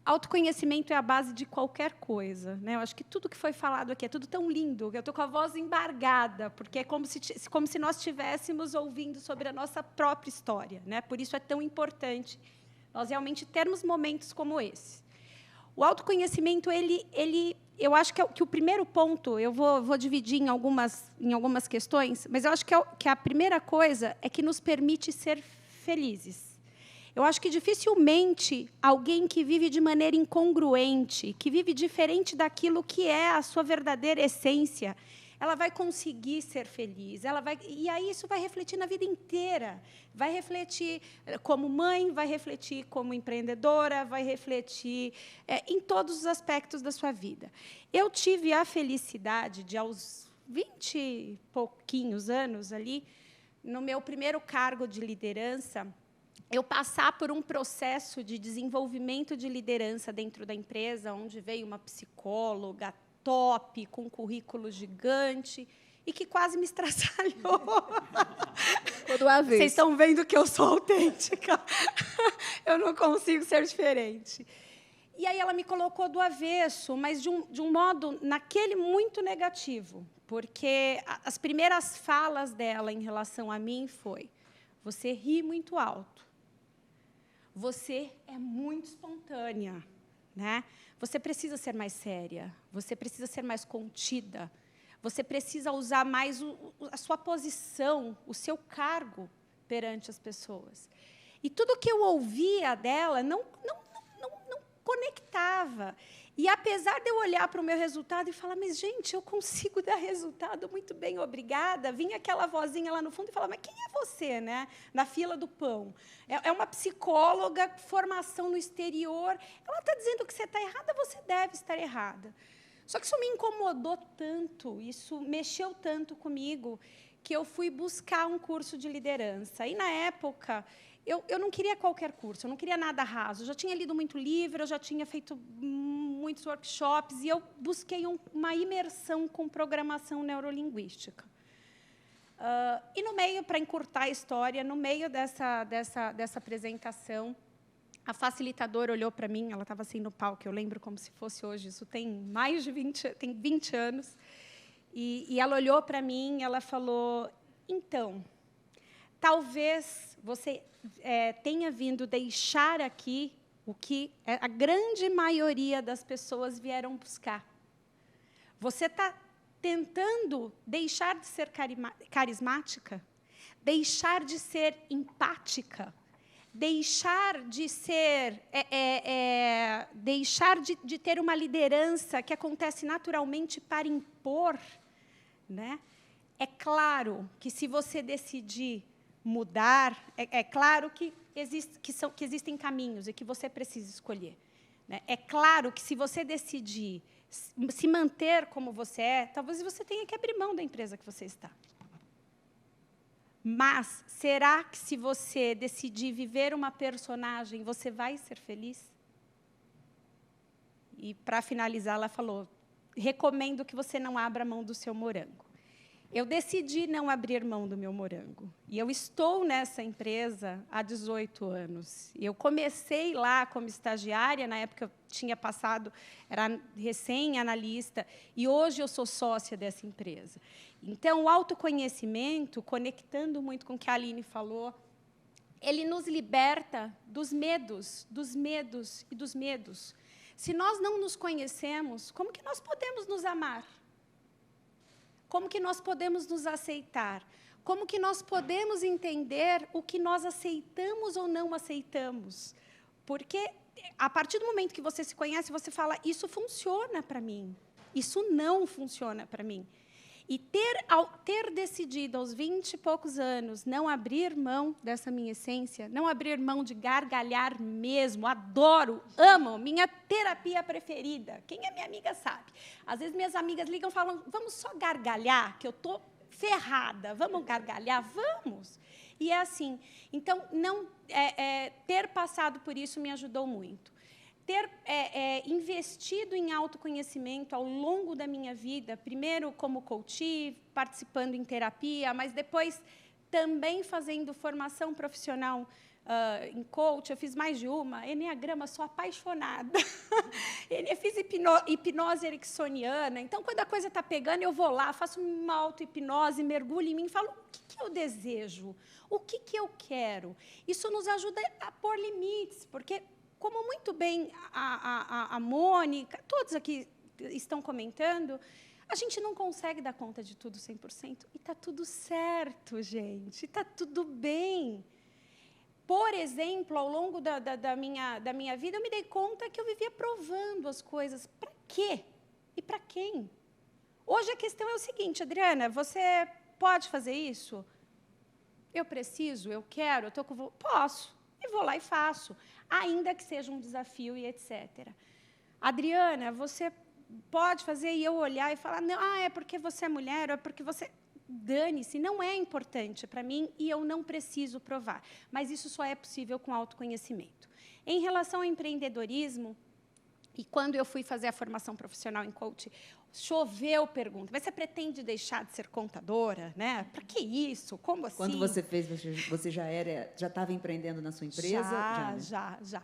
autoconhecimento é a base de qualquer coisa. Né? Eu acho que tudo que foi falado aqui é tudo tão lindo, que eu estou com a voz embargada, porque é como se nós estivéssemos ouvindo sobre a nossa própria história. Né? Por isso é tão importante Nós realmente termos momentos como esse. O autoconhecimento, eu acho que o primeiro ponto, eu vou dividir em algumas questões, mas eu acho que a primeira coisa é que nos permite ser felizes. Eu acho que dificilmente alguém que vive de maneira incongruente, que vive diferente daquilo que é a sua verdadeira essência, ela vai conseguir ser feliz. E aí isso vai refletir na vida inteira. Vai refletir como mãe, vai refletir como empreendedora, vai refletir em todos os aspectos da sua vida. Eu tive a felicidade de, aos 20 e pouquinhos anos ali, no meu primeiro cargo de liderança, eu passar por um processo de desenvolvimento de liderança dentro da empresa, onde veio uma psicóloga top, com um currículo gigante, e que quase me estraçalhou. Todo avesso. Vocês estão vendo que eu sou autêntica. Eu não consigo ser diferente. E aí ela me colocou do avesso, mas de um modo, naquele, muito negativo, porque as primeiras falas dela em relação a mim foi: você ri muito alto. Você é muito espontânea, né? Você precisa ser mais séria, você precisa ser mais contida, você precisa usar mais a sua posição, o seu cargo perante as pessoas. E tudo que eu ouvia dela não conectava. E, apesar de eu olhar para o meu resultado e falar, mas, gente, eu consigo dar resultado, muito bem, obrigada, vinha aquela vozinha lá no fundo e falava, mas quem é você, né? Na fila do pão. É uma psicóloga, formação no exterior. Ela está dizendo que você está errada, você deve estar errada. Só que isso me incomodou tanto, isso mexeu tanto comigo, que eu fui buscar um curso de liderança. E, na época, eu não queria qualquer curso, eu não queria nada raso. Eu já tinha lido muito livro, eu já tinha feito muitos workshops, e eu busquei uma imersão com programação neurolinguística. E, no meio, para encurtar a história, no meio dessa apresentação, a facilitadora olhou para mim, ela estava assim no palco, eu lembro como se fosse hoje, isso tem mais de 20 anos, e ela olhou para mim, ela falou, então, talvez você tenha vindo deixar aqui o que a grande maioria das pessoas vieram buscar. Você está tentando deixar de ser carismática, deixar de ser empática, deixar de ser, deixar de ter uma liderança que acontece naturalmente para impor, né? É claro que, se você decidir mudar, é claro que existem caminhos e que você precisa escolher, né? É claro que, se você decidir se manter como você é, talvez você tenha que abrir mão da empresa que você está. Mas, será que, se você decidir viver uma personagem, você vai ser feliz? E, para finalizar, ela falou, recomendo que você não abra mão do seu morango. Eu decidi não abrir mão do meu morango. E eu estou nessa empresa há 18 anos. Eu comecei lá como estagiária, na época eu tinha passado, era recém-analista, e hoje eu sou sócia dessa empresa. Então, o autoconhecimento, conectando muito com o que a Aline falou, ele nos liberta dos medos e dos medos. Se nós não nos conhecemos, como que nós podemos nos amar? Como que nós podemos nos aceitar? Como que nós podemos entender o que nós aceitamos ou não aceitamos? Porque, a partir do momento que você se conhece, você fala, isso funciona para mim, isso não funciona para mim. E ter decidido, aos 20 e poucos anos, não abrir mão dessa minha essência, não abrir mão de gargalhar mesmo, adoro, amo, minha terapia preferida. Quem é minha amiga sabe. Às vezes, minhas amigas ligam e falam, vamos só gargalhar, que eu estou ferrada, vamos gargalhar? Vamos. E é assim. Então, ter passado por isso me ajudou muito. Ter investido em autoconhecimento ao longo da minha vida, primeiro como coach, participando em terapia, mas depois também fazendo formação profissional em coach, eu fiz mais de uma, Enneagrama, sou apaixonada. Eu fiz hipnose ericksoniana, então, quando a coisa está pegando, eu vou lá, faço uma auto-hipnose, mergulho em mim e falo, o que eu desejo? O que eu quero? Isso nos ajuda a pôr limites, porque, como muito bem a Mônica, todos aqui estão comentando, a gente não consegue dar conta de tudo 100%, e está tudo certo, gente, está tudo bem. Por exemplo, ao longo da minha vida, eu me dei conta que eu vivia provando as coisas. Para quê? E para quem? Hoje a questão é o seguinte, Adriana, você pode fazer isso? Eu preciso, eu quero, eu estou com... Posso. E vou lá e faço. Ainda que seja um desafio e etc. Adriana, você pode fazer, e eu olhar e falar, não, é porque você é mulher, ou é porque você... Dane-se, não é importante para mim e eu não preciso provar. Mas isso só é possível com autoconhecimento. Em relação ao empreendedorismo, e quando eu fui fazer a formação profissional em coach, choveu pergunta. Mas você pretende deixar de ser contadora? Né? Para que isso? Como assim? Quando você fez, você já estava empreendendo na sua empresa? Já.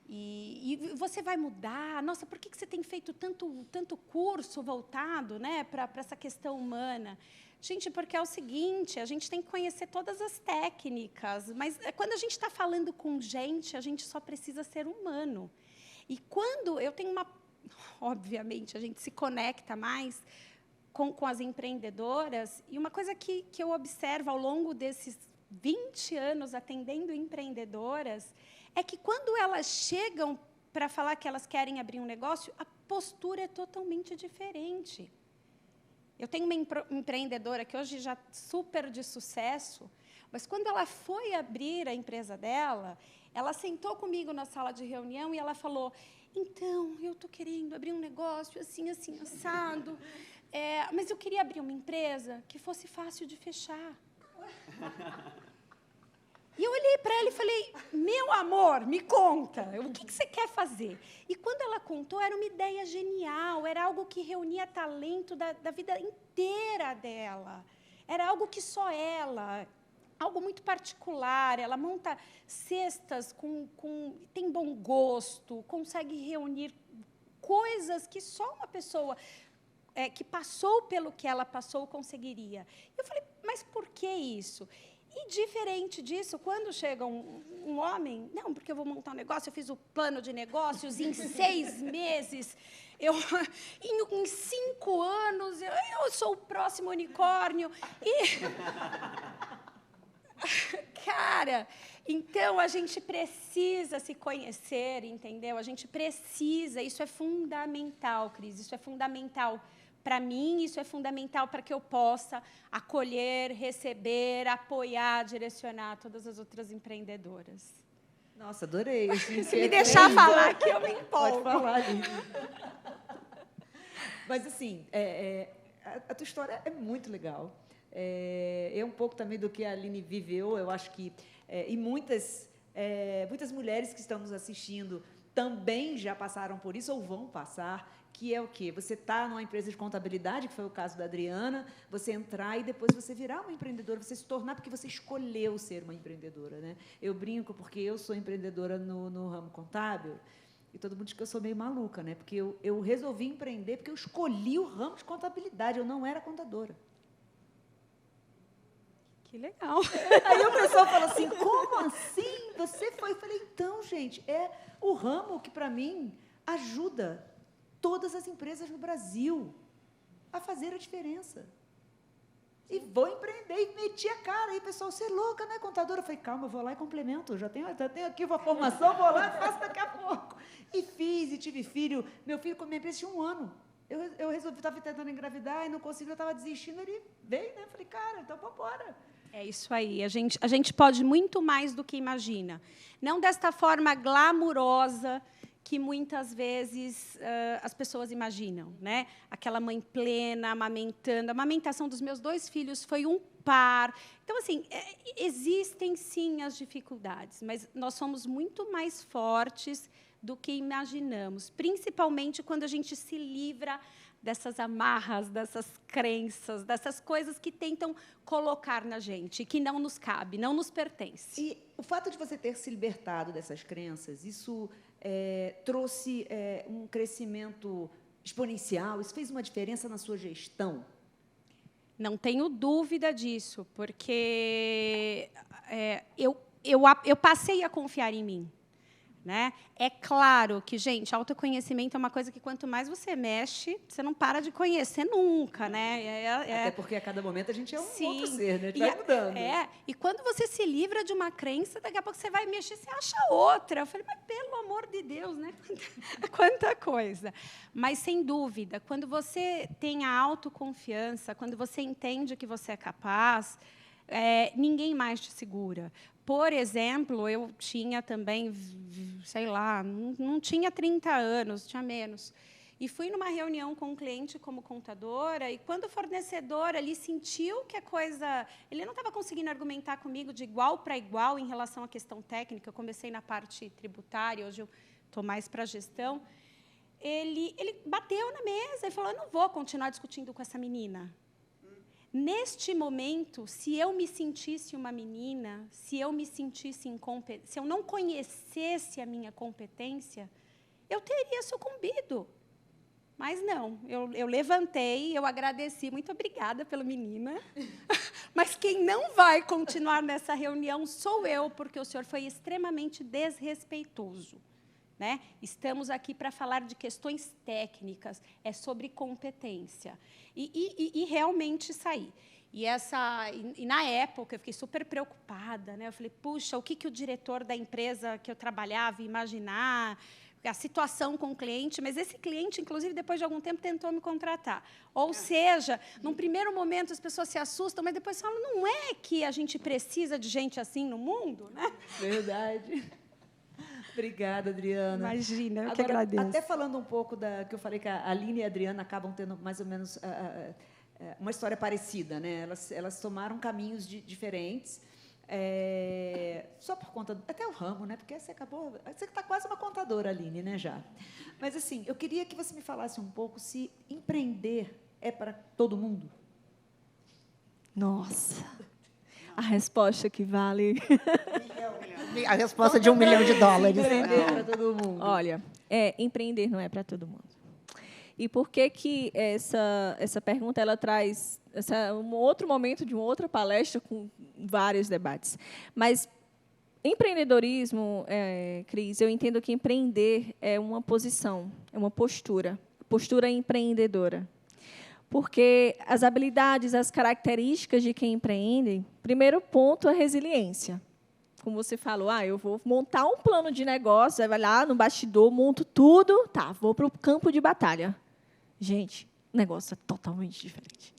E você vai mudar? Nossa, por que você tem feito tanto curso voltado, né, para essa questão humana? Gente, porque é o seguinte, a gente tem que conhecer todas as técnicas, mas quando a gente está falando com gente, a gente só precisa ser humano. E quando eu tenho obviamente, a gente se conecta mais com as empreendedoras, e uma coisa que eu observo ao longo desses 20 anos atendendo empreendedoras, é que quando elas chegam para falar que elas querem abrir um negócio, a postura é totalmente diferente. Eu tenho uma empreendedora que hoje já super de sucesso, mas quando ela foi abrir a empresa dela, ela sentou comigo na sala de reunião e ela falou, então, eu estou querendo abrir um negócio assim, assado, mas eu queria abrir uma empresa que fosse fácil de fechar. E eu olhei para ela e falei, meu amor, me conta, o que você quer fazer? E quando ela contou, era uma ideia genial, era algo que reunia talento da vida inteira dela. Era algo que só ela, algo muito particular, ela monta cestas, tem bom gosto, consegue reunir coisas que só uma pessoa que passou pelo que ela passou conseguiria. Eu falei, mas por que isso? E, diferente disso, quando chega um homem, não, porque eu vou montar um negócio, eu fiz o plano de negócios, em 6 meses, em 5 anos, eu sou o próximo unicórnio. E, cara, então, a gente precisa se conhecer, entendeu? A gente precisa, isso é fundamental, Cris, isso é fundamental. Para mim, isso é fundamental para que eu possa acolher, receber, apoiar, direcionar todas as outras empreendedoras. Nossa, adorei. Se me deixar falar aqui, eu me empolgo. Pode falar, Aline. Mas, assim, a tua história é muito legal. É um pouco também do que a Aline viveu, eu acho que... e muitas mulheres que estão nos assistindo também já passaram por isso ou vão passar, que é o quê? Você está numa empresa de contabilidade, que foi o caso da Adriana, você entrar e depois você virar uma empreendedora, você se tornar porque você escolheu ser uma empreendedora, né? Eu brinco porque eu sou empreendedora no ramo contábil e todo mundo diz que eu sou meio maluca, né? Porque eu resolvi empreender porque eu escolhi o ramo de contabilidade, eu não era contadora. Que legal. Aí o pessoal fala assim, como assim? Você foi? Eu falei, então, gente, é o ramo que, para mim, ajuda todas as empresas no Brasil a fazer a diferença. E vou empreender, e meti a cara. Aí, pessoal, você é louca, né, contadora? Eu falei, calma, eu vou lá e complemento. Já tenho aqui uma formação, vou lá e faço daqui a pouco. E fiz, e tive filho. Meu filho, com a minha empresa, tinha 1 ano. Eu resolvi, estava tentando engravidar e não consegui, eu estava desistindo. Ele veio, né? Eu falei, cara, então vamos embora. É isso aí. A gente pode muito mais do que imagina. Não desta forma glamurosa que muitas vezes as pessoas imaginam, né? Aquela mãe plena, amamentando. A amamentação dos meus 2 filhos foi um par. Então, assim, existem, sim, as dificuldades, mas nós somos muito mais fortes do que imaginamos, principalmente quando a gente se livra dessas amarras, dessas crenças, dessas coisas que tentam colocar na gente, que não nos cabe, não nos pertence. E o fato de você ter se libertado dessas crenças, isso trouxe um crescimento exponencial? Isso fez uma diferença na sua gestão? Não tenho dúvida disso, porque eu passei a confiar em mim. Né? É claro que, gente, autoconhecimento é uma coisa que, quanto mais você mexe, você não para de conhecer nunca. Né? Até porque, a cada momento, a gente é um Sim. outro ser, né? A gente vai mudando. E quando você se livra de uma crença, daqui a pouco você vai mexer, você acha outra. Eu falei, mas pelo amor de Deus, né? Quanta coisa. Mas, sem dúvida, quando você tem a autoconfiança, quando você entende que você é capaz, ninguém mais te segura. Por exemplo, eu tinha também, sei lá, não tinha 30 anos, tinha menos. E fui numa reunião com um cliente como contadora, e quando o fornecedor ali sentiu que a coisa... Ele não estava conseguindo argumentar comigo de igual para igual em relação à questão técnica. Eu comecei na parte tributária, hoje eu estou mais para a gestão. Ele bateu na mesa e falou, eu não vou continuar discutindo com essa menina. Neste momento, se eu me sentisse uma menina, se eu me sentisse incompetente, se eu não conhecesse a minha competência, eu teria sucumbido. Mas não, eu levantei, eu agradeci, muito obrigada pela menina, mas quem não vai continuar nessa reunião sou eu, porque o senhor foi extremamente desrespeitoso. Né? Estamos aqui para falar de questões técnicas, é sobre competência. E realmente saí. E na época, eu fiquei super preocupada. Né? Eu falei, puxa, o que o diretor da empresa que eu trabalhava ia imaginar, a situação com o cliente, mas esse cliente, inclusive, depois de algum tempo, tentou me contratar. Ou seja, num primeiro momento, as pessoas se assustam, mas depois falam, não é que a gente precisa de gente assim no mundo? Né? Verdade. Obrigada, Adriana. Imagina, eu Agora, que agradeço. Até falando um pouco que eu falei que a Aline e a Adriana acabam tendo mais ou menos uma história parecida, né? Elas tomaram caminhos diferentes, só por conta até o ramo, né? Porque você está quase uma contadora, Aline, né? Já. Mas assim, eu queria que você me falasse um pouco se empreender é para todo mundo. Nossa, a resposta que vale. A resposta de $1 milhão. Empreender para todo mundo. Olha, empreender não é para todo mundo. E por que essa pergunta ela traz um outro momento de uma outra palestra com vários debates? Mas empreendedorismo, Cris, eu entendo que empreender é uma posição, é uma postura empreendedora. Porque as habilidades, as características de quem empreende, primeiro ponto é resiliência. Como você falou, eu vou montar um plano de negócio, aí vai lá no bastidor, monto tudo, vou para o campo de batalha. Gente, o negócio é totalmente diferente.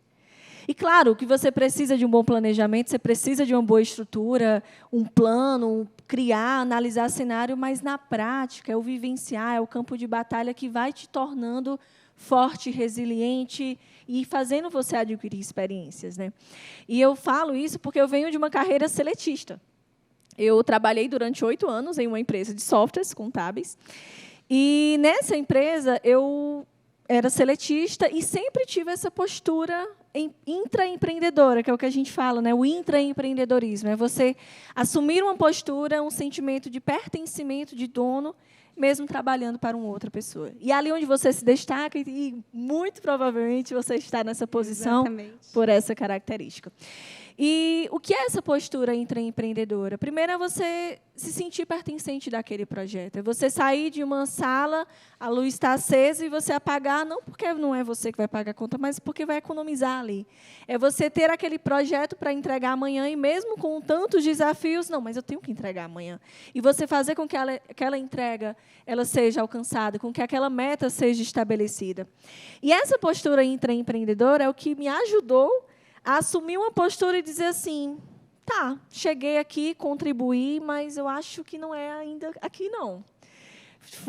E, claro, que você precisa de um bom planejamento, você precisa de uma boa estrutura, um plano, criar, analisar cenário, mas, na prática, é o vivenciar, é o campo de batalha que vai te tornando forte, resiliente e fazendo você adquirir experiências. Né? E eu falo isso porque eu venho de uma carreira seletista. Eu trabalhei durante 8 anos em uma empresa de softwares contábeis. E, nessa empresa, eu era seletista e sempre tive essa postura intraempreendedora, que é o que a gente fala, né? O intraempreendedorismo. É você assumir uma postura, um sentimento de pertencimento, de dono, mesmo trabalhando para uma outra pessoa. E ali onde você se destaca, e muito provavelmente você está nessa posição. Exatamente. Por essa característica. E o que é essa postura intraempreendedora? Primeiro é você se sentir pertencente daquele projeto. É você sair de uma sala, a luz está acesa, e você apagar, não porque não é você que vai pagar a conta, mas porque vai economizar ali. É você ter aquele projeto para entregar amanhã, e mesmo com tantos desafios, não, mas eu tenho que entregar amanhã. E você fazer com que aquela entrega ela seja alcançada, com que aquela meta seja estabelecida. E essa postura intraempreendedora é o que me ajudou a assumir uma postura e dizer assim, cheguei aqui, contribuí, mas eu acho que não é ainda aqui, não.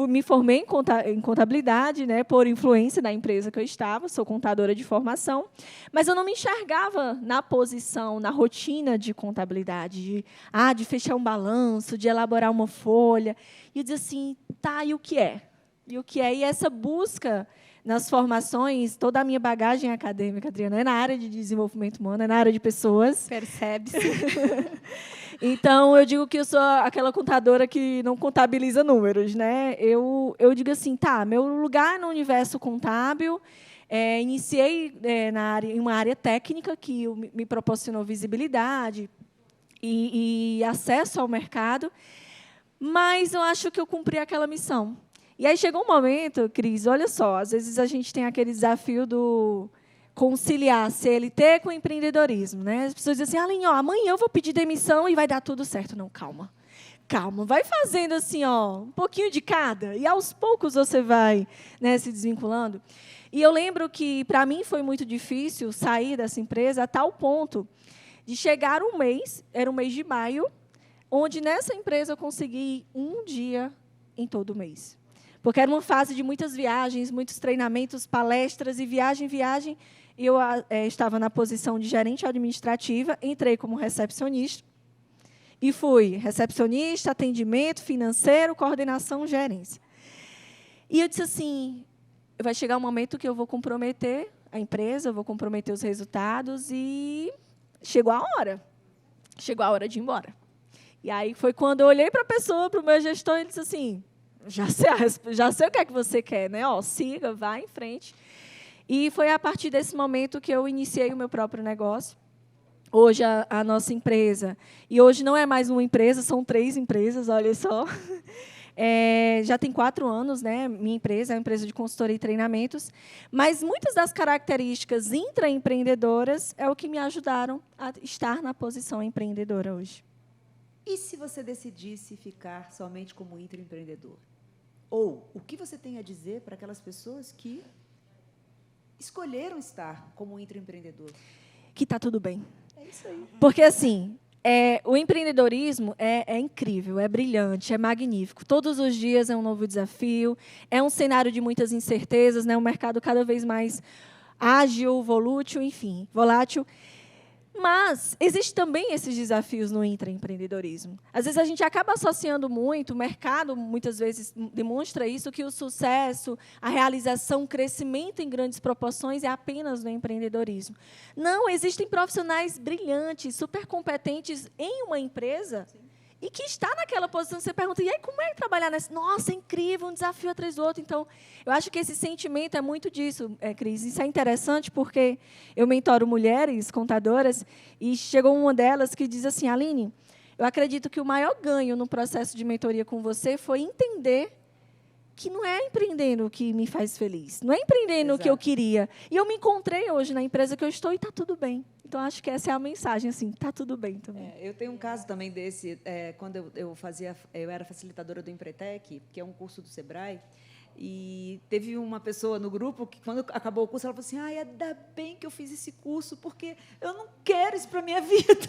Me formei em contabilidade, né, por influência da empresa que eu estava, sou contadora de formação, mas eu não me enxergava na posição, na rotina de contabilidade, de fechar um balanço, de elaborar uma folha. E eu dizia assim, e o que é? E essa busca nas formações, toda a minha bagagem acadêmica, Adriana, é na área de desenvolvimento humano, é na área de pessoas. Percebe-se. Então, eu digo que eu sou aquela contadora que não contabiliza números, né? Eu digo assim, tá, meu lugar no universo contábil, iniciei em uma área técnica que me proporcionou visibilidade e acesso ao mercado, mas eu acho que eu cumpri aquela missão. E aí chegou um momento, Cris, olha só, às vezes a gente tem aquele desafio do conciliar CLT com empreendedorismo, né? As pessoas dizem assim, Aline, amanhã eu vou pedir demissão e vai dar tudo certo. Não, calma. Calma, vai fazendo assim, um pouquinho de cada, e aos poucos você vai, né, se desvinculando. E eu lembro que, para mim, foi muito difícil sair dessa empresa a tal ponto de chegar um mês, era o mês de maio, onde nessa empresa eu consegui um dia em todo o mês. Porque era uma fase de muitas viagens, muitos treinamentos, palestras, e viagem. E eu estava na posição de gerente administrativa, entrei como recepcionista, e fui recepcionista, atendimento, financeiro, coordenação, gerência. E eu disse assim, vai chegar um momento que eu vou comprometer a empresa, eu vou comprometer os resultados, e chegou a hora de ir embora. E aí foi quando eu olhei para a pessoa, para o meu gestor, e ele disse assim, já sei o que é que você quer, né? Siga, vá em frente. E foi a partir desse momento que eu iniciei o meu próprio negócio. Hoje, a nossa empresa, e hoje não é mais uma empresa, são 3 empresas, olha só. Já tem 4 anos, né? Minha empresa é uma empresa de consultoria e treinamentos, mas muitas das características intraempreendedoras é o que me ajudaram a estar na posição empreendedora hoje. E se você decidisse ficar somente como intraempreendedor? Ou o que você tem a dizer para aquelas pessoas que escolheram estar como intraempreendedor? Que está tudo bem. É isso aí. Porque, assim, o empreendedorismo é incrível, é brilhante, é magnífico. Todos os dias é um novo desafio, é um cenário de muitas incertezas, né? Um mercado cada vez mais ágil, volátil. Mas existem também esses desafios no intraempreendedorismo. Às vezes, a gente acaba associando muito, o mercado, muitas vezes, demonstra isso, que o sucesso, a realização, o crescimento em grandes proporções é apenas no empreendedorismo. Não, existem profissionais brilhantes, super competentes em uma empresa, e que está naquela posição, você pergunta, e aí, como é trabalhar nessa? Nossa, é incrível, um desafio atrás do outro. Então, eu acho que esse sentimento é muito disso, Cris. Isso é interessante, porque eu mentoro mulheres contadoras, e chegou uma delas que diz assim, Aline, eu acredito que o maior ganho no processo de mentoria com você foi entender que não é empreendendo o que me faz feliz, não é empreendendo o que eu queria. E eu me encontrei hoje na empresa que eu estou e está tudo bem. Então, acho que essa é a mensagem, assim, está tudo bem também. Eu tenho um caso também desse, quando eu era facilitadora do Empretec, que é um curso do Sebrae, e teve uma pessoa no grupo que, quando acabou o curso, ela falou assim, ainda bem que eu fiz esse curso, porque eu não quero isso para a minha vida,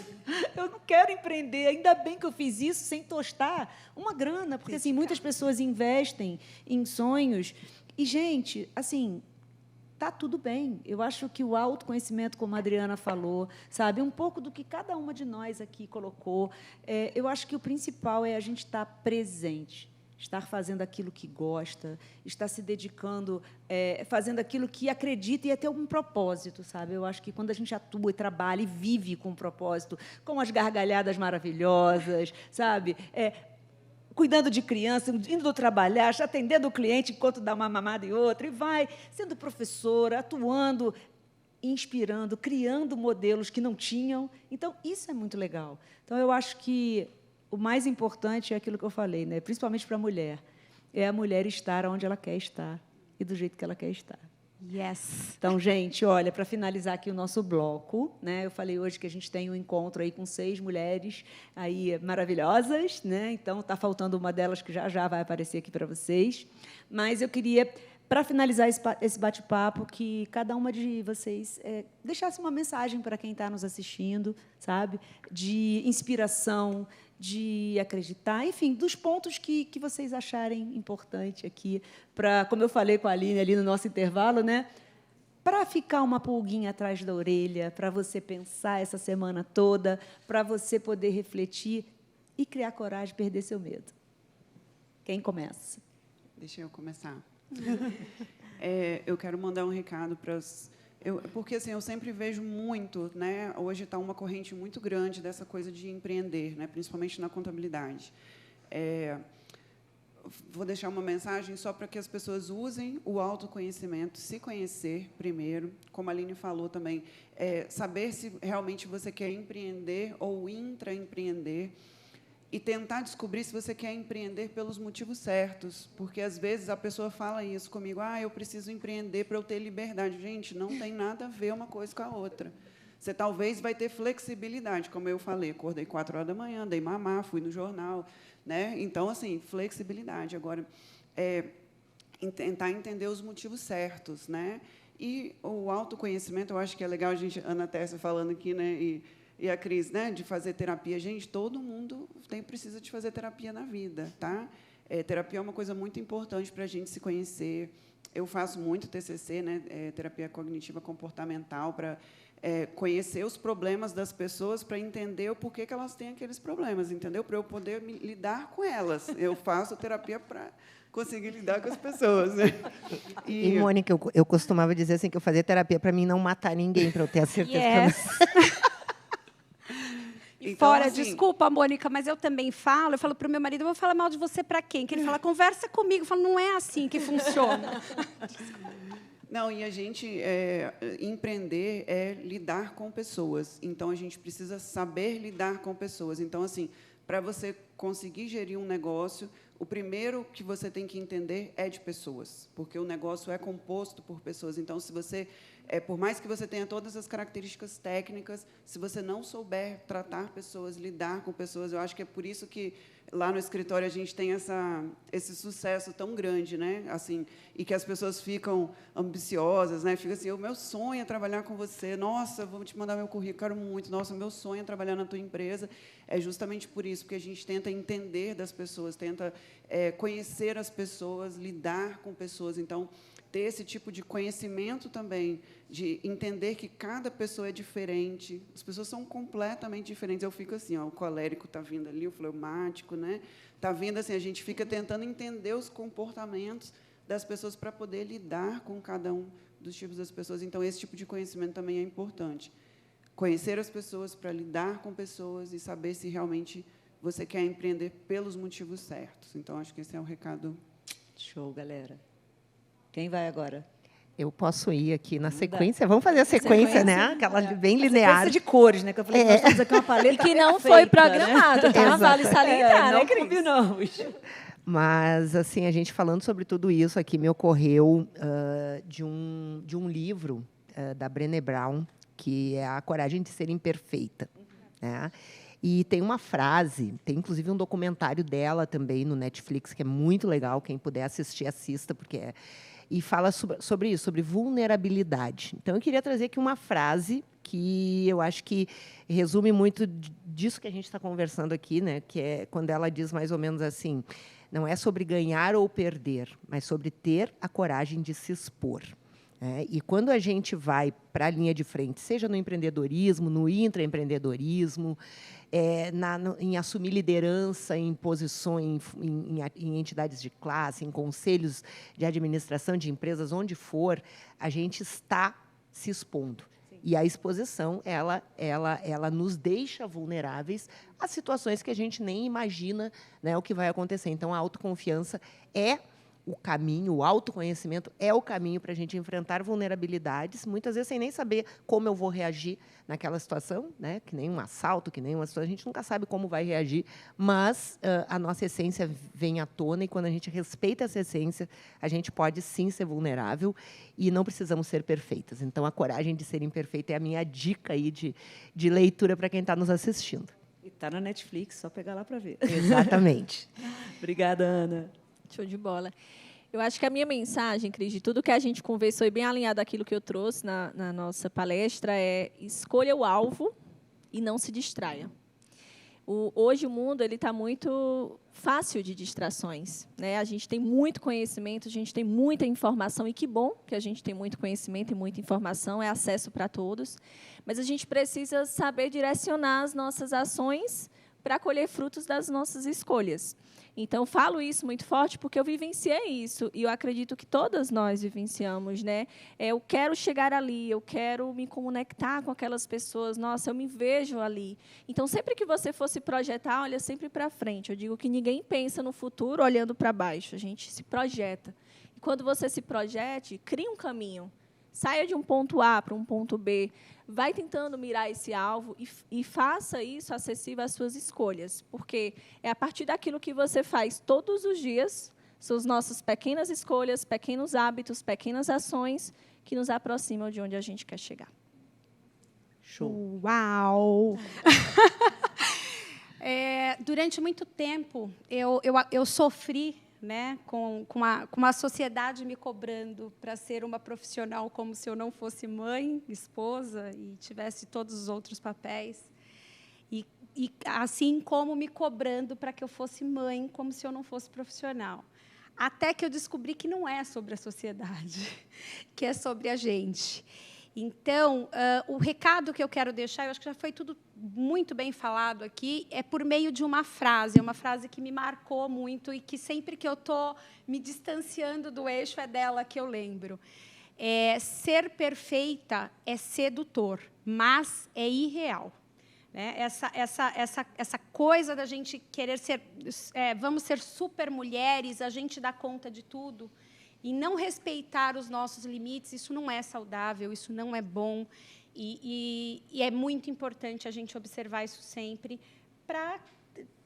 eu não quero empreender, ainda bem que eu fiz isso sem tostar uma grana, porque assim, muitas pessoas investem em sonhos, e, gente, assim, está tudo bem. Eu acho que o autoconhecimento, como a Adriana falou, sabe, um pouco do que cada uma de nós aqui colocou, eu acho que o principal é a gente estar presente, estar fazendo aquilo que gosta, estar se dedicando, fazendo aquilo que acredita e é ter algum propósito, sabe? Eu acho que quando a gente atua e trabalha e vive com um propósito, com as gargalhadas maravilhosas, sabe? Cuidando de criança, indo trabalhar, atendendo o cliente enquanto dá uma mamada e outra, e vai sendo professora, atuando, inspirando, criando modelos que não tinham. Então, isso é muito legal. Então, eu acho que o mais importante é aquilo que eu falei, né? Principalmente para a mulher, é a mulher estar onde ela quer estar e do jeito que ela quer estar. Yes. Então, gente, olha, para finalizar aqui o nosso bloco, né? Eu falei hoje que a gente tem um encontro aí com 6 mulheres aí maravilhosas, né? Então, está faltando uma delas que já vai aparecer aqui para vocês. Mas eu queria, para finalizar esse bate-papo, que cada uma de vocês deixasse uma mensagem para quem está nos assistindo, sabe? De inspiração, de acreditar, enfim, dos pontos que vocês acharem importante aqui, para, como eu falei com a Aline ali no nosso intervalo, né, para ficar uma pulguinha atrás da orelha, para você pensar essa semana toda, para você poder refletir e criar coragem, perder seu medo. Quem começa? Deixa eu começar. Eu quero mandar um recado para porque assim, eu sempre vejo muito, né? Hoje está uma corrente muito grande dessa coisa de empreender, né? Principalmente na contabilidade. Vou deixar uma mensagem só para que as pessoas usem o autoconhecimento, se conhecer primeiro, como a Aline falou também, saber se realmente você quer empreender ou intraempreender, e tentar descobrir se você quer empreender pelos motivos certos, porque, às vezes, a pessoa fala isso comigo, eu preciso empreender para eu ter liberdade. Gente, não tem nada a ver uma coisa com a outra. Você talvez vai ter flexibilidade, como eu falei, acordei 4 horas da manhã, dei mamar, fui no jornal, né? Então, assim, flexibilidade. Agora, tentar entender os motivos certos, né? E o autoconhecimento, eu acho que é legal a gente, Ana Tércia falando aqui, né? E a Cris, né, de fazer terapia. Gente, todo mundo precisa de fazer terapia na vida, tá? Terapia é uma coisa muito importante para a gente se conhecer. Eu faço muito TCC, né, terapia cognitiva comportamental, para conhecer os problemas das pessoas, para entender o porquê que elas têm aqueles problemas, entendeu? Para eu poder lidar com elas. Eu faço terapia para conseguir lidar com as pessoas, né? E Mônica, eu costumava dizer assim que eu fazia terapia para mim não matar ninguém, para eu ter a certeza que Então, Fora, assim, desculpa, Mônica, mas eu também falo, eu falo para o meu marido, eu vou falar mal de você para quem? Que ele fala, conversa comigo. Eu falo, não é assim que funciona. Não, e a gente empreender é lidar com pessoas. Então, a gente precisa saber lidar com pessoas. Então, assim, para você conseguir gerir um negócio, o primeiro que você tem que entender é de pessoas, porque o negócio é composto por pessoas. Então, se você, por mais que você tenha todas as características técnicas, se você não souber tratar pessoas, lidar com pessoas, eu acho que é por isso que lá no escritório a gente tem esse sucesso tão grande, né? Assim, e que as pessoas ficam ambiciosas, né? Fica assim, o meu sonho é trabalhar com você. Nossa, vou te mandar meu currículo, quero muito. Nossa, o meu sonho é trabalhar na tua empresa. É justamente por isso, porque a gente tenta entender das pessoas, tenta conhecer as pessoas, lidar com pessoas. Então, ter esse tipo de conhecimento também, de entender que cada pessoa é diferente, as pessoas são completamente diferentes. Eu fico assim, o colérico está vindo ali, o fleumático, né? Está vindo assim, a gente fica tentando entender os comportamentos das pessoas para poder lidar com cada um dos tipos das pessoas. Então, esse tipo de conhecimento também é importante. Conhecer as pessoas para lidar com pessoas e saber se realmente você quer empreender pelos motivos certos. Então, acho que esse é o recado. Show, galera. Quem vai agora? eu posso ir aqui na sequência. Vamos fazer a sequência, né? Aquela bem linear. Sequência de cores, né? Que eu falei que nós temos aqui uma paleta E que não perfeita, foi programado, tá? Exato. Vale salientar, não né, Cris? combinamos. Mas, assim, a gente falando sobre tudo isso aqui, me ocorreu de um livro da Brené Brown, que é A Coragem de Ser Imperfeita. Né? E tem uma frase, tem inclusive um documentário dela também no Netflix, que é muito legal, quem puder assistir, assista, porque e fala sobre isso, sobre vulnerabilidade. Então, eu queria trazer aqui uma frase que eu acho que resume muito disso que a gente está conversando aqui, né? Que é quando ela diz mais ou menos assim, não é sobre ganhar ou perder, mas sobre ter a coragem de se expor. E quando a gente vai para a linha de frente, seja no empreendedorismo, no intraempreendedorismo, em assumir liderança em posições, em entidades de classe, em conselhos de administração de empresas, onde for, a gente está se expondo. Sim. E a exposição, ela nos deixa vulneráveis a situações que a gente nem imagina, né, o que vai acontecer. Então, a autoconfiança é o caminho, o autoconhecimento é o caminho para a gente enfrentar vulnerabilidades, muitas vezes sem nem saber como eu vou reagir naquela situação, né? Que nem um assalto, que nem uma situação, a gente nunca sabe como vai reagir, mas a nossa essência vem à tona e quando a gente respeita essa essência, a gente pode sim ser vulnerável e não precisamos ser perfeitas. Então, a coragem de ser imperfeita é a minha dica aí de leitura para quem está nos assistindo. E está na Netflix, só pegar lá para ver. Exatamente. Obrigada, Ana. Show de bola. Eu acho que a minha mensagem, Cris, de tudo que a gente conversou e bem alinhado àquilo que eu trouxe na nossa palestra é escolha o alvo e não se distraia. Hoje o mundo está muito fácil de distrações. Né? A gente tem muito conhecimento, a gente tem muita informação, e que bom que a gente tem muito conhecimento e muita informação, é acesso para todos, mas a gente precisa saber direcionar as nossas ações para colher frutos das nossas escolhas. Então, falo isso muito forte porque eu vivenciei isso, e eu acredito que todas nós vivenciamos, né? Eu quero chegar ali, eu quero me conectar com aquelas pessoas, nossa, eu me vejo ali. Então, sempre que você for se projetar, olha sempre para frente. Eu digo que ninguém pensa no futuro olhando para baixo, a gente se projeta. E quando você se projete, crie um caminho. Saia de um ponto A para um ponto B, vai tentando mirar esse alvo e faça isso acessível às suas escolhas, porque é a partir daquilo que você faz todos os dias, são as nossas pequenas escolhas, pequenos hábitos, pequenas ações que nos aproximam de onde a gente quer chegar. Show. Uau! Durante muito tempo, eu sofri, né, com a sociedade me cobrando para ser uma profissional como se eu não fosse mãe, esposa e tivesse todos os outros papéis. E assim como me cobrando para que eu fosse mãe como se eu não fosse profissional. Até que eu descobri que não é sobre a sociedade, que é sobre a gente. Então, o recado que eu quero deixar, eu acho que já foi tudo muito bem falado aqui, é por meio de uma frase que me marcou muito e que sempre que eu estou me distanciando do eixo, é dela que eu lembro. Ser perfeita é sedutor, mas é irreal. Né? Essa coisa da gente querer ser, vamos ser super mulheres, a gente dá conta de tudo, e não respeitar os nossos limites, isso não é saudável, isso não é bom, e é muito importante a gente observar isso sempre para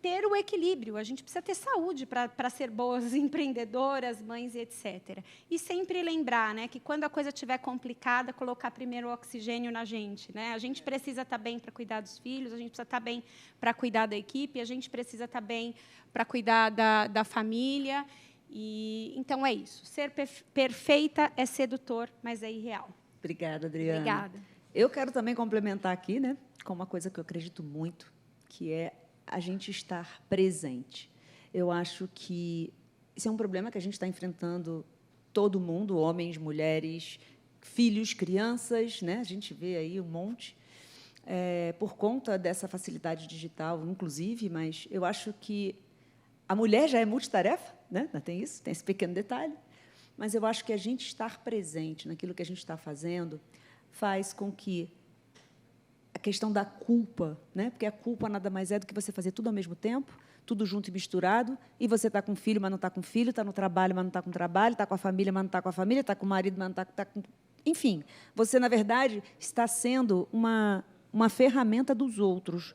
ter o equilíbrio. A gente precisa ter saúde para ser boas empreendedoras, mães, etc. E sempre lembrar, né, que quando a coisa estiver complicada, colocar primeiro o oxigênio na gente. Né? A gente precisa estar bem para cuidar dos filhos, a gente precisa estar bem para cuidar da equipe, a gente precisa estar bem para cuidar da família. Então, é isso. Ser perfeita é sedutor, mas é irreal. Obrigada, Adriana. Obrigada. Eu quero também complementar aqui, né, com uma coisa que eu acredito muito, que é a gente estar presente. Eu acho que esse é um problema que a gente está enfrentando todo mundo, homens, mulheres, filhos, crianças, né? A gente vê aí um monte, por conta dessa facilidade digital, inclusive, mas eu acho que a mulher já é multitarefa, né? Tem isso, tem esse pequeno detalhe, mas eu acho que a gente estar presente naquilo que a gente está fazendo faz com que a questão da culpa, né? Porque a culpa nada mais é do que você fazer tudo ao mesmo tempo, tudo junto e misturado, e você está com filho, mas não está com filho, está no trabalho, mas não está com trabalho, está com a família, mas não está com a família, está com o marido, mas não está com... Enfim, você, na verdade, está sendo uma ferramenta dos outros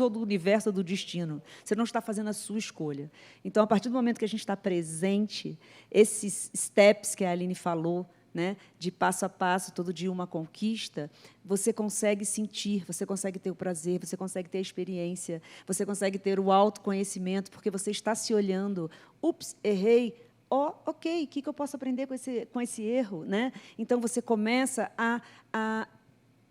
ou do universo ou do destino. Você não está fazendo a sua escolha. Então, a partir do momento que a gente está presente, esses steps que a Aline falou, né, de passo a passo, todo dia uma conquista, você consegue sentir, você consegue ter o prazer, você consegue ter a experiência, você consegue ter o autoconhecimento, porque você está se olhando. Ups, errei. Ok, o que eu posso aprender com esse erro? Né? Então, você começa a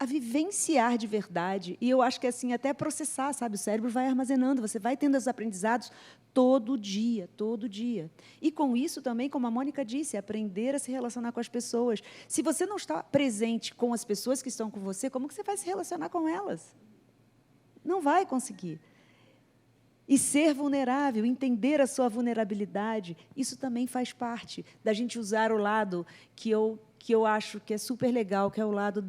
vivenciar de verdade. E eu acho que assim, até processar, sabe? O cérebro vai armazenando, você vai tendo os aprendizados todo dia, todo dia. E com isso também, como a Mônica disse, aprender a se relacionar com as pessoas. Se você não está presente com as pessoas que estão com você, como que você vai se relacionar com elas? Não vai conseguir. E ser vulnerável, entender a sua vulnerabilidade, isso também faz parte da gente usar o lado que eu acho que é super legal, que é o lado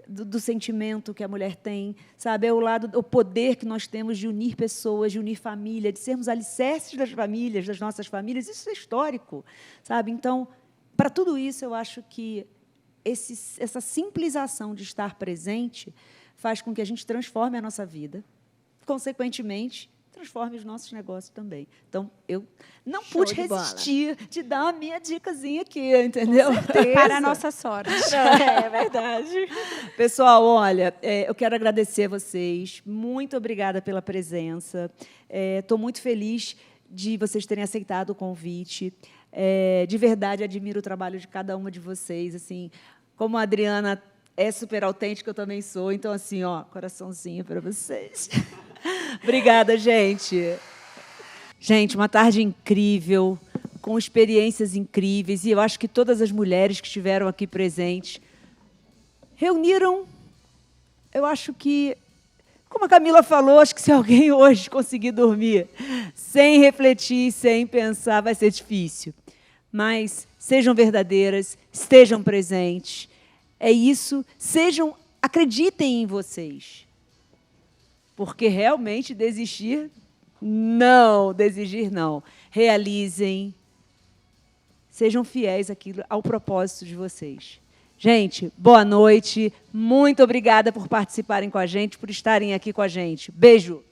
do sentimento que a mulher tem, sabe? É o poder que nós temos de unir pessoas, de unir família, de sermos alicerces das famílias, das nossas famílias. Isso é histórico, sabe? Então, para tudo isso, eu acho que essa simples ação de estar presente faz com que a gente transforme a nossa vida, consequentemente, transforme os nossos negócios também. Então, eu não pude resistir de dar a minha dicasinha aqui, entendeu? Para a nossa sorte. É verdade. Pessoal, olha, eu quero agradecer a vocês. Muito obrigada pela presença. Estou muito feliz de vocês terem aceitado o convite. De verdade, admiro o trabalho de cada uma de vocês. Assim, como a Adriana é super autêntica, eu também sou. Então, assim, ó, coraçãozinho para vocês. Obrigada, gente. Gente, uma tarde incrível, com experiências incríveis. E eu acho que todas as mulheres que estiveram aqui presentes reuniram, eu acho que, Como a Camila falou, acho que se alguém hoje conseguir dormir sem refletir, sem pensar, vai ser difícil. Mas sejam verdadeiras, estejam presentes. É isso, acreditem em vocês. Porque realmente desistir não. Realizem. Sejam fiéis ao propósito de vocês. Gente, boa noite. Muito obrigada por participarem com a gente, por estarem aqui com a gente. Beijo.